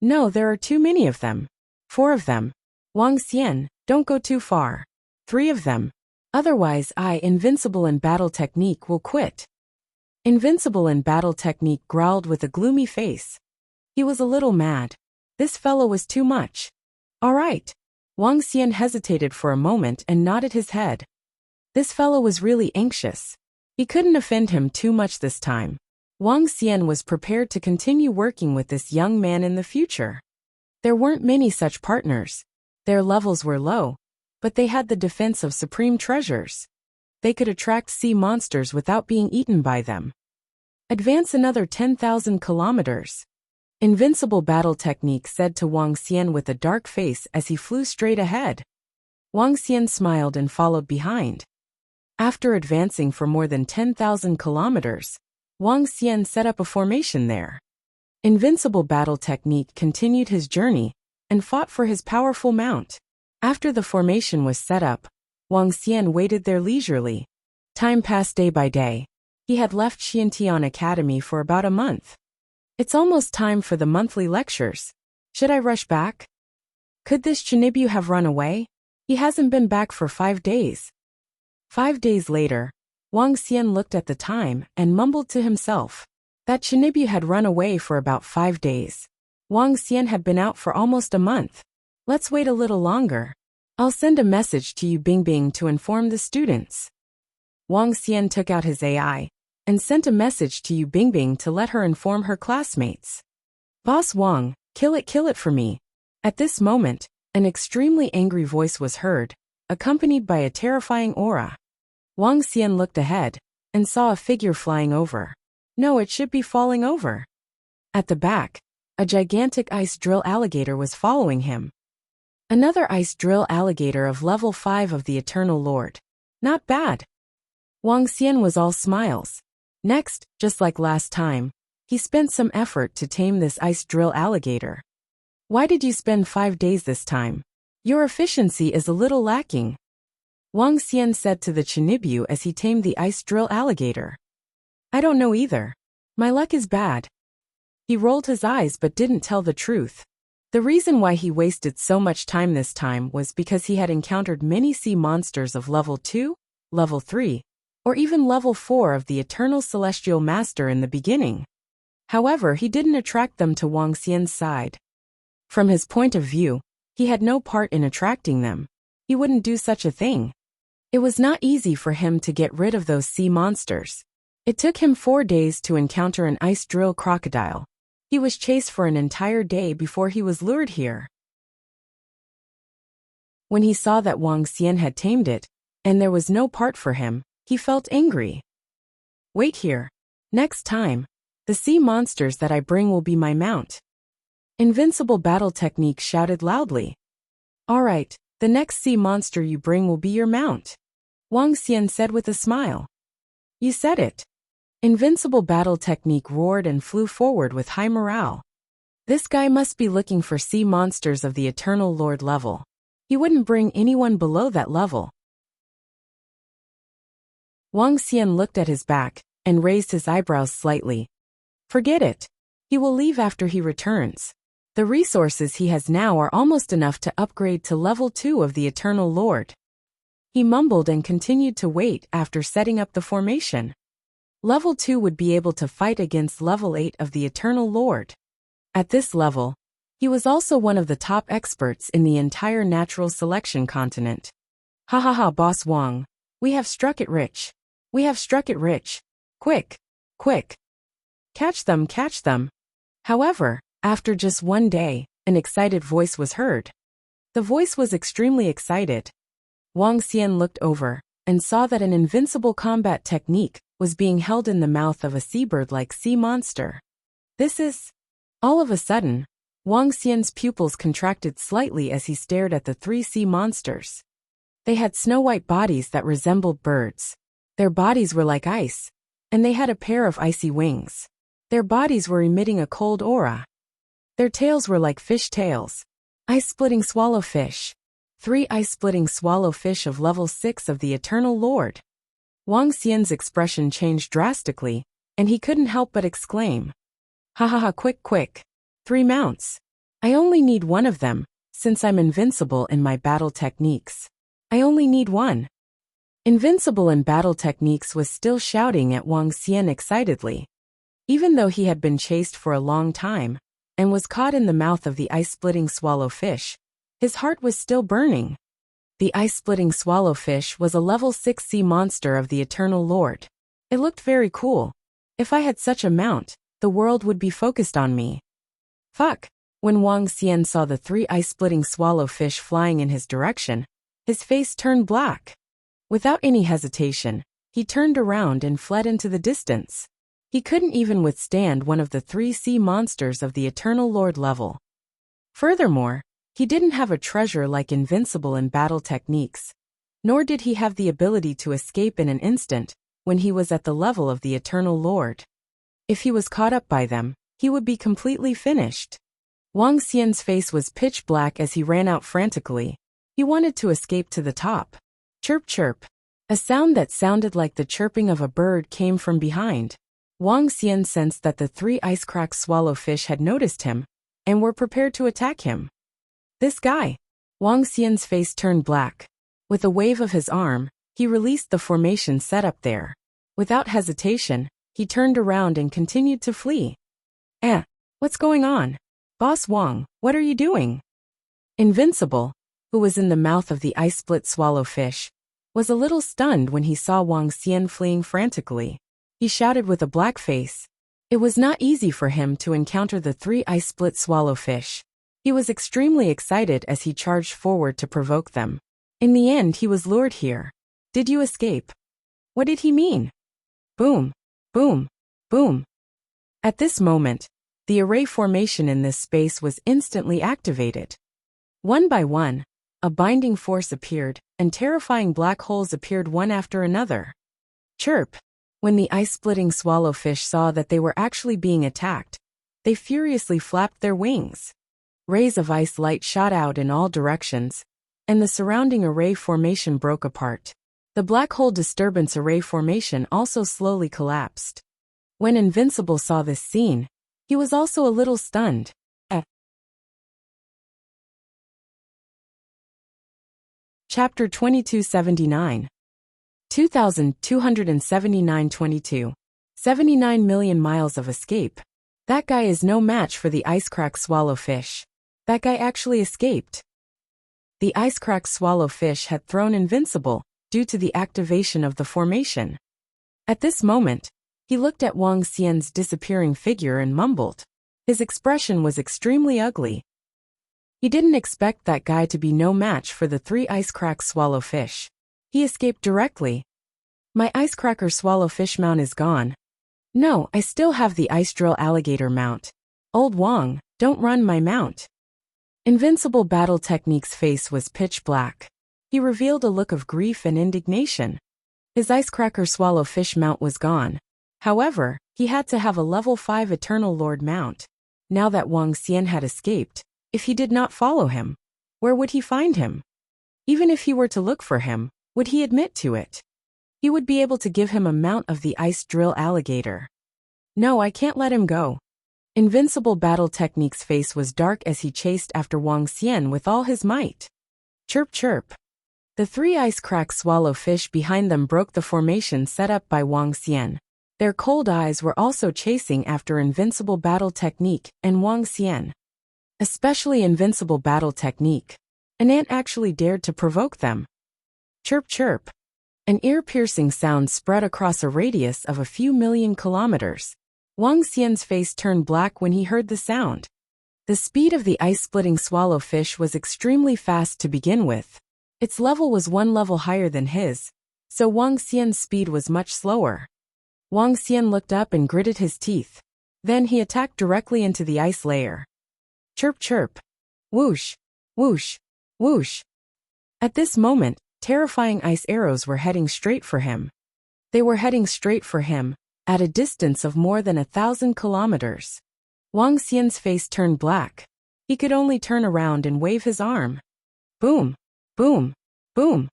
No, there are too many of them. 4 of them. Wang Xian, don't go too far. 3 of them. Otherwise I, Invincible in battle technique, will quit. Invincible in battle technique growled with a gloomy face. He was a little mad. This fellow was too much. All right. Wang Xian hesitated for a moment and nodded his head. This fellow was really anxious. He couldn't offend him too much this time. Wang Xian was prepared to continue working with this young man in the future. There weren't many such partners. Their levels were low, but they had the defense of supreme treasures. They could attract sea monsters without being eaten by them. Advance another 10,000 kilometers. Invincible battle technique said to Wang Xian with a dark face as he flew straight ahead. Wang Xian smiled and followed behind. After advancing for more than 10,000 kilometers, Wang Xian set up a formation there. Invincible battle technique continued his journey and fought for his powerful mount. After the formation was set up, Wang Xian waited there leisurely. Time passed day by day. He had left Xiantian Academy for about a month. It's almost time for the monthly lectures. Should I rush back? Could this Chinibu have run away? He hasn't been back for 5 days. 5 days later, Wang Xian looked at the time and mumbled to himself. That Chinibu had run away for about 5 days. Wang Xian had been out for almost a month. Let's wait a little longer. I'll send a message to Yu Bingbing to inform the students. Wang Xian took out his AI and sent a message to Yu Bingbing to let her inform her classmates. Boss Wang, kill it for me. At this moment, an extremely angry voice was heard, accompanied by a terrifying aura. Wang Xian looked ahead and saw a figure flying over. No, it should be falling over. At the back, a gigantic ice drill alligator was following him. Another ice drill alligator of level 5 of the Eternal Lord. Not bad. Wang Xian was all smiles. Next, just like last time, he spent some effort to tame this ice drill alligator. Why did you spend 5 days this time? Your efficiency is a little lacking. Wang Xian said to the Chinibu as he tamed the ice drill alligator. I don't know either. My luck is bad. He rolled his eyes but didn't tell the truth. The reason why he wasted so much time this time was because he had encountered many sea monsters of level 2, level 3, or even level 4 of the Eternal Celestial Master in the beginning. However, he didn't attract them to Wang Xian's side. From his point of view, he had no part in attracting them. He wouldn't do such a thing. It was not easy for him to get rid of those sea monsters. It took him 4 days to encounter an ice drill crocodile. He was chased for an entire day before he was lured here. When he saw that Wang Xian had tamed it, and there was no part for him, he felt angry. Wait here. Next time, the sea monsters that I bring will be my mount. Invincible battle technique shouted loudly. Alright, the next sea monster you bring will be your mount. Wang Xian said with a smile. You said it. Invincible battle technique roared and flew forward with high morale. This guy must be looking for sea monsters of the Eternal Lord level. He wouldn't bring anyone below that level. Wang Xian looked at his back and raised his eyebrows slightly. Forget it. He will leave after he returns. The resources he has now are almost enough to upgrade to level 2 of the Eternal Lord. He mumbled and continued to wait after setting up the formation. Level 2 would be able to fight against level 8 of the Eternal Lord. At this level, he was also one of the top experts in the entire natural selection continent. Ha ha ha, Boss Wang. We have struck it rich. We have struck it rich. Quick, quick. Catch them, catch them. However, after just 1 day, an excited voice was heard. The voice was extremely excited. Wang Xian looked over and saw that an invincible combat technique was being held in the mouth of a seabird-like sea monster. This is... All of a sudden, Wang Xian's pupils contracted slightly as he stared at the 3 sea monsters. They had snow-white bodies that resembled birds. Their bodies were like ice, and they had a pair of icy wings. Their bodies were emitting a cold aura. Their tails were like fish tails. Ice-splitting swallowfish. 3 ice-splitting swallowfish of level 6 of the Eternal Lord. Wang Xian's expression changed drastically, and he couldn't help but exclaim. Ha ha ha, quick, quick. 3 mounts. I only need 1 of them, since I'm invincible in my battle techniques. I only need 1. Invincible in battle techniques was still shouting at Wang Xian excitedly. Even though he had been chased for a long time, and was caught in the mouth of the ice-splitting swallowfish, his heart was still burning. The ice-splitting swallowfish was a level 6 sea monster of the Eternal Lord. It looked very cool. If I had such a mount, the world would be focused on me. Fuck! When Wang Xian saw the 3 ice-splitting swallowfish flying in his direction, his face turned black. Without any hesitation, he turned around and fled into the distance. He couldn't even withstand one of the 3 sea monsters of the Eternal Lord level. Furthermore, he didn't have a treasure like Invincible in battle techniques, nor did he have the ability to escape in an instant when he was at the level of the Eternal Lord. If he was caught up by them, he would be completely finished. Wang Xian's face was pitch black as he ran out frantically. He wanted to escape to the top. Chirp chirp. A sound that sounded like the chirping of a bird came from behind. Wang Xian sensed that the three ice-cracked swallowfish had noticed him and were prepared to attack him. This guy. Wang Xian's face turned black. With a wave of his arm, he released the formation set up there. Without hesitation, he turned around and continued to flee. What's going on? Boss Wang, what are you doing? Invincible, who was in the mouth of the ice-split swallowfish, was a little stunned when he saw Wang Xian fleeing frantically. He shouted with a black face. It was not easy for him to encounter the three ice-split swallowfish. He was extremely excited as he charged forward to provoke them. In the end, he was lured here. Did you escape? What did he mean? Boom, boom, boom. At this moment, the array formation in this space was instantly activated. One by one, a binding force appeared, and terrifying black holes appeared one after another. Chirp. When the ice-splitting swallowfish saw that they were actually being attacked, they furiously flapped their wings. Rays of ice light shot out in all directions, and the surrounding array formation broke apart. The black hole disturbance array formation also slowly collapsed. When Invincible saw this scene, he was also a little stunned. Chapter 2279. 2279-22. 79 million miles of escape. That guy is no match for the ice-cracked swallowfish. That guy actually escaped. The ice-cracked swallowfish had thrown Invincible due to the activation of the formation. At this moment, he looked at Wang Xian's disappearing figure and mumbled. His expression was extremely ugly. He didn't expect that guy to be no match for the three ice-cracked swallowfish. He escaped directly. My icecracker swallowfish mount is gone. No, I still have the ice drill alligator mount. Old Wang, don't run my mount. Invincible Battle Technique's face was pitch black. He revealed a look of grief and indignation. His icecracker swallowfish mount was gone. However, he had to have a level 5 Eternal Lord mount. Now that Wang Xian had escaped, if he did not follow him, where would he find him? Even if he were to look for him, would he admit to it? He would be able to give him a mount of the ice drill alligator. No, I can't let him go. Invincible Battle Technique's face was dark as he chased after Wang Xian with all his might. Chirp chirp. The three ice-cracked swallowfish behind them broke the formation set up by Wang Xian. Their cold eyes were also chasing after Invincible Battle Technique and Wang Xian. Especially Invincible Battle Technique. An ant actually dared to provoke them. Chirp chirp. An ear-piercing sound spread across a radius of a few million kilometers. Wang Xian's face turned black when he heard the sound. The speed of the ice-splitting swallowfish was extremely fast to begin with. Its level was one level higher than his, so Wang Xian's speed was much slower. Wang Xian looked up and gritted his teeth. Then he attacked directly into the ice layer. Chirp chirp. Whoosh, whoosh, whoosh. At this moment, terrifying ice arrows were heading straight for him. They were heading straight for him, at a distance of more than 1,000 kilometers. Wang Xian's face turned black. He could only turn around and wave his arm. Boom, boom, boom.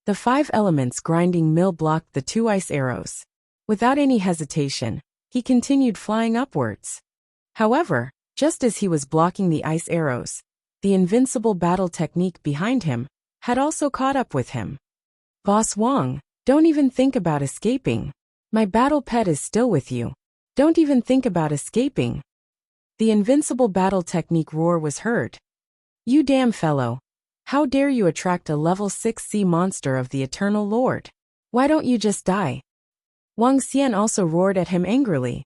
The 5 elements grinding mill blocked the 2 ice arrows. Without any hesitation, he continued flying upwards. However, just as he was blocking the ice arrows, the Invincible Battle Technique behind him had also caught up with him. Boss Wang, don't even think about escaping. My battle pet is still with you. Don't even think about escaping. The Invincible Battle Technique roar was heard. You damn fellow. How dare you attract a level 6 sea monster of the Eternal Lord? Why don't you just die? Wang Xian also roared at him angrily.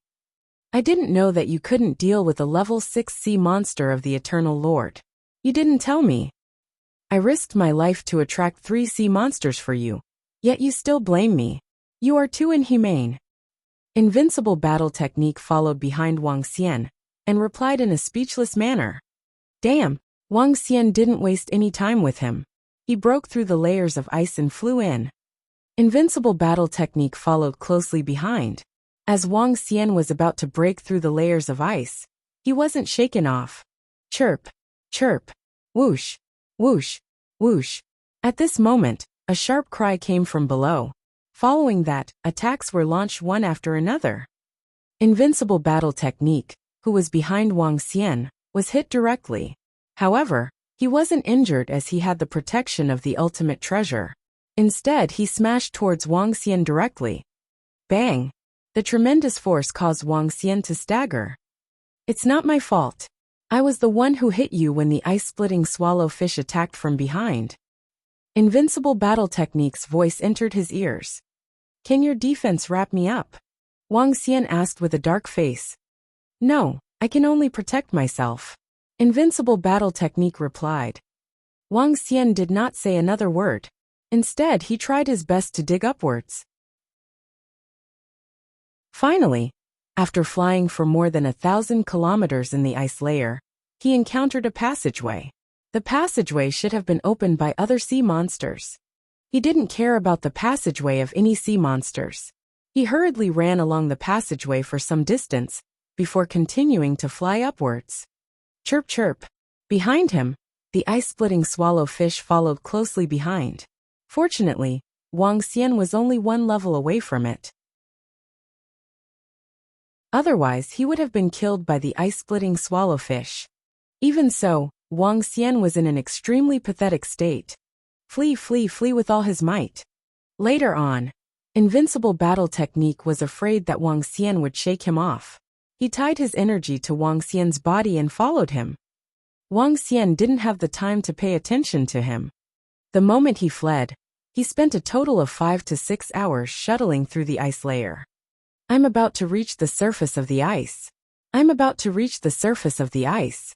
I didn't know that you couldn't deal with a level 6 sea monster of the Eternal Lord. You didn't tell me. I risked my life to attract 3 sea monsters for you, yet you still blame me. You are too inhumane. Invincible Battle Technique followed behind Wang Xian, and replied in a speechless manner. Damn, Wang Xian didn't waste any time with him. He broke through the layers of ice and flew in. Invincible Battle Technique followed closely behind. As Wang Xian was about to break through the layers of ice, he wasn't shaken off. Chirp, chirp, whoosh, whoosh, whoosh. At this moment, A sharp cry came from below. Following that, attacks were launched one after another. Invincible battle technique, who was behind Wang Xian, was hit directly. However, he wasn't injured as he had the protection of the ultimate treasure. Instead, he smashed towards Wang Xian directly. Bang! The tremendous force caused Wang Xian to stagger. It's not my fault. I was the one who hit you when the ice-splitting swallowfish attacked from behind. Invincible battle technique's voice entered his ears. Can your defense wrap me up? Wang Xian asked with a dark face. No, I can only protect myself. Invincible battle technique replied. Wang Xian did not say another word. Instead, he tried his best to dig upwards. Finally, after flying for more than 1,000 kilometers in the ice layer, he encountered a passageway. The passageway should have been opened by other sea monsters. He didn't care about the passageway of any sea monsters. He hurriedly ran along the passageway for some distance, before continuing to fly upwards. Chirp chirp. Behind him, the ice-splitting swallowfish followed closely behind. Fortunately, Wang Xian was only one level away from it. Otherwise, he would have been killed by the ice-splitting swallowfish. Even so, Wang Xian was in an extremely pathetic state. Flee, flee, flee with all his might. Later on, Invincible battle technique was afraid that Wang Xian would shake him off. He tied his energy to Wang Xian's body and followed him. Wang Xian didn't have the time to pay attention to him. The moment he fled, he spent a total of 5 to 6 hours shuttling through the ice layer. I'm about to reach the surface of the ice. I'm about to reach the surface of the ice.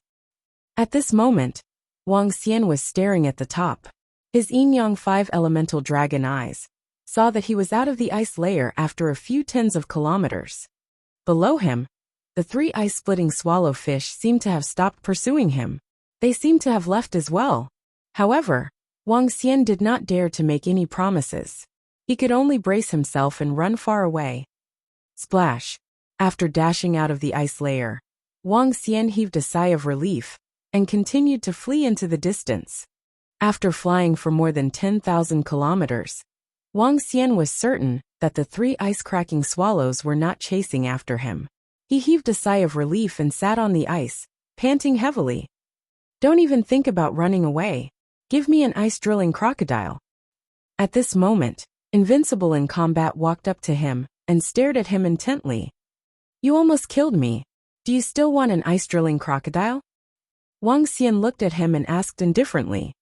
At this moment, Wang Xian was staring at the top. His yin-yang 5 elemental dragon eyes saw that he was out of the ice layer after a few tens of kilometers. Below him, the 3 ice-splitting swallowfish seemed to have stopped pursuing him. They seemed to have left as well. However, Wang Xian did not dare to make any promises. He could only brace himself and run far away. Splash! After dashing out of the ice layer, Wang Xian heaved a sigh of relief and continued to flee into the distance. After flying for more than 10,000 kilometers, Wang Xian was certain that the 3 ice-cracking swallows were not chasing after him. He heaved a sigh of relief and sat on the ice, panting heavily. Don't even think about running away. Give me an ice-drilling crocodile. At this moment, Invincible in combat walked up to him and stared at him intently. You almost killed me. Do you still want an ice-drilling crocodile? Wang Xian looked at him and asked indifferently.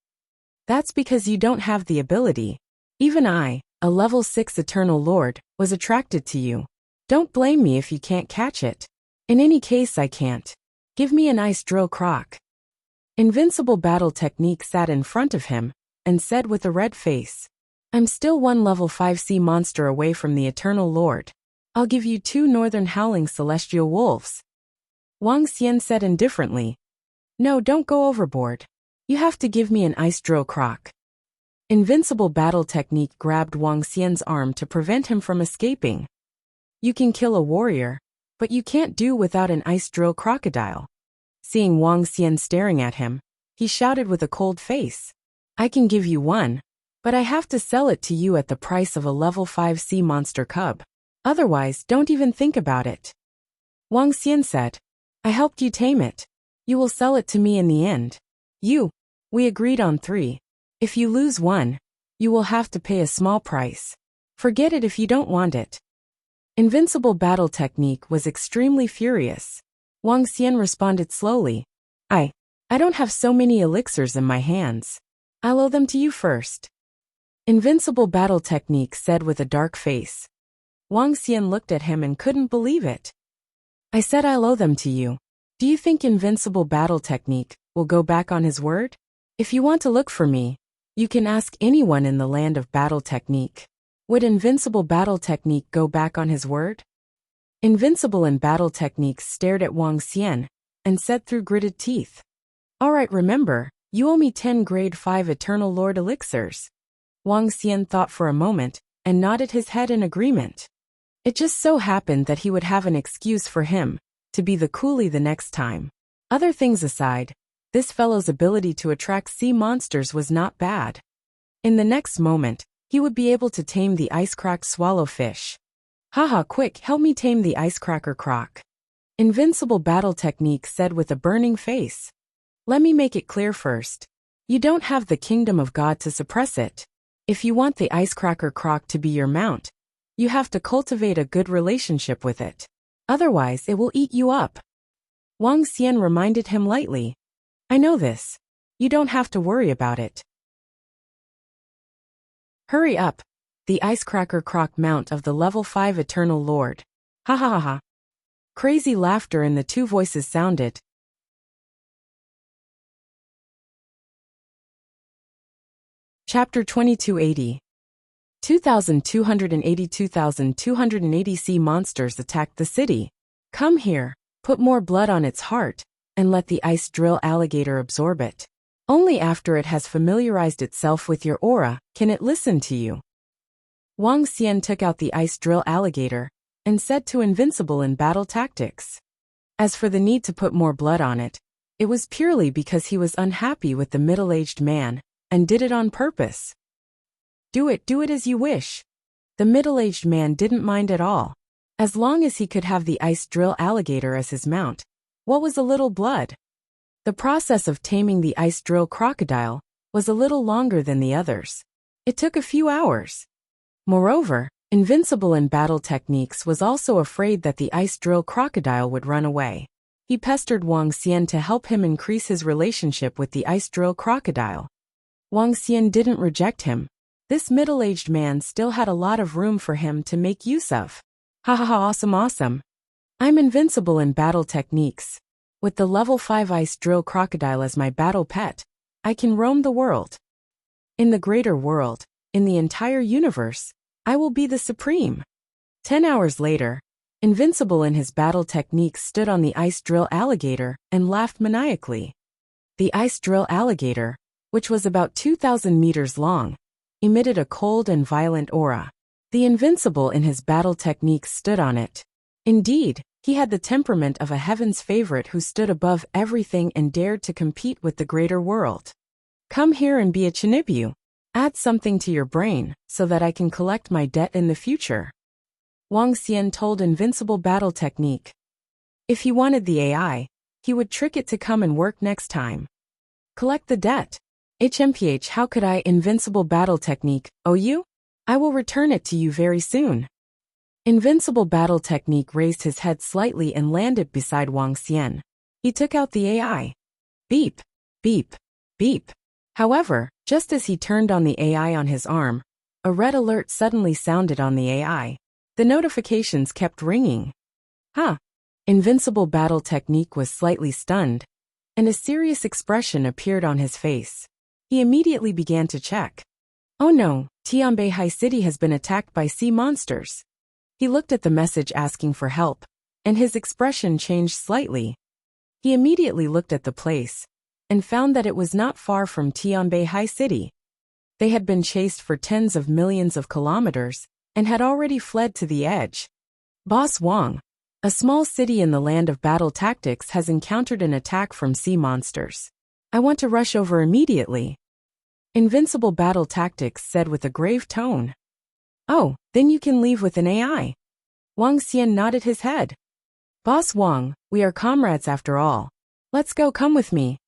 That's because you don't have the ability. Even I, a level 6 Eternal Lord, was attracted to you. Don't blame me if you can't catch it. In any case, I can't. Give me an ice drill croc. Invincible battle technique sat in front of him and said with a red face, I'm still 1 level 5 sea monster away from the Eternal Lord. I'll give you 2 northern howling celestial wolves. Wang Xian said indifferently, No, don't go overboard. You have to give me an ice drill croc. Invincible battle technique grabbed Wang Xian's arm to prevent him from escaping. You can kill a warrior, but you can't do without an ice drill crocodile. Seeing Wang Xian staring at him, he shouted with a cold face. I can give you one, but I have to sell it to you at the price of a level 5 sea monster cub. Otherwise, don't even think about it. Wang Xian said, I helped you tame it. You will sell it to me in the end. We agreed on 3. If you lose one, you will have to pay a small price. Forget it if you don't want it. Invincible battle technique was extremely furious. Wang Xian responded slowly. I don't have so many elixirs in my hands. I'll owe them to you first. Invincible battle technique said with a dark face. Wang Xian looked at him and couldn't believe it. I said I'll owe them to you. Do you think Invincible battle technique will go back on his word? If you want to look for me, you can ask anyone in the land of battle technique. Would Invincible battle technique go back on his word? Invincible in battle technique stared at Wang Xian and said through gritted teeth. Alright, remember, you owe me 10 grade 5 Eternal Lord elixirs. Wang Xian thought for a moment and nodded his head in agreement. It just so happened that he would have an excuse for him to be the coolie the next time. Other things aside, this fellow's ability to attract sea monsters was not bad. In the next moment, he would be able to tame the ice-cracked swallowfish. Haha, quick, help me tame the icecracker croc. Invincible battle technique said with a burning face. Let me make it clear first. You don't have the kingdom of God to suppress it. If you want the icecracker croc to be your mount, you have to cultivate a good relationship with it. Otherwise, it will eat you up. Wang Xian reminded him lightly. I know this. You don't have to worry about it. Hurry up. The icecracker croc mount of the level 5 Eternal Lord. Ha ha ha ha. Crazy laughter in the two voices sounded. Chapter 2280. 2,280 sea monsters attacked the city. Come here, put more blood on its heart, and let the ice drill alligator absorb it. Only after it has familiarized itself with your aura can it listen to you. Wang Xian took out the ice drill alligator and said to Invincible in battle tactics. As for the need to put more blood on it, it was purely because he was unhappy with the middle-aged man and did it on purpose. Do it as you wish. The middle-aged man didn't mind at all. As long as he could have the ice drill alligator as his mount, what was a little blood? The process of taming the ice drill crocodile was a little longer than the others. It took a few hours. Moreover, Invincible in battle techniques was also afraid that the ice drill crocodile would run away. He pestered Wang Xian to help him increase his relationship with the ice drill crocodile. Wang Xian didn't reject him. This middle-aged man still had a lot of room for him to make use of. Ha ha ha, awesome. I'm invincible in battle techniques. With the level 5 ice drill crocodile as my battle pet, I can roam the world. In the greater world, in the entire universe, I will be the supreme. 10 hours later, Invincible in his battle techniques stood on the ice drill alligator and laughed maniacally. The ice drill alligator, which was about 2,000 meters long, emitted a cold and violent aura. The Invincible in his battle techniques stood on it. Indeed, he had the temperament of a heaven's favorite who stood above everything and dared to compete with the greater world. Come here and be a Chinibu. Add something to your brain, so that I can collect my debt in the future. Wang Xian told Invincible battle technique. If he wanted the AI, he would trick it to come and work next time. Collect the debt. HMPH, how could I? Invincible battle technique, owe you? I will return it to you very soon. Invincible battle technique raised his head slightly and landed beside Wang Xian. He took out the AI. Beep, beep, beep. However, just as he turned on the AI on his arm, a red alert suddenly sounded on the AI. The notifications kept ringing. Invincible battle technique was slightly stunned, and a serious expression appeared on his face. He immediately began to check. Oh no, Tianbei City has been attacked by sea monsters. He looked at the message asking for help, and his expression changed slightly. He immediately looked at the place and found that it was not far from Tianbei City. They had been chased for tens of millions of kilometers and had already fled to the edge. Boss Wang, a small city in the land of battle tactics, has encountered an attack from sea monsters. I want to rush over immediately. Invincible battle tactics said with a grave tone. Oh, then you can leave with an AI. Wang Xian nodded his head. Boss Wang, we are comrades after all. Let's go, come with me.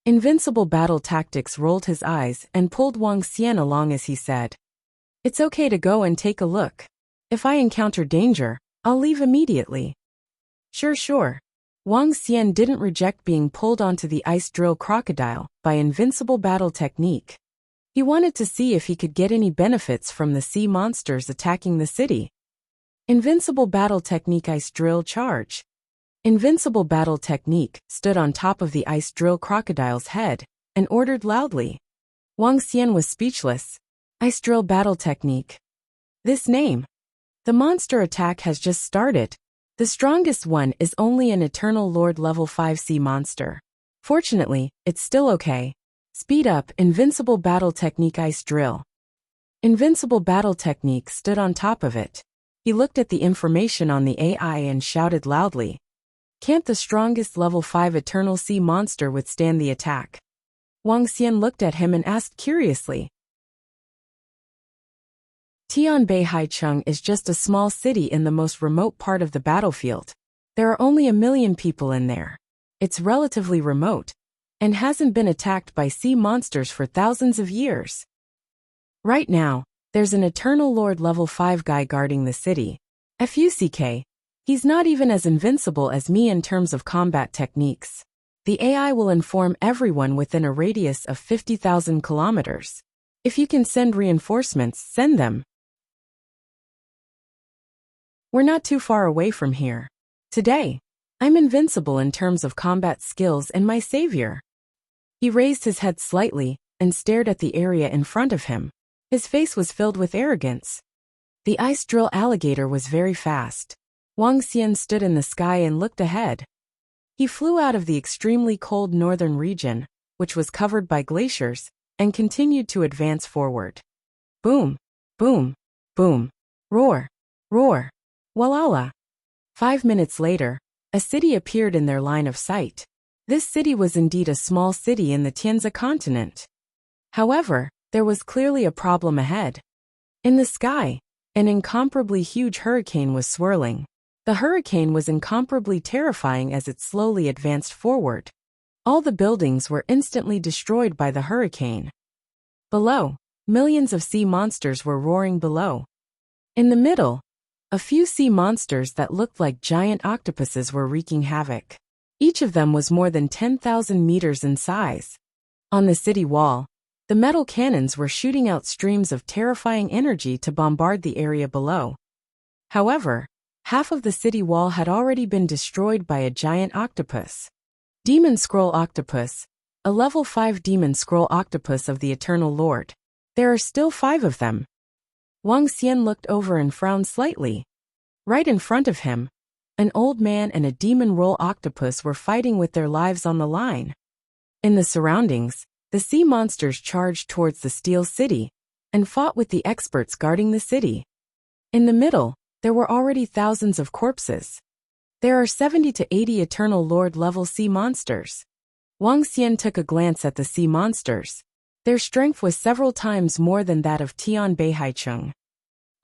Invincible battle tactics rolled his eyes and pulled Wang Xian along as he said. It's okay to go and take a look. If I encounter danger, I'll leave immediately. Sure. Wang Xian didn't reject being pulled onto the ice drill crocodile by Invincible battle technique. He wanted to see if he could get any benefits from the sea monsters attacking the city. Invincible battle technique ice drill charge. Invincible battle technique stood on top of the ice drill crocodile's head and ordered loudly. Wang Xian was speechless. Ice drill battle technique. This name. The monster attack has just started. The strongest one is only an Eternal Lord level 5 sea monster. Fortunately, it's still okay. Speed up. Invincible battle technique ice drill. Invincible battle technique stood on top of it. He looked at the information on the AI and shouted loudly. Can't the strongest level 5 Eternal Sea monster withstand the attack? Wang Xian looked at him and asked curiously. Tianbei Haicheng is just a small city in the most remote part of the battlefield. There are only 1 million people in there. It's relatively remote, and hasn't been attacked by sea monsters for thousands of years. Right now, there's an Eternal Lord level 5 guy guarding the city. FUCK. He's not even as invincible as me in terms of combat techniques. The AI will inform everyone within a radius of 50,000 kilometers. If you can send reinforcements, send them. We're not too far away from here. Today, I'm invincible in terms of combat skills and my savior. He raised his head slightly and stared at the area in front of him. His face was filled with arrogance. The ice drill alligator was very fast. Wang Xian stood in the sky and looked ahead. He flew out of the extremely cold northern region, which was covered by glaciers, and continued to advance forward. Boom, boom, boom, roar, roar, walala. 5 minutes later, a city appeared in their line of sight. This city was indeed a small city in the Tianzi continent. However, there was clearly a problem ahead. In the sky, an incomparably huge hurricane was swirling. The hurricane was incomparably terrifying as it slowly advanced forward. All the buildings were instantly destroyed by the hurricane. Below, millions of sea monsters were roaring below. In the middle, a few sea monsters that looked like giant octopuses were wreaking havoc. Each of them was more than 10,000 meters in size. On the city wall, the metal cannons were shooting out streams of terrifying energy to bombard the area below. However, half of the city wall had already been destroyed by a giant octopus. Demon Scroll Octopus, a level 5 Demon Scroll Octopus of the Eternal Lord. There are still 5 of them. Wang Xian looked over and frowned slightly. Right in front of him, an old man and a demon roll octopus were fighting with their lives on the line. In the surroundings, the sea monsters charged towards the Steel City and fought with the experts guarding the city. In the middle, there were already thousands of corpses. There are 70 to 80 Eternal Lord level sea monsters. Wang Xian took a glance at the sea monsters. Their strength was several times more than that of Tianbei Haicheng.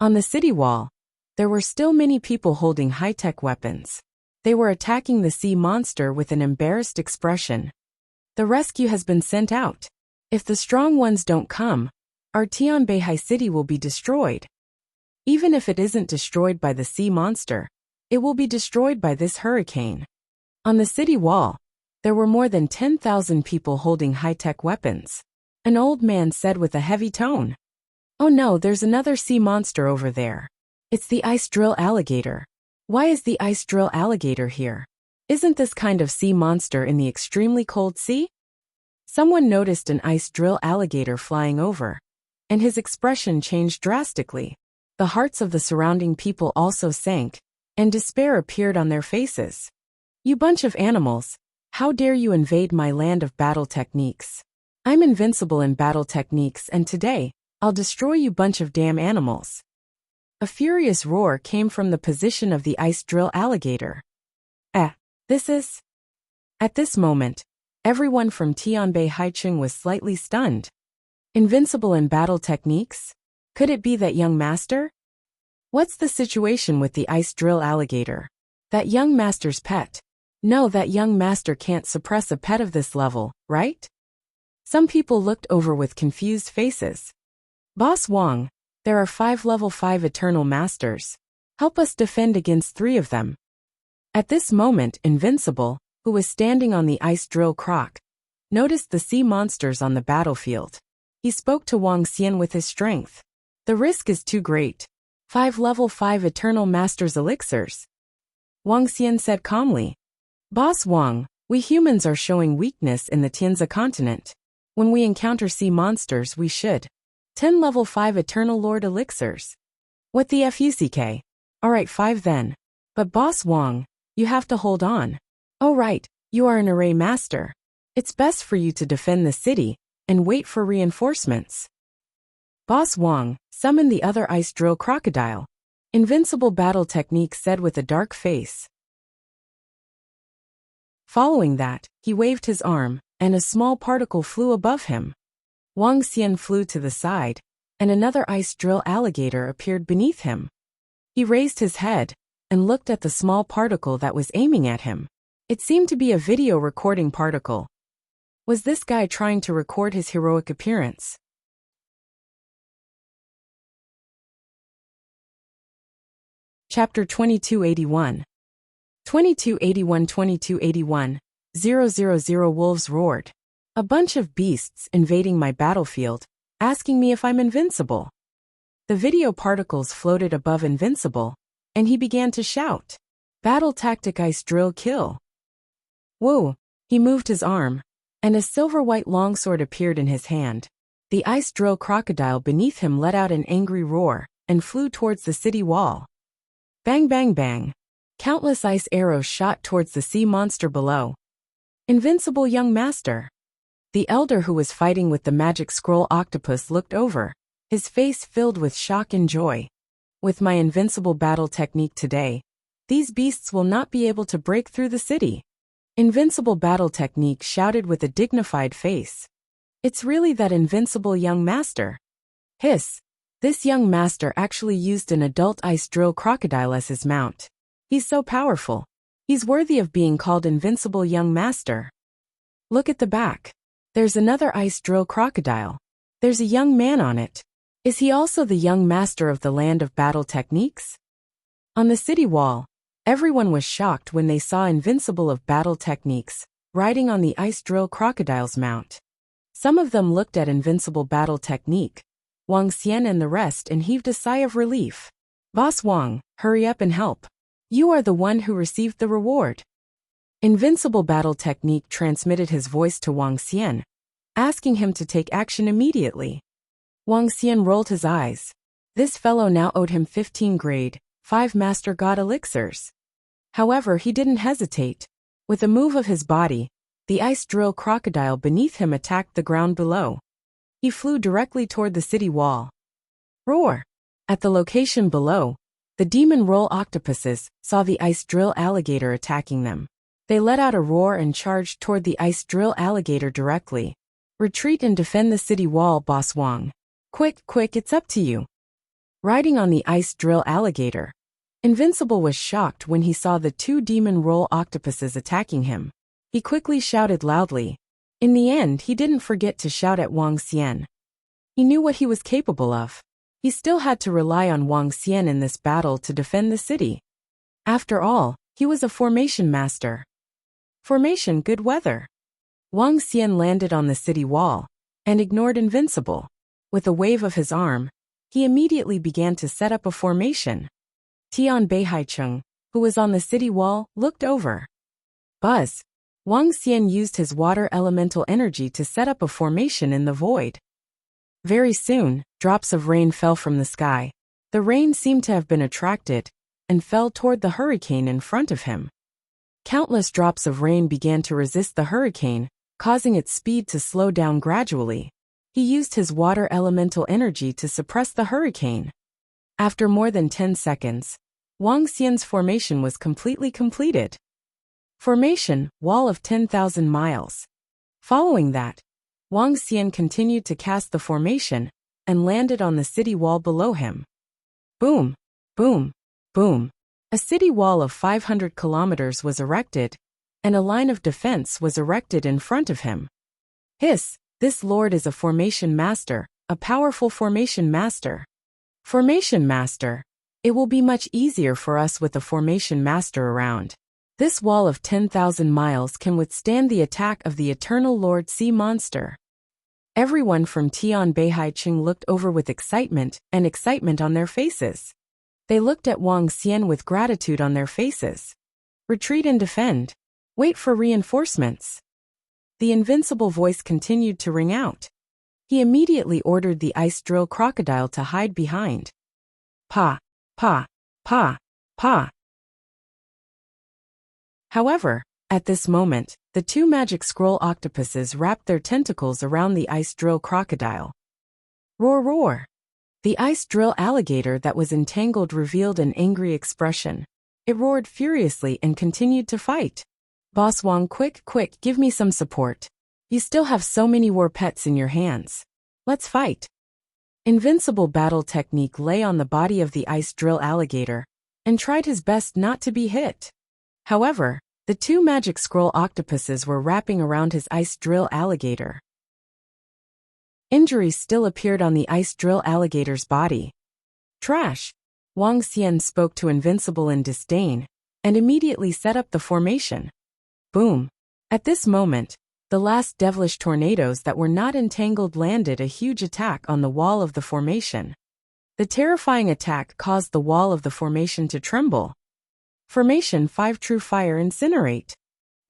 On the city wall, there were still many people holding high-tech weapons. They were attacking the sea monster with an embarrassed expression. The rescue has been sent out. If the strong ones don't come, our Tianbei city will be destroyed. Even if it isn't destroyed by the sea monster, it will be destroyed by this hurricane. On the city wall, there were more than 10,000 people holding high-tech weapons. An old man said with a heavy tone. Oh no, there's another sea monster over there. It's the ice drill alligator. Why is the ice drill alligator here? Isn't this kind of sea monster in the extremely cold sea? Someone noticed an ice drill alligator flying over, and his expression changed drastically. The hearts of the surrounding people also sank, and despair appeared on their faces. You bunch of animals, how dare you invade my land of battle techniques? I'm invincible in battle techniques, and today, I'll destroy you bunch of damn animals. A furious roar came from the position of the ice drill alligator. This is... At this moment, everyone from Tianbei Haicheng was slightly stunned. Invincible in battle techniques? Could it be that young master? What's the situation with the ice drill alligator? That young master's pet. No, that young master can't suppress a pet of this level, right? Some people looked over with confused faces. Boss Wang, there are 5 level 5 Eternal Masters. Help us defend against 3 of them. At this moment, Invincible, who was standing on the ice drill croc, noticed the sea monsters on the battlefield. He spoke to Wang Xian with his strength. The risk is too great. 5 level 5 Eternal Masters elixirs. Wang Xian said calmly. Boss Wang, we humans are showing weakness in the Tianzi continent. When we encounter sea monsters, we should. 10 level 5 Eternal Lord elixirs. What the FUCK? Alright, 5 then. But Boss Wang, you have to hold on. Oh right, you are an array master. It's best for you to defend the city and wait for reinforcements. Boss Wang, summon the other ice drill crocodile. Invincible battle technique said with a dark face. Following that, he waved his arm, and a small particle flew above him. Wang Xian flew to the side, and another ice drill alligator appeared beneath him. He raised his head and looked at the small particle that was aiming at him. It seemed to be a video recording particle. Was this guy trying to record his heroic appearance? Chapter 2281. 2281 000 Wolves roared. A bunch of beasts invading my battlefield, asking me if I'm invincible. The video particles floated above Invincible, and he began to shout, "Battle tactic ice drill kill." Whoa! He moved his arm, and a silver-white longsword appeared in his hand. The ice drill crocodile beneath him let out an angry roar and flew towards the city wall. Bang bang bang. Countless ice arrows shot towards the sea monster below. Invincible young master. The elder who was fighting with the magic scroll octopus looked over, his face filled with shock and joy. With my invincible battle technique today, these beasts will not be able to break through the city. Invincible battle technique shouted with a dignified face. It's really that invincible young master. Hiss. This young master actually used an adult ice drill crocodile as his mount. He's so powerful. He's worthy of being called invincible young master. Look at the back. There's another ice drill crocodile. There's a young man on it. Is he also the young master of the land of battle techniques? On the city wall, everyone was shocked when they saw Invincible of battle techniques, riding on the ice drill crocodile's mount. Some of them looked at Invincible battle technique, Wang Xian and the rest, and heaved a sigh of relief. Boss Wang, hurry up and help. You are the one who received the reward. Invincible battle technique transmitted his voice to Wang Xian, asking him to take action immediately. Wang Xian rolled his eyes. This fellow now owed him 15 grade, 5 Master God elixirs. However, he didn't hesitate. With a move of his body, the ice drill crocodile beneath him attacked the ground below. He flew directly toward the city wall. Roar! At the location below, the demon roll octopuses saw the ice drill alligator attacking them. They let out a roar and charged toward the ice drill alligator directly. Retreat and defend the city wall, Boss Wang. Quick, quick, it's up to you. Riding on the ice drill alligator, Invincible was shocked when he saw the 2 demon roll octopuses attacking him. He quickly shouted loudly. In the end, he didn't forget to shout at Wang Xian. He knew what he was capable of. He still had to rely on Wang Xian in this battle to defend the city. After all, he was a formation master. Formation, good weather. Wang Xian landed on the city wall and ignored Invincible. With a wave of his arm, he immediately began to set up a formation. Tian Beihaicheng, who was on the city wall, looked over. Buzz. Wang Xian used his water elemental energy to set up a formation in the void. Very soon, drops of rain fell from the sky. The rain seemed to have been attracted and fell toward the hurricane in front of him. Countless drops of rain began to resist the hurricane, causing its speed to slow down gradually. He used his water elemental energy to suppress the hurricane. After more than 10 seconds, Wang Xian's formation was completely completed. Formation, wall of 10,000 miles. Following that, Wang Xian continued to cast the formation and landed on the city wall below him. Boom, boom, boom. A city wall of 500 kilometers was erected, and a line of defense was erected in front of him. Hiss, this lord is a formation master, a powerful formation master. Formation master. It will be much easier for us with a formation master around. This wall of 10,000 miles can withstand the attack of the Eternal Lord Sea Monster. Everyone from Tian Beihaicheng looked over with excitement on their faces. They looked at Wang Xian with gratitude on their faces. Retreat and defend. Wait for reinforcements. The invincible voice continued to ring out. He immediately ordered the ice drill crocodile to hide behind. Pa, pa, pa, pa. However, at this moment, the 2 magic scroll octopuses wrapped their tentacles around the ice drill crocodile. Roar, roar. The ice drill alligator that was entangled revealed an angry expression. It roared furiously and continued to fight. Boss Wang, quick, quick, give me some support. You still have so many war pets in your hands. Let's fight. Invincible battle technique lay on the body of the ice drill alligator and tried his best not to be hit. However, the two magic scroll octopuses were wrapping around his ice drill alligator. Injuries still appeared on the ice drill alligator's body. Trash! Wang Xian spoke to Invincible in disdain and immediately set up the formation. Boom! At this moment, the last devilish tornadoes that were not entangled landed a huge attack on the wall of the formation. The terrifying attack caused the wall of the formation to tremble. Formation 5 True Fire Incinerate.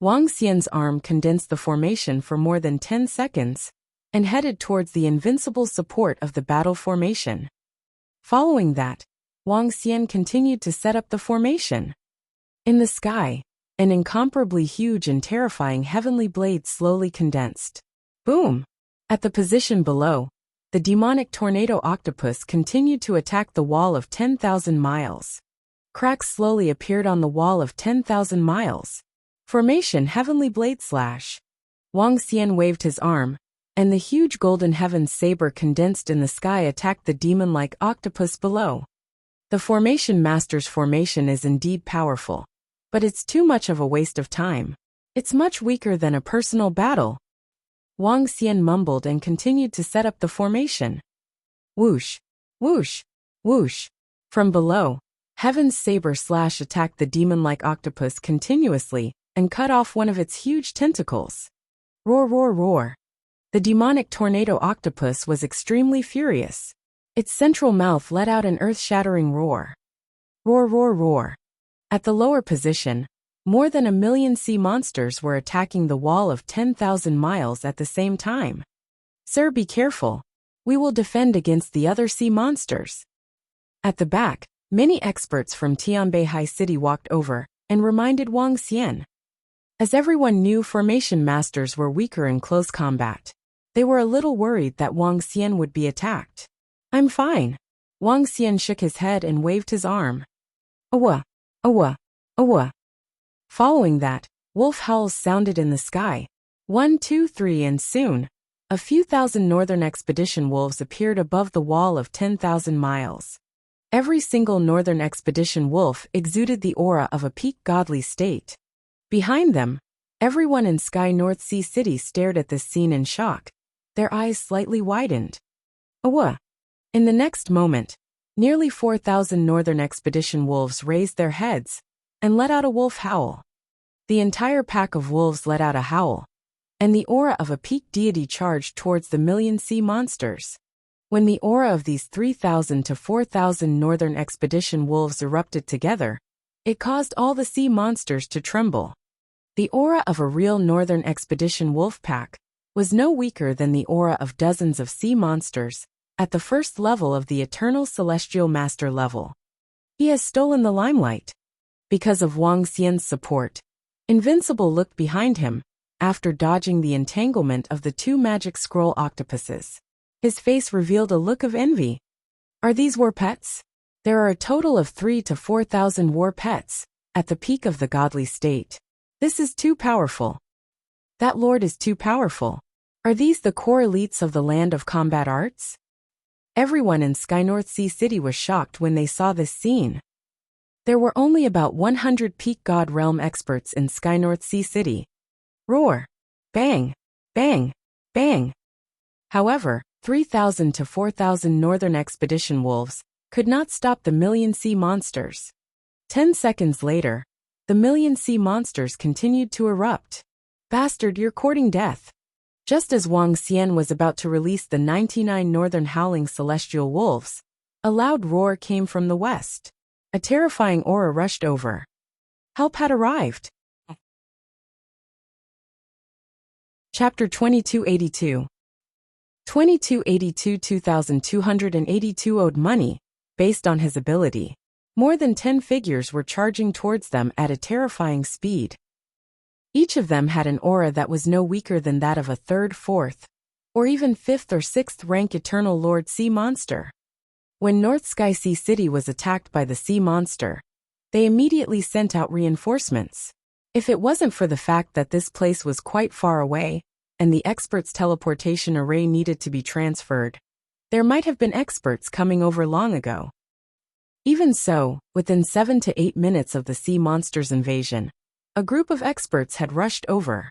Wang Xian's arm condensed the formation for more than 10 seconds and headed towards the invincible support of the battle formation. Following that, Wang Xian continued to set up the formation. In the sky, an incomparably huge and terrifying heavenly blade slowly condensed. Boom! At the position below, the demonic tornado octopus continued to attack the wall of 10,000 miles. Cracks slowly appeared on the wall of 10,000 miles. Formation Heavenly Blade Slash. Wang Xian waved his arm, and the huge golden heaven saber condensed in the sky attacked the demon-like octopus below. The Formation Master's formation is indeed powerful, but it's too much of a waste of time. It's much weaker than a personal battle. Wang Xian mumbled and continued to set up the formation. Whoosh! Whoosh! Whoosh! From below, Heaven's saber slash attacked the demon-like octopus continuously and cut off one of its huge tentacles. Roar, roar, roar! The demonic tornado octopus was extremely furious. Its central mouth let out an earth-shattering roar. Roar, roar, roar! At the lower position, more than 1 million sea monsters were attacking the wall of 10,000 miles at the same time. Sir, be careful. We will defend against the other sea monsters. At the back, many experts from Tianbei City walked over and reminded Wang Xian. As everyone knew, formation masters were weaker in close combat, they were a little worried that Wang Xian would be attacked. I'm fine. Wang Xian shook his head and waved his arm. Awa! Awa! Awa! Following that, wolf howls sounded in the sky. 1, 2, 3 and soon, a few thousand northern expedition wolves appeared above the wall of 10,000 miles. Every single northern expedition wolf exuded the aura of a peak godly state. Behind them, everyone in Sky North Sea City stared at this scene in shock, their eyes slightly widened. Awa! In the next moment, nearly 4,000 northern expedition wolves raised their heads and let out a wolf howl. The entire pack of wolves let out a howl, and the aura of a peak deity charged towards the million sea monsters. When the aura of these 3,000 to 4,000 northern expedition wolves erupted together, it caused all the sea monsters to tremble. The aura of a real northern expedition wolf pack was no weaker than the aura of dozens of sea monsters at the first level of the Eternal Celestial Master level. He has stolen the limelight. Because of Wang Xian's support, Invincible looked behind him after dodging the entanglement of the two magic scroll octopuses. His face revealed a look of envy. Are these war pets? There are a total of 3,000 to 4,000 war pets at the peak of the godly state. This is too powerful. That lord is too powerful. Are these the core elites of the land of combat arts? Everyone in Sky North Sea City was shocked when they saw this scene. There were only about 100 peak god realm experts in Sky North Sea City. Roar! Bang! Bang! Bang! However, 3,000 to 4,000 northern expedition wolves could not stop the million sea monsters. 10 seconds later, the million sea monsters continued to erupt. Bastard, you're courting death. Just as Wang Xian was about to release the 99 northern howling celestial wolves, a loud roar came from the west. A terrifying aura rushed over. Help had arrived. Chapter 2282. 2282 2282 owed money, based on his ability. More than 10 figures were charging towards them at a terrifying speed. Each of them had an aura that was no weaker than that of a 3rd, 4th, or even 5th or 6th rank Eternal Lord Sea Monster. When North Sky Sea City was attacked by the Sea Monster, they immediately sent out reinforcements. If it wasn't for the fact that this place was quite far away, and the expert's teleportation array needed to be transferred, There might have been experts coming over long ago. Even so, within 7 to 8 minutes of the sea monster's invasion, a group of experts had rushed over.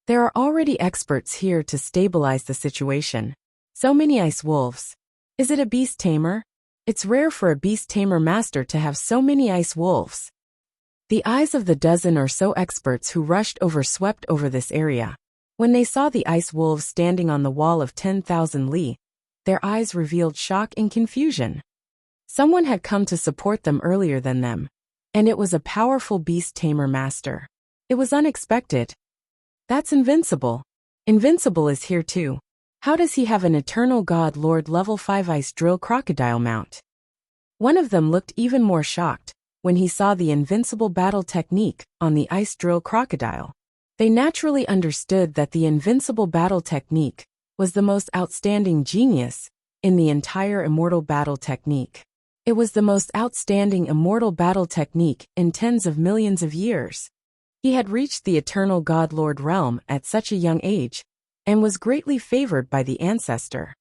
There are already experts here to stabilize the situation. So many ice wolves. Is it a beast tamer? It's rare for a beast tamer master to have so many ice wolves. The eyes of the dozen or so experts who rushed over swept over this area. When they saw the ice wolves standing on the wall of 10,000 li, their eyes revealed shock and confusion. Someone had come to support them earlier than them, and it was a powerful beast tamer master. It was unexpected. That's Invincible. Invincible is here too. How does he have an Eternal God Lord level 5 ice drill crocodile mount? One of them looked even more shocked when he saw the Invincible battle technique on the ice drill crocodile. They naturally understood that the Invincible battle technique was the most outstanding genius in the entire immortal battle technique. It was the most outstanding immortal battle technique in tens of millions of years. He had reached the Eternal God Lord realm at such a young age, and was greatly favored by the ancestor.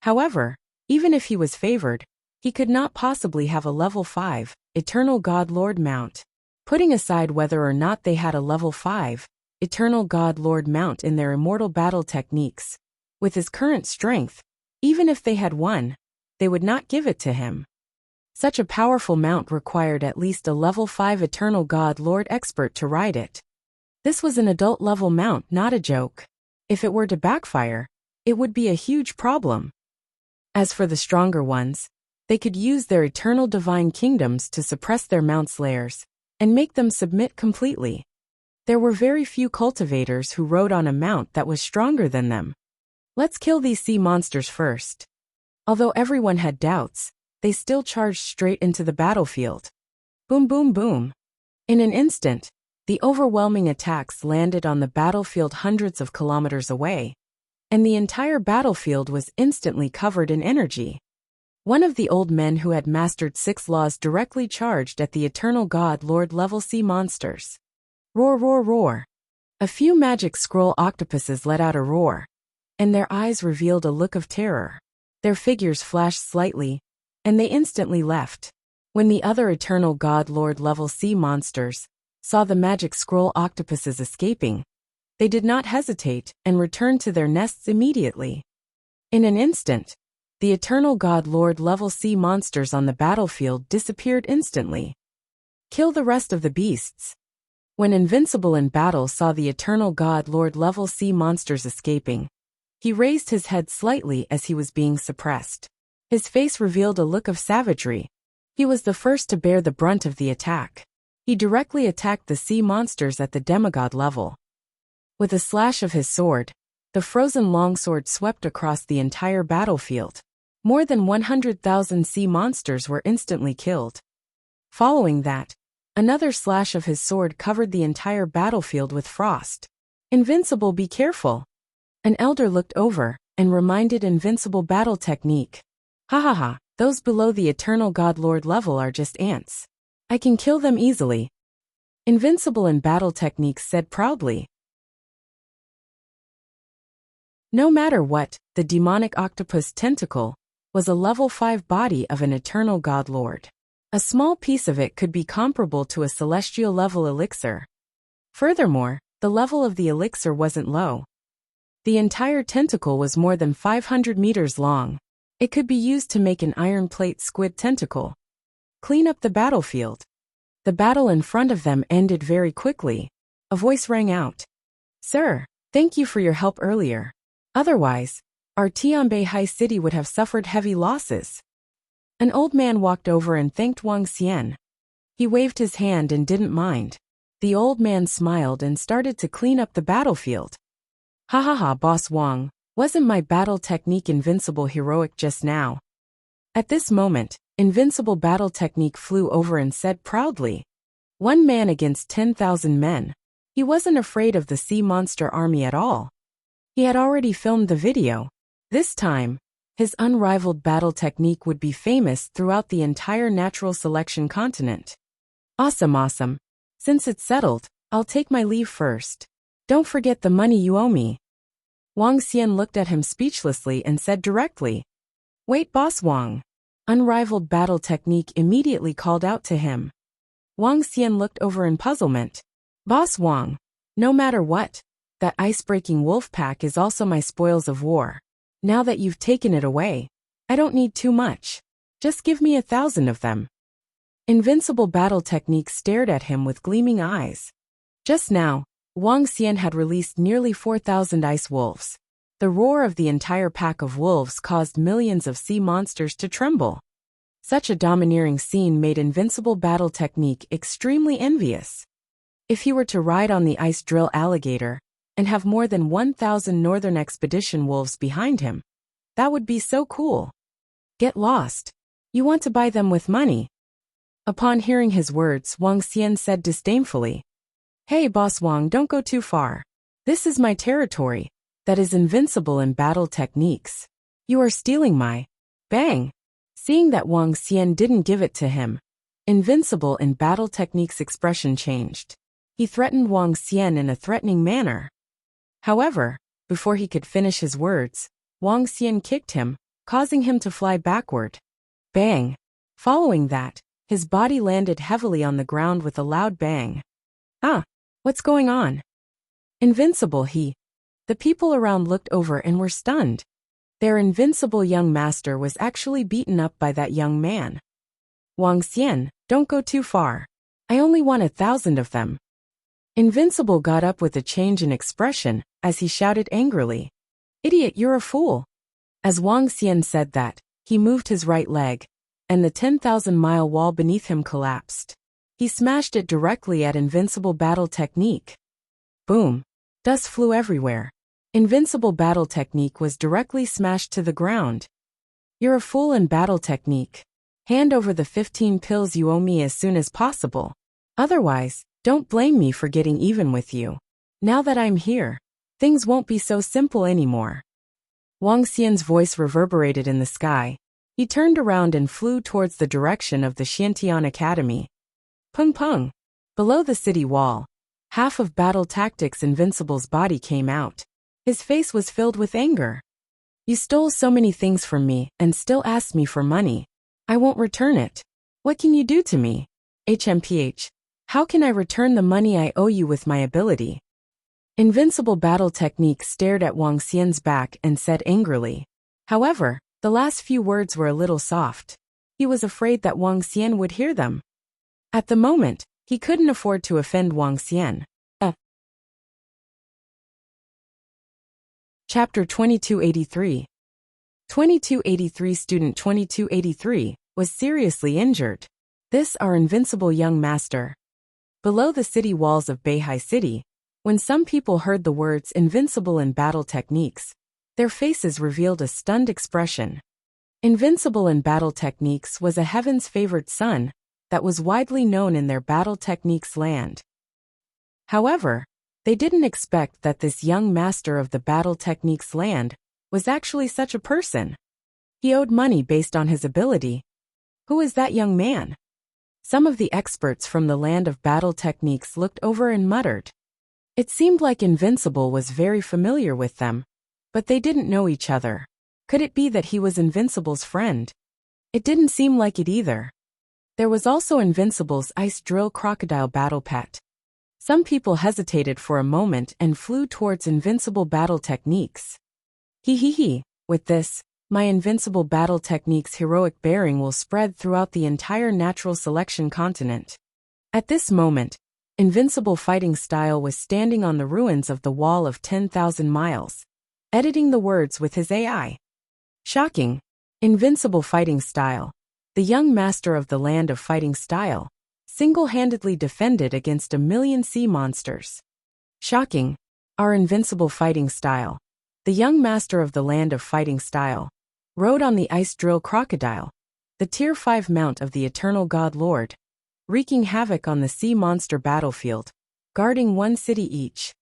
However, even if he was favored, he could not possibly have a level 5 Eternal God Lord mount. Putting aside whether or not they had a level 5 Eternal God Lord mount in their immortal battle techniques, with his current strength, even if they had one, they would not give it to him. Such a powerful mount required at least a level 5 Eternal God Lord expert to ride it. This was an adult level mount, not a joke. If it were to backfire, it would be a huge problem. As for the stronger ones, they could use their eternal divine kingdoms to suppress their mount's lairs, and make them submit completely. There were very few cultivators who rode on a mount that was stronger than them. Let's kill these sea monsters first. Although everyone had doubts, they still charged straight into the battlefield. Boom boom boom. In an instant, the overwhelming attacks landed on the battlefield hundreds of kilometers away, and the entire battlefield was instantly covered in energy. One of the old men who had mastered 6 laws directly charged at the Eternal God Lord level sea monsters. Roar roar roar. A few magic scroll octopuses let out a roar, and their eyes revealed a look of terror. Their figures flashed slightly, and they instantly left. When the other Eternal God Lord level sea monsters saw the magic scroll octopuses escaping, they did not hesitate and returned to their nests immediately. In an instant, the Eternal God Lord level sea monsters on the battlefield disappeared instantly. Kill the rest of the beasts. When Invincible in battle saw the Eternal God Lord level sea monsters escaping, he raised his head slightly as he was being suppressed. His face revealed a look of savagery. He was the first to bear the brunt of the attack. He directly attacked the sea monsters at the demigod level. With a slash of his sword, the frozen longsword swept across the entire battlefield. More than 100,000 sea monsters were instantly killed. Following that, another slash of his sword covered the entire battlefield with frost. Invincible, be careful. An elder looked over and reminded Invincible battle technique. Ha ha ha, those below the Eternal God Lord level are just ants. I can kill them easily. Invincible in battle techniques said proudly. No matter what, the demonic octopus tentacle was a level 5 body of an Eternal God Lord. A small piece of it could be comparable to a celestial level elixir. Furthermore, the level of the elixir wasn't low. The entire tentacle was more than 500 meters long. It could be used to make an iron plate squid tentacle. Clean up the battlefield. The battle in front of them ended very quickly. A voice rang out. Sir, thank you for your help earlier. Otherwise, our Tianbei High City would have suffered heavy losses. An old man walked over and thanked Wang Xian. He waved his hand and didn't mind. The old man smiled and started to clean up the battlefield. Ha ha ha, Boss Wang. Wasn't my battle technique Invincible heroic just now? At this moment, Invincible battle technique flew over and said proudly. 1 man against 10,000 men. He wasn't afraid of the sea monster army at all. He had already filmed the video. This time, his unrivaled battle technique would be famous throughout the entire natural selection continent. Awesome awesome. Since it's settled, I'll take my leave first. Don't forget the money you owe me. Wang Xian looked at him speechlessly and said directly. Wait, Boss Wang. Unrivaled battle technique immediately called out to him. Wang Xian looked over in puzzlement. Boss Wang, no matter what, that ice-breaking wolf pack is also my spoils of war. Now that you've taken it away, I don't need too much. Just give me 1,000 of them. Invincible battle technique stared at him with gleaming eyes. Just now, Wang Xian had released nearly 4,000 ice wolves. The roar of the entire pack of wolves caused millions of sea monsters to tremble. Such a domineering scene made Invincible battle technique extremely envious. If he were to ride on the ice drill alligator and have more than 1,000 Northern Expedition wolves behind him, that would be so cool. Get lost. You want to buy them with money. Upon hearing his words, Wang Xian said disdainfully, Hey Boss Wang, don't go too far. This is my territory. That is invincible in battle techniques. You are stealing my... Bang! Seeing that Wang Xian didn't give it to him, Invincible in battle techniques expression changed. He threatened Wang Xian in a threatening manner. However, before he could finish his words, Wang Xian kicked him, causing him to fly backward. Bang! Following that, his body landed heavily on the ground with a loud bang. Ah! What's going on? Invincible The people around looked over and were stunned. Their invincible young master was actually beaten up by that young man. Wang Xian, don't go too far. I only want 1,000 of them. Invincible got up with a change in expression as he shouted angrily. Idiot, you're a fool. As Wang Xian said that, he moved his right leg, and the 10,000-mile wall beneath him collapsed. He smashed it directly at Invincible battle technique. Boom. Dust flew everywhere. Invincible battle technique was directly smashed to the ground. You're a fool in battle technique. Hand over the 15 pills you owe me as soon as possible. Otherwise, don't blame me for getting even with you. Now that I'm here, things won't be so simple anymore. Wang Xian's voice reverberated in the sky. He turned around and flew towards the direction of the Xiantian Academy. Pung pung. Below the city wall, half of Battle Tactics Invincible's body came out. His face was filled with anger. You stole so many things from me and still asked me for money. I won't return it. What can you do to me? HMPH. How can I return the money I owe you with my ability? Invincible battle technique stared at Wang Xian's back and said angrily. However, the last few words were a little soft. He was afraid that Wang Xian would hear them. At the moment, he couldn't afford to offend Wang Xian. Chapter 2283. 2283 Student 2283 was seriously injured. This our invincible young master. Below the city walls of Beihai City, when some people heard the words invincible in battle techniques, their faces revealed a stunned expression. Invincible in battle techniques was a heaven's favored son that was widely known in their battle techniques land. However, they didn't expect that this young master of the battle techniques land was actually such a person. He owed money based on his ability. Who is that young man? Some of the experts from the land of battle techniques looked over and muttered. It seemed like Invincible was very familiar with them, but they didn't know each other. Could it be that he was Invincible's friend? It didn't seem like it either. There was also Invincible's ice drill crocodile battle pet. Some people hesitated for a moment and flew towards Invincible battle techniques. With this, my Invincible battle techniques heroic bearing will spread throughout the entire natural selection continent. At this moment, Invincible fighting style was standing on the ruins of the wall of 10,000 miles, editing the words with his AI. Shocking. Invincible fighting style. The young master of the land of fighting style single-handedly defended against 1,000,000 sea monsters. Shocking. Our invincible fighting style. The young master of the land of fighting style rode on the ice drill crocodile, the tier 5 mount of the eternal god lord, wreaking havoc on the sea monster battlefield, guarding one city each.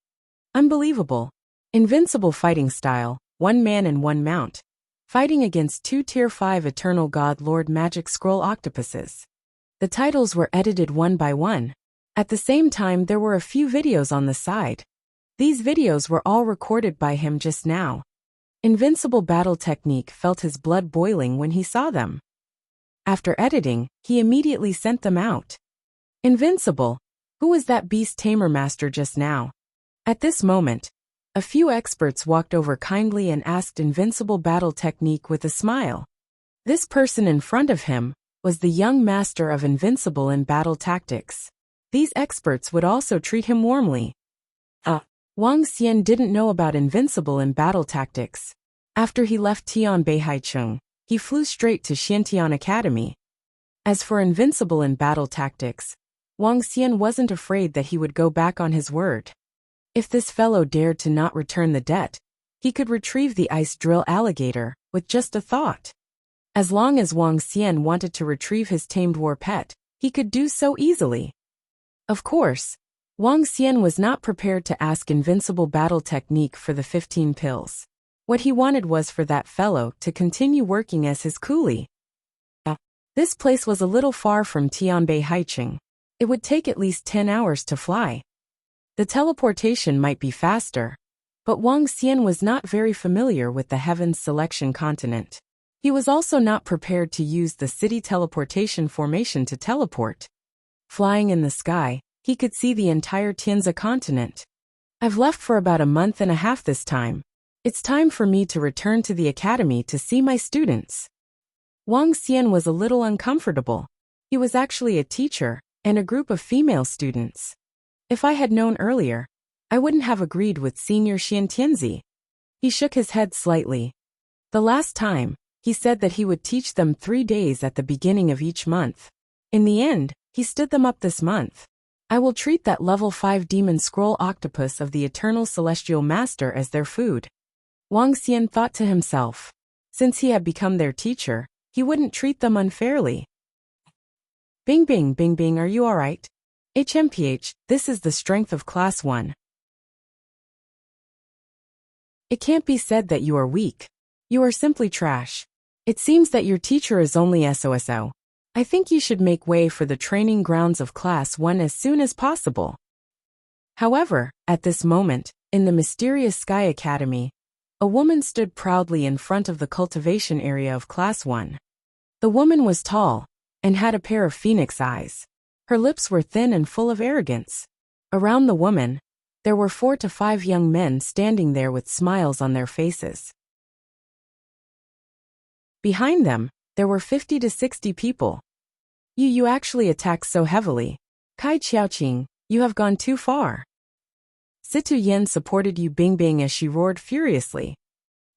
Unbelievable. Invincible fighting style, one man and one mount, fighting against 2 tier 5 eternal god lord magic scroll octopuses. The titles were edited one by one. At the same time, there were a few videos on the side. These videos were all recorded by him just now. Invincible battle technique felt his blood boiling when he saw them. After editing, he immediately sent them out. Invincible. Who was that beast tamer master just now? At this moment, a few experts walked over kindly and asked Invincible battle technique with a smile. This person in front of him was the young master of Invincible in battle tactics. These experts would also treat him warmly. Wang Xian didn't know about Invincible in battle tactics. After he left Tianbei Haicheng, he flew straight to Xiantian Academy. As for Invincible in battle tactics, Wang Xian wasn't afraid that he would go back on his word. If this fellow dared to not return the debt, he could retrieve the ice drill alligator with just a thought. As long as Wang Xian wanted to retrieve his tamed war pet, he could do so easily. Of course, Wang Xian was not prepared to ask Invincible battle technique for the 15 pills. What he wanted was for that fellow to continue working as his coolie. This place was a little far from Tianbei Haicheng. It would take at least 10 hours to fly. The teleportation might be faster, but Wang Xian was not very familiar with the Heavens Selection continent. He was also not prepared to use the city teleportation formation to teleport. Flying in the sky, he could see the entire Tianzi continent. I've left for about a month and a half this time. It's time for me to return to the academy to see my students. Wang Xian was a little uncomfortable. He was actually a teacher and a group of female students. If I had known earlier, I wouldn't have agreed with Senior Xian Tianzi. He shook his head slightly. The last time, he said that he would teach them 3 days at the beginning of each month. In the end, he stood them up this month. I will treat that level 5 demon scroll octopus of the eternal celestial master as their food. Wang Xian thought to himself. Since he had become their teacher, he wouldn't treat them unfairly. Bing bing bing bing, are you alright? HMPH, this is the strength of class 1. It can't be said that you are weak. You are simply trash. It seems that your teacher is only SOSO. I think you should make way for the training grounds of class 1 as soon as possible. However, at this moment, in the mysterious Sky Academy, a woman stood proudly in front of the cultivation area of class 1. The woman was tall and had a pair of phoenix eyes. Her lips were thin and full of arrogance. Around the woman, there were 4 to 5 young men standing there with smiles on their faces. Behind them, there were 50 to 60 people. You actually attacked so heavily. Kai Qiaoqing, you have gone too far. Situ Yen supported Yu Bingbing as she roared furiously.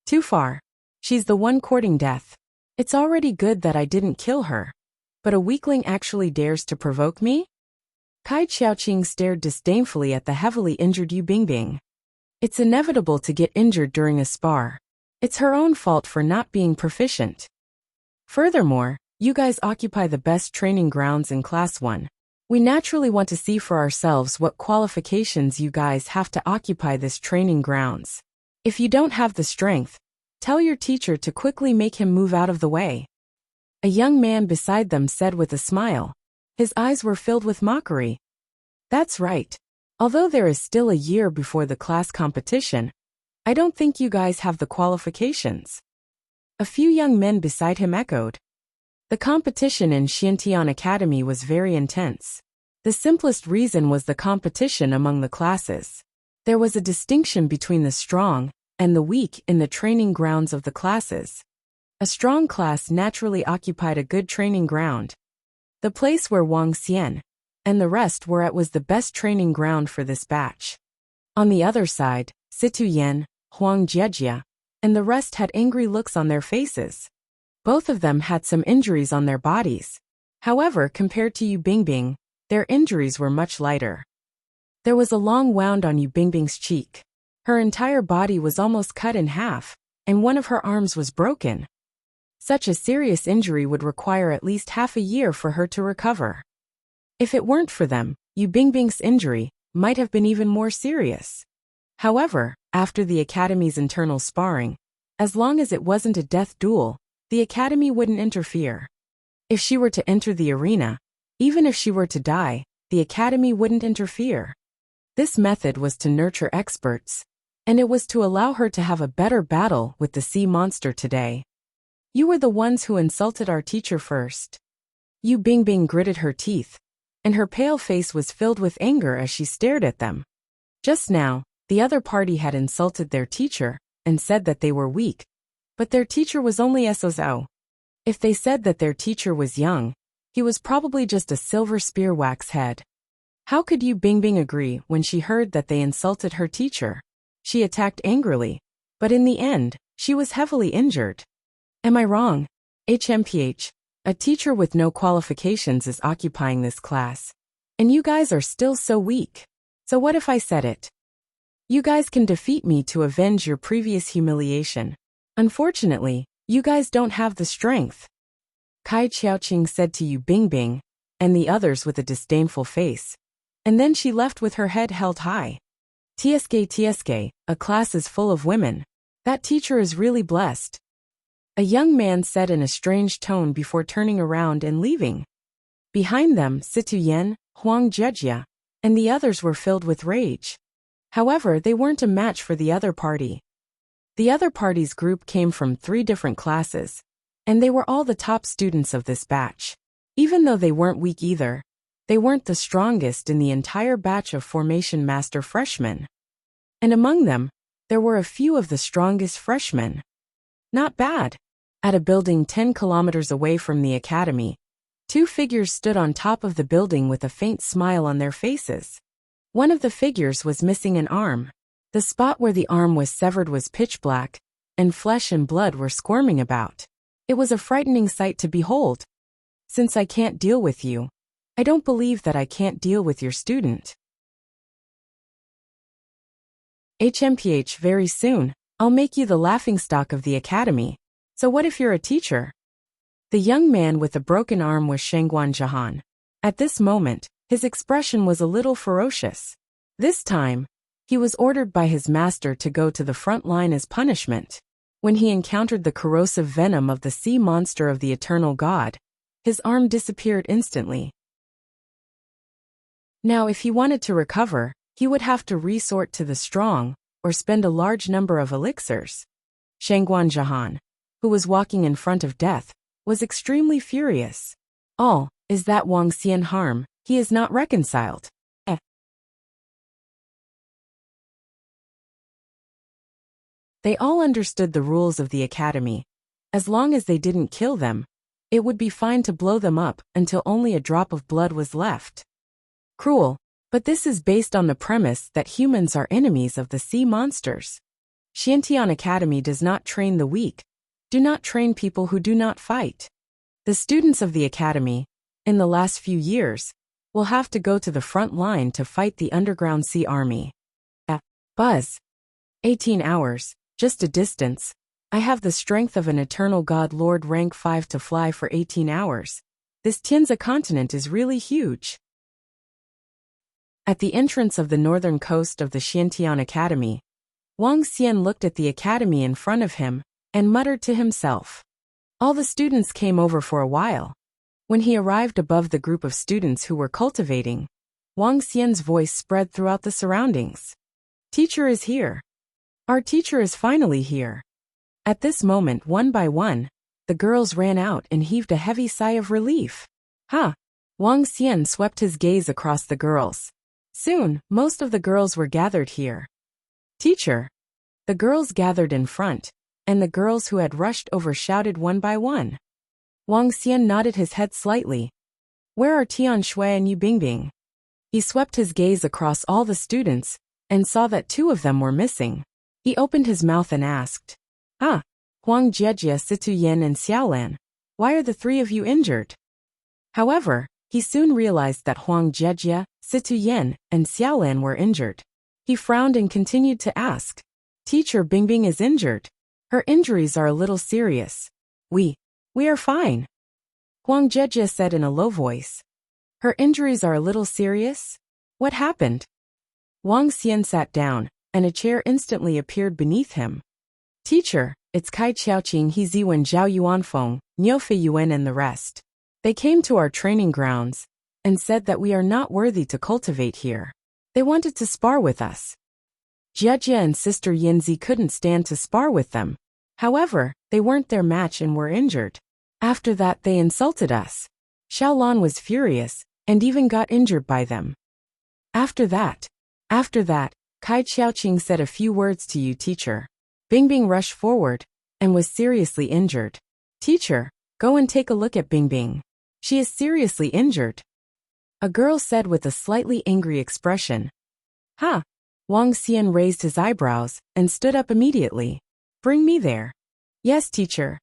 Too far. She's the one courting death. It's already good that I didn't kill her. But a weakling actually dares to provoke me? Kai Qiaoqing stared disdainfully at the heavily injured Yu Bingbing. It's inevitable to get injured during a spar. It's her own fault for not being proficient. Furthermore, you guys occupy the best training grounds in class 1. We naturally want to see for ourselves what qualifications you guys have to occupy this training grounds. If you don't have the strength, tell your teacher to quickly make him move out of the way. A young man beside them said with a smile. His eyes were filled with mockery. That's right. Although there is still a year before the class competition, I don't think you guys have the qualifications. A few young men beside him echoed. The competition in Xiantian Academy was very intense. The simplest reason was the competition among the classes. There was a distinction between the strong and the weak in the training grounds of the classes. A strong class naturally occupied a good training ground. The place where Wang Xian and the rest were at was the best training ground for this batch. On the other side, Situ Yen, Huang Jiejia, and the rest had angry looks on their faces. Both of them had some injuries on their bodies. However, compared to Yu Bingbing, their injuries were much lighter. There was a long wound on Yu Bingbing's cheek. Her entire body was almost cut in half, and one of her arms was broken. Such a serious injury would require at least half a year for her to recover. If it weren't for them, Yu Bingbing's injury might have been even more serious. However, after the academy's internal sparring, as long as it wasn't a death duel, the academy wouldn't interfere. If she were to enter the arena, even if she were to die, the academy wouldn't interfere. This method was to nurture experts And it was to allow her to have a better battle with the sea monster today. You were the ones who insulted our teacher first. Yu Bingbing gritted her teeth, and her pale face was filled with anger as she stared at them. Just now, the other party had insulted their teacher and said that they were weak, but their teacher was only SOZO. If they said that their teacher was young, he was probably just a silver spear wax head. How could Yu Bingbing agree when she heard that they insulted her teacher? She attacked angrily, but in the end, she was heavily injured. Am I wrong? HMPH, a teacher with no qualifications is occupying this class. And you guys are still so weak. So what if I said it? You guys can defeat me to avenge your previous humiliation. Unfortunately, you guys don't have the strength. Kai Qiaoqing said to Yu Bingbing, and the others with a disdainful face. And then she left with her head held high. TSK, a class is full of women. That teacher is really blessed. A young man said in a strange tone before turning around and leaving. Behind them, Situ Yen, Huang Jejia, and the others were filled with rage. However, they weren't a match for the other party. The other party's group came from 3 different classes, and they were all the top students of this batch. Even though they weren't weak either, they weren't the strongest in the entire batch of formation master freshmen. And among them, there were a few of the strongest freshmen. Not bad. At a building 10 kilometers away from the academy, 2 figures stood on top of the building with a faint smile on their faces. One of the figures was missing an arm. The spot where the arm was severed was pitch black, and flesh and blood were squirming about. It was a frightening sight to behold. Since I can't deal with you, I don't believe that I can't deal with your student. HMPH, very soon, I'll make you the laughingstock of the academy. So what if you're a teacher? The young man with the broken arm was Shangguan Jahan. At this moment, his expression was a little ferocious. This time, he was ordered by his master to go to the front line as punishment. When he encountered the corrosive venom of the sea monster of the eternal god, his arm disappeared instantly. Now if he wanted to recover, he would have to resort to the strong, or spend a large number of elixirs. Shangguan Jahan, who was walking in front of death, was extremely furious. All, is that Wang Xian harm, he is not reconciled. They all understood the rules of the academy. As long as they didn't kill them, it would be fine to blow them up until only a drop of blood was left. Cruel, but this is based on the premise that humans are enemies of the sea monsters. Xiantian Academy does not train the weak, do not train people who do not fight. The students of the academy, in the last few years, will have to go to the front line to fight the underground sea army. Buzz. 18 hours, just a distance. I have the strength of an eternal god lord rank 5 to fly for 18 hours. This Tianzi continent is really huge. At the entrance of the northern coast of the Xiantian Academy, Wang Xian looked at the academy in front of him and muttered to himself. All the students came over for a while. When he arrived above the group of students who were cultivating, Wang Xian's voice spread throughout the surroundings. Teacher is here. Our teacher is finally here. At this moment, one by one, the girls ran out and heaved a heavy sigh of relief. Wang Xian swept his gaze across the girls. Soon, most of the girls were gathered here. Teacher. The girls gathered in front, and the girls who had rushed over shouted one by one. Wang Xian nodded his head slightly. Where are Tian Shui and Yu Bingbing? He swept his gaze across all the students, and saw that 2 of them were missing. He opened his mouth and asked, Huang Jejia, Situ Yen and Xiaolan, why are the 3 of you injured? However, he soon realized that Huang Jejia, Situ Yen, and Xiaolan were injured. He frowned and continued to ask, Teacher Bingbing is injured. Her injuries are a little serious. We are fine. Huang Jejia said in a low voice. Her injuries are a little serious? What happened? Wang Xian sat down, and a chair instantly appeared beneath him. Teacher, it's Kai Qiaoqing, He Ziwen Zhao Yuanfeng, Niufei Yuan and the rest. They came to our training grounds, and said that we are not worthy to cultivate here. They wanted to spar with us. Jejia and Sister Yinzi couldn't stand to spar with them. However, they weren't their match and were injured. After that they insulted us. Xiaolan was furious, and even got injured by them. After that, Kai Xiaoqing said a few words to you, teacher. Bingbing rushed forward, and was seriously injured. Teacher, go and take a look at Bingbing. She is seriously injured. A girl said with a slightly angry expression. Ha! Wang Xian raised his eyebrows, and stood up immediately. Bring me there. Yes, teacher.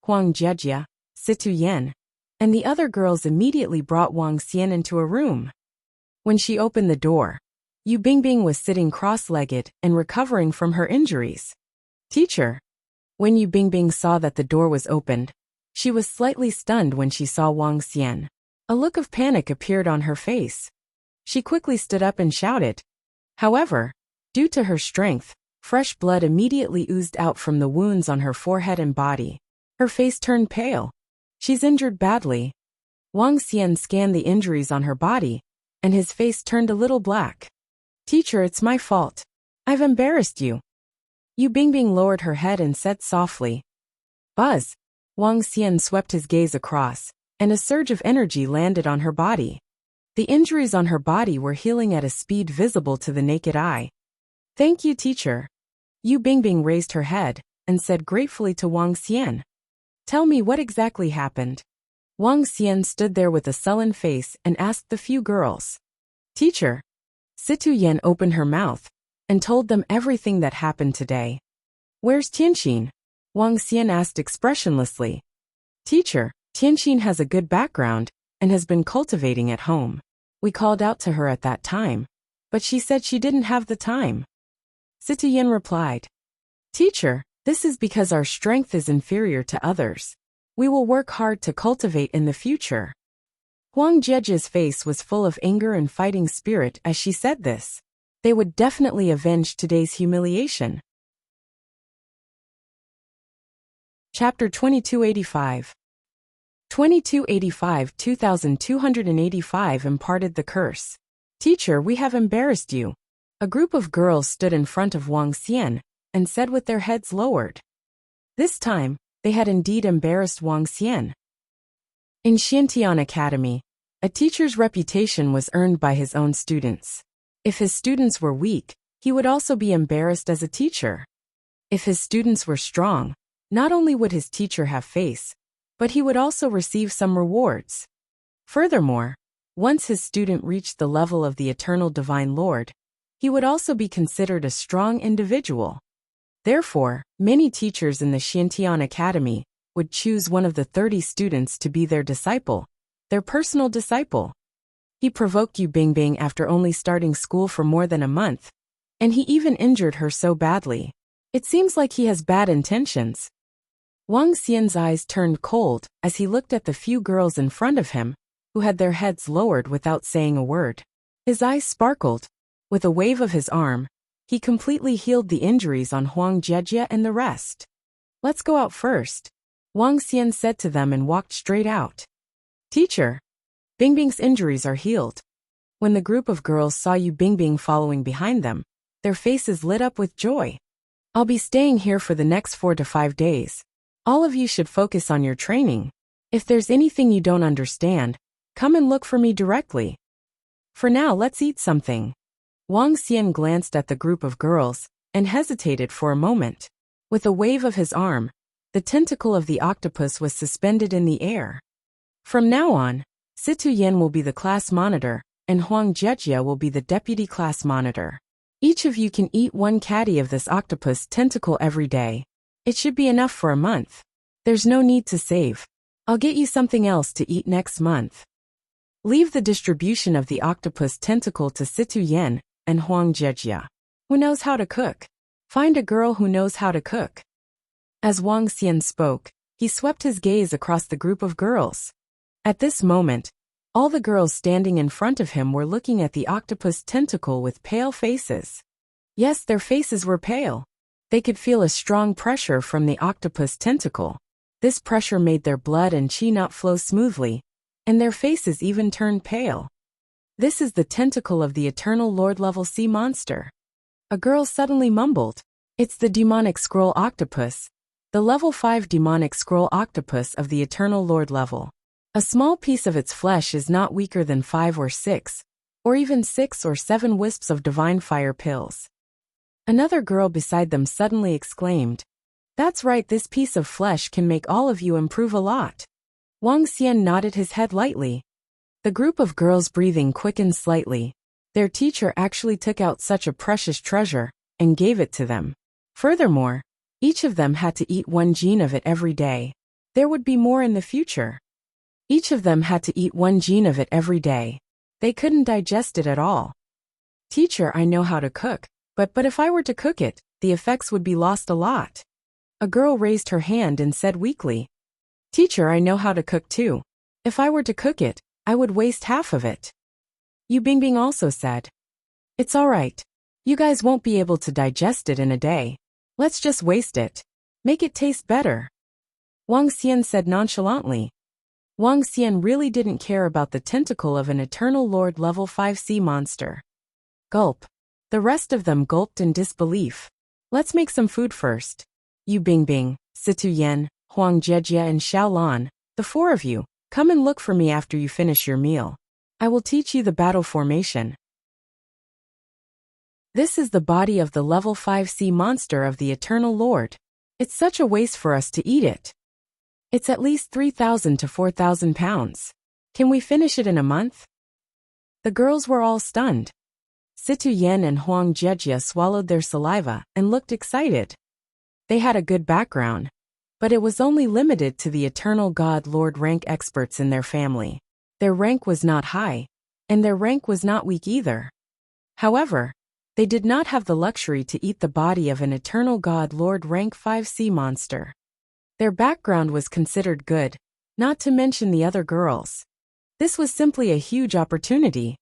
Huang Jejia, Situ Yen, and the other girls immediately brought Wang Xian into a room. When she opened the door, Yu Bingbing was sitting cross-legged and recovering from her injuries. Teacher. When Yu Bingbing saw that the door was opened, she was slightly stunned when she saw Wang Xian. A look of panic appeared on her face. She quickly stood up and shouted. However, due to her strength, fresh blood immediately oozed out from the wounds on her forehead and body. Her face turned pale. She's injured badly. Wang Xian scanned the injuries on her body, and his face turned a little black. Teacher, it's my fault. I've embarrassed you. Yu Bingbing lowered her head and said softly. Buzz. Wang Xian swept his gaze across, and a surge of energy landed on her body. The injuries on her body were healing at a speed visible to the naked eye. Thank you, teacher. Yu Bingbing raised her head, and said gratefully to Wang Xian. Tell me what exactly happened. Wang Xian stood there with a sullen face and asked the few girls. Teacher. Situ Yen opened her mouth, and told them everything that happened today. Where's Tianxin? Wang Xian asked expressionlessly. Teacher, Tianxin has a good background, and has been cultivating at home. We called out to her at that time, but she said she didn't have the time. Situ Yen replied. Teacher, this is because our strength is inferior to others. We will work hard to cultivate in the future. Huang Jejia's face was full of anger and fighting spirit as she said this. They would definitely avenge today's humiliation. Chapter 2285. 2285 imparted the curse. Teacher, we have embarrassed you. A group of girls stood in front of Wang Xian, and said with their heads lowered. This time, they had indeed embarrassed Wang Xian. In Xiantian Academy, a teacher's reputation was earned by his own students. If his students were weak, he would also be embarrassed as a teacher. If his students were strong, not only would his teacher have face, but he would also receive some rewards. Furthermore, once his student reached the level of the Eternal Divine Lord, he would also be considered a strong individual. Therefore, many teachers in the Xiantian Academy would choose one of the 30 students to be their disciple, their personal disciple. He provoked Yu Bingbing after only starting school for more than a month, and he even injured her so badly. It seems like he has bad intentions. Wang Xian's eyes turned cold as he looked at the few girls in front of him, who had their heads lowered without saying a word. His eyes sparkled. With a wave of his arm, he completely healed the injuries on Huang Jejia and the rest. Let's go out first, Wang Xian said to them and walked straight out. Teacher. Bingbing's injuries are healed. When the group of girls saw Yu Bingbing following behind them, their faces lit up with joy. I'll be staying here for the next 4 to 5 days. All of you should focus on your training. If there's anything you don't understand, come and look for me directly. For now, let's eat something. Wang Xian glanced at the group of girls, and hesitated for a moment. With a wave of his arm, the tentacle of the octopus was suspended in the air. From now on, Situ Yen will be the class monitor, and Huang Jejia will be the deputy class monitor. Each of you can eat 1 caddy of this octopus tentacle every day. It should be enough for a month. There's no need to save. I'll get you something else to eat next month. Leave the distribution of the octopus tentacle to Situ Yen and Huang Jejia, who knows how to cook. Find a girl who knows how to cook. As Wang Xian spoke, he swept his gaze across the group of girls. At this moment, all the girls standing in front of him were looking at the octopus tentacle with pale faces. Yes, their faces were pale. They could feel a strong pressure from the octopus tentacle. This pressure made their blood and qi not flow smoothly, and their faces even turned pale. This is the tentacle of the Eternal Lord level sea monster. A girl suddenly mumbled. It's the demonic scroll octopus. The level 5 demonic scroll octopus of the Eternal Lord level. A small piece of its flesh is not weaker than 5 or 6, or even 6 or 7 wisps of divine fire pills. Another girl beside them suddenly exclaimed, "That's right, this piece of flesh can make all of you improve a lot." Wang Xian nodded his head lightly. The group of girls' breathing quickened slightly. Their teacher actually took out such a precious treasure and gave it to them. Furthermore, each of them had to eat 1 gene of it every day. There would be more in the future. Each of them had to eat 1 gene of it every day. They couldn't digest it at all. "Teacher, I know how to cook, but if I were to cook it, the effects would be lost a lot." A girl raised her hand and said weakly, "Teacher, I know how to cook too. If I were to cook it, I would waste half of it." Yu Bingbing also said, "It's alright. You guys won't be able to digest it in a day. Let's just waste it. Make it taste better." Wang Xian said nonchalantly. Wang Xian really didn't care about the tentacle of an Eternal Lord level 5 sea monster. Gulp. The rest of them gulped in disbelief. "Let's make some food first. Yu Bingbing, Situ Yan, Huang Jejia and Xiaolan, the 4 of you, come and look for me after you finish your meal. I will teach you the battle formation." This is the body of the level 5 sea monster of the Eternal Lord. It's such a waste for us to eat it. It's at least 3,000 to 4,000 pounds. Can we finish it in a month? The girls were all stunned. Situ Yan and Huang Jejia swallowed their saliva and looked excited. They had a good background, but it was only limited to the Eternal God Lord rank experts in their family. Their rank was not high, and their rank was not weak either. However, they did not have the luxury to eat the body of an Eternal God Lord rank 5 sea monster. Their background was considered good, not to mention the other girls. This was simply a huge opportunity.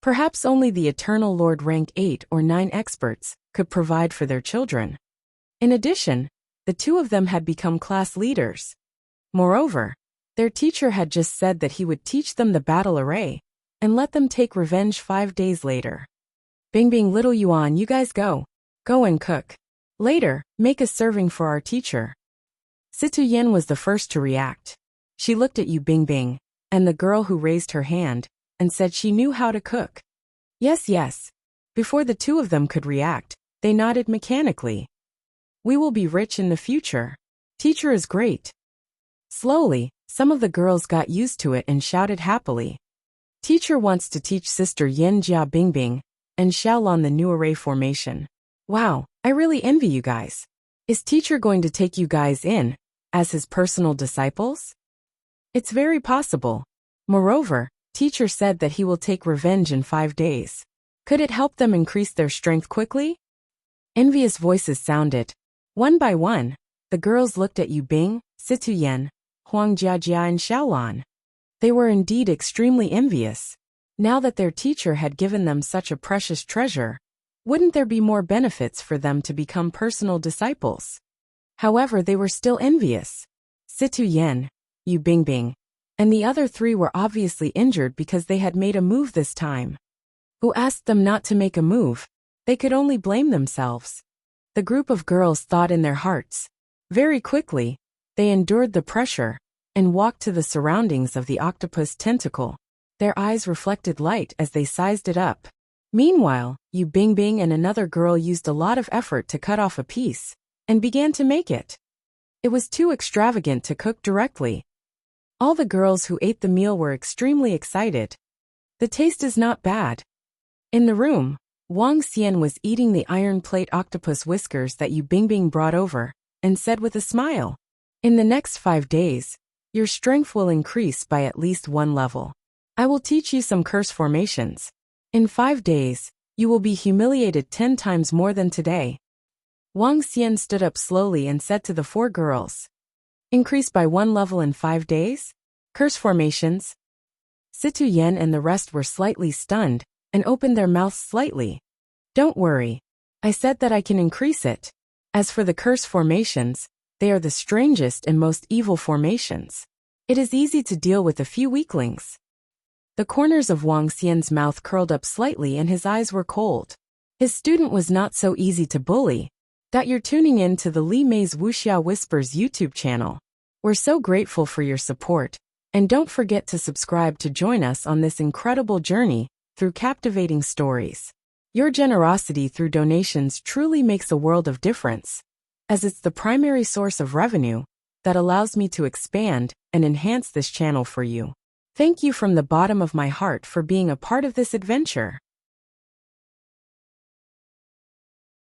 Perhaps only the Eternal Lord rank 8 or 9 experts could provide for their children. In addition, the 2 of them had become class leaders. Moreover, their teacher had just said that he would teach them the battle array and let them take revenge 5 days later. Bingbing, Little Yuan, you guys go. Go and cook. Later, make a serving for our teacher. Situ Yan was the first to react. She looked at Yu Bingbing, and the girl who raised her hand, and said she knew how to cook. Yes, yes. Before the 2 of them could react, they nodded mechanically. We will be rich in the future. Teacher is great. Slowly, some of the girls got used to it and shouted happily. Teacher wants to teach Sister Yin Jia Bingbing and Xiaolan the new array formation. Wow, I really envy you guys. Is teacher going to take you guys in as his personal disciples? It's very possible. Moreover, teacher said that he will take revenge in 5 days. Could it help them increase their strength quickly? Envious voices sounded. One by one, the girls looked at Yu Bing, Situ Yan, Huang Jiajia and Xiaolan. They were indeed extremely envious. Now that their teacher had given them such a precious treasure, wouldn't there be more benefits for them to become personal disciples? However, they were still envious. Situ Yan, Yu Bingbing, and the other 3 were obviously injured because they had made a move this time. Who asked them not to make a move? They could only blame themselves. The group of girls thought in their hearts. Very quickly, they endured the pressure and walked to the surroundings of the octopus tentacle. Their eyes reflected light as they sized it up. Meanwhile, Yu Bingbing and another girl used a lot of effort to cut off a piece and began to make it. It was too extravagant to cook directly. All the girls who ate the meal were extremely excited. The taste is not bad. In the room, Wang Xian was eating the iron plate octopus whiskers that Yu Bingbing brought over, and said with a smile, "In the next 5 days, your strength will increase by at least 1 level. I will teach you some curse formations. In 5 days, you will be humiliated 10 times more than today." Wang Xian stood up slowly and said to the 4 girls, "Increase by 1 level in 5 days? Curse formations?" Situ Yan and the rest were slightly stunned and opened their mouths slightly. "Don't worry. I said that I can increase it. As for the curse formations, they are the strangest and most evil formations. It is easy to deal with a few weaklings." The corners of Wang Xian's mouth curled up slightly and his eyes were cold. His student was not so easy to bully. That you're tuning in to the Li Mei's Wuxia Whispers YouTube channel. We're so grateful for your support, and don't forget to subscribe to join us on this incredible journey through captivating stories. Your generosity through donations truly makes a world of difference, as it's the primary source of revenue that allows me to expand and enhance this channel for you. Thank you from the bottom of my heart for being a part of this adventure.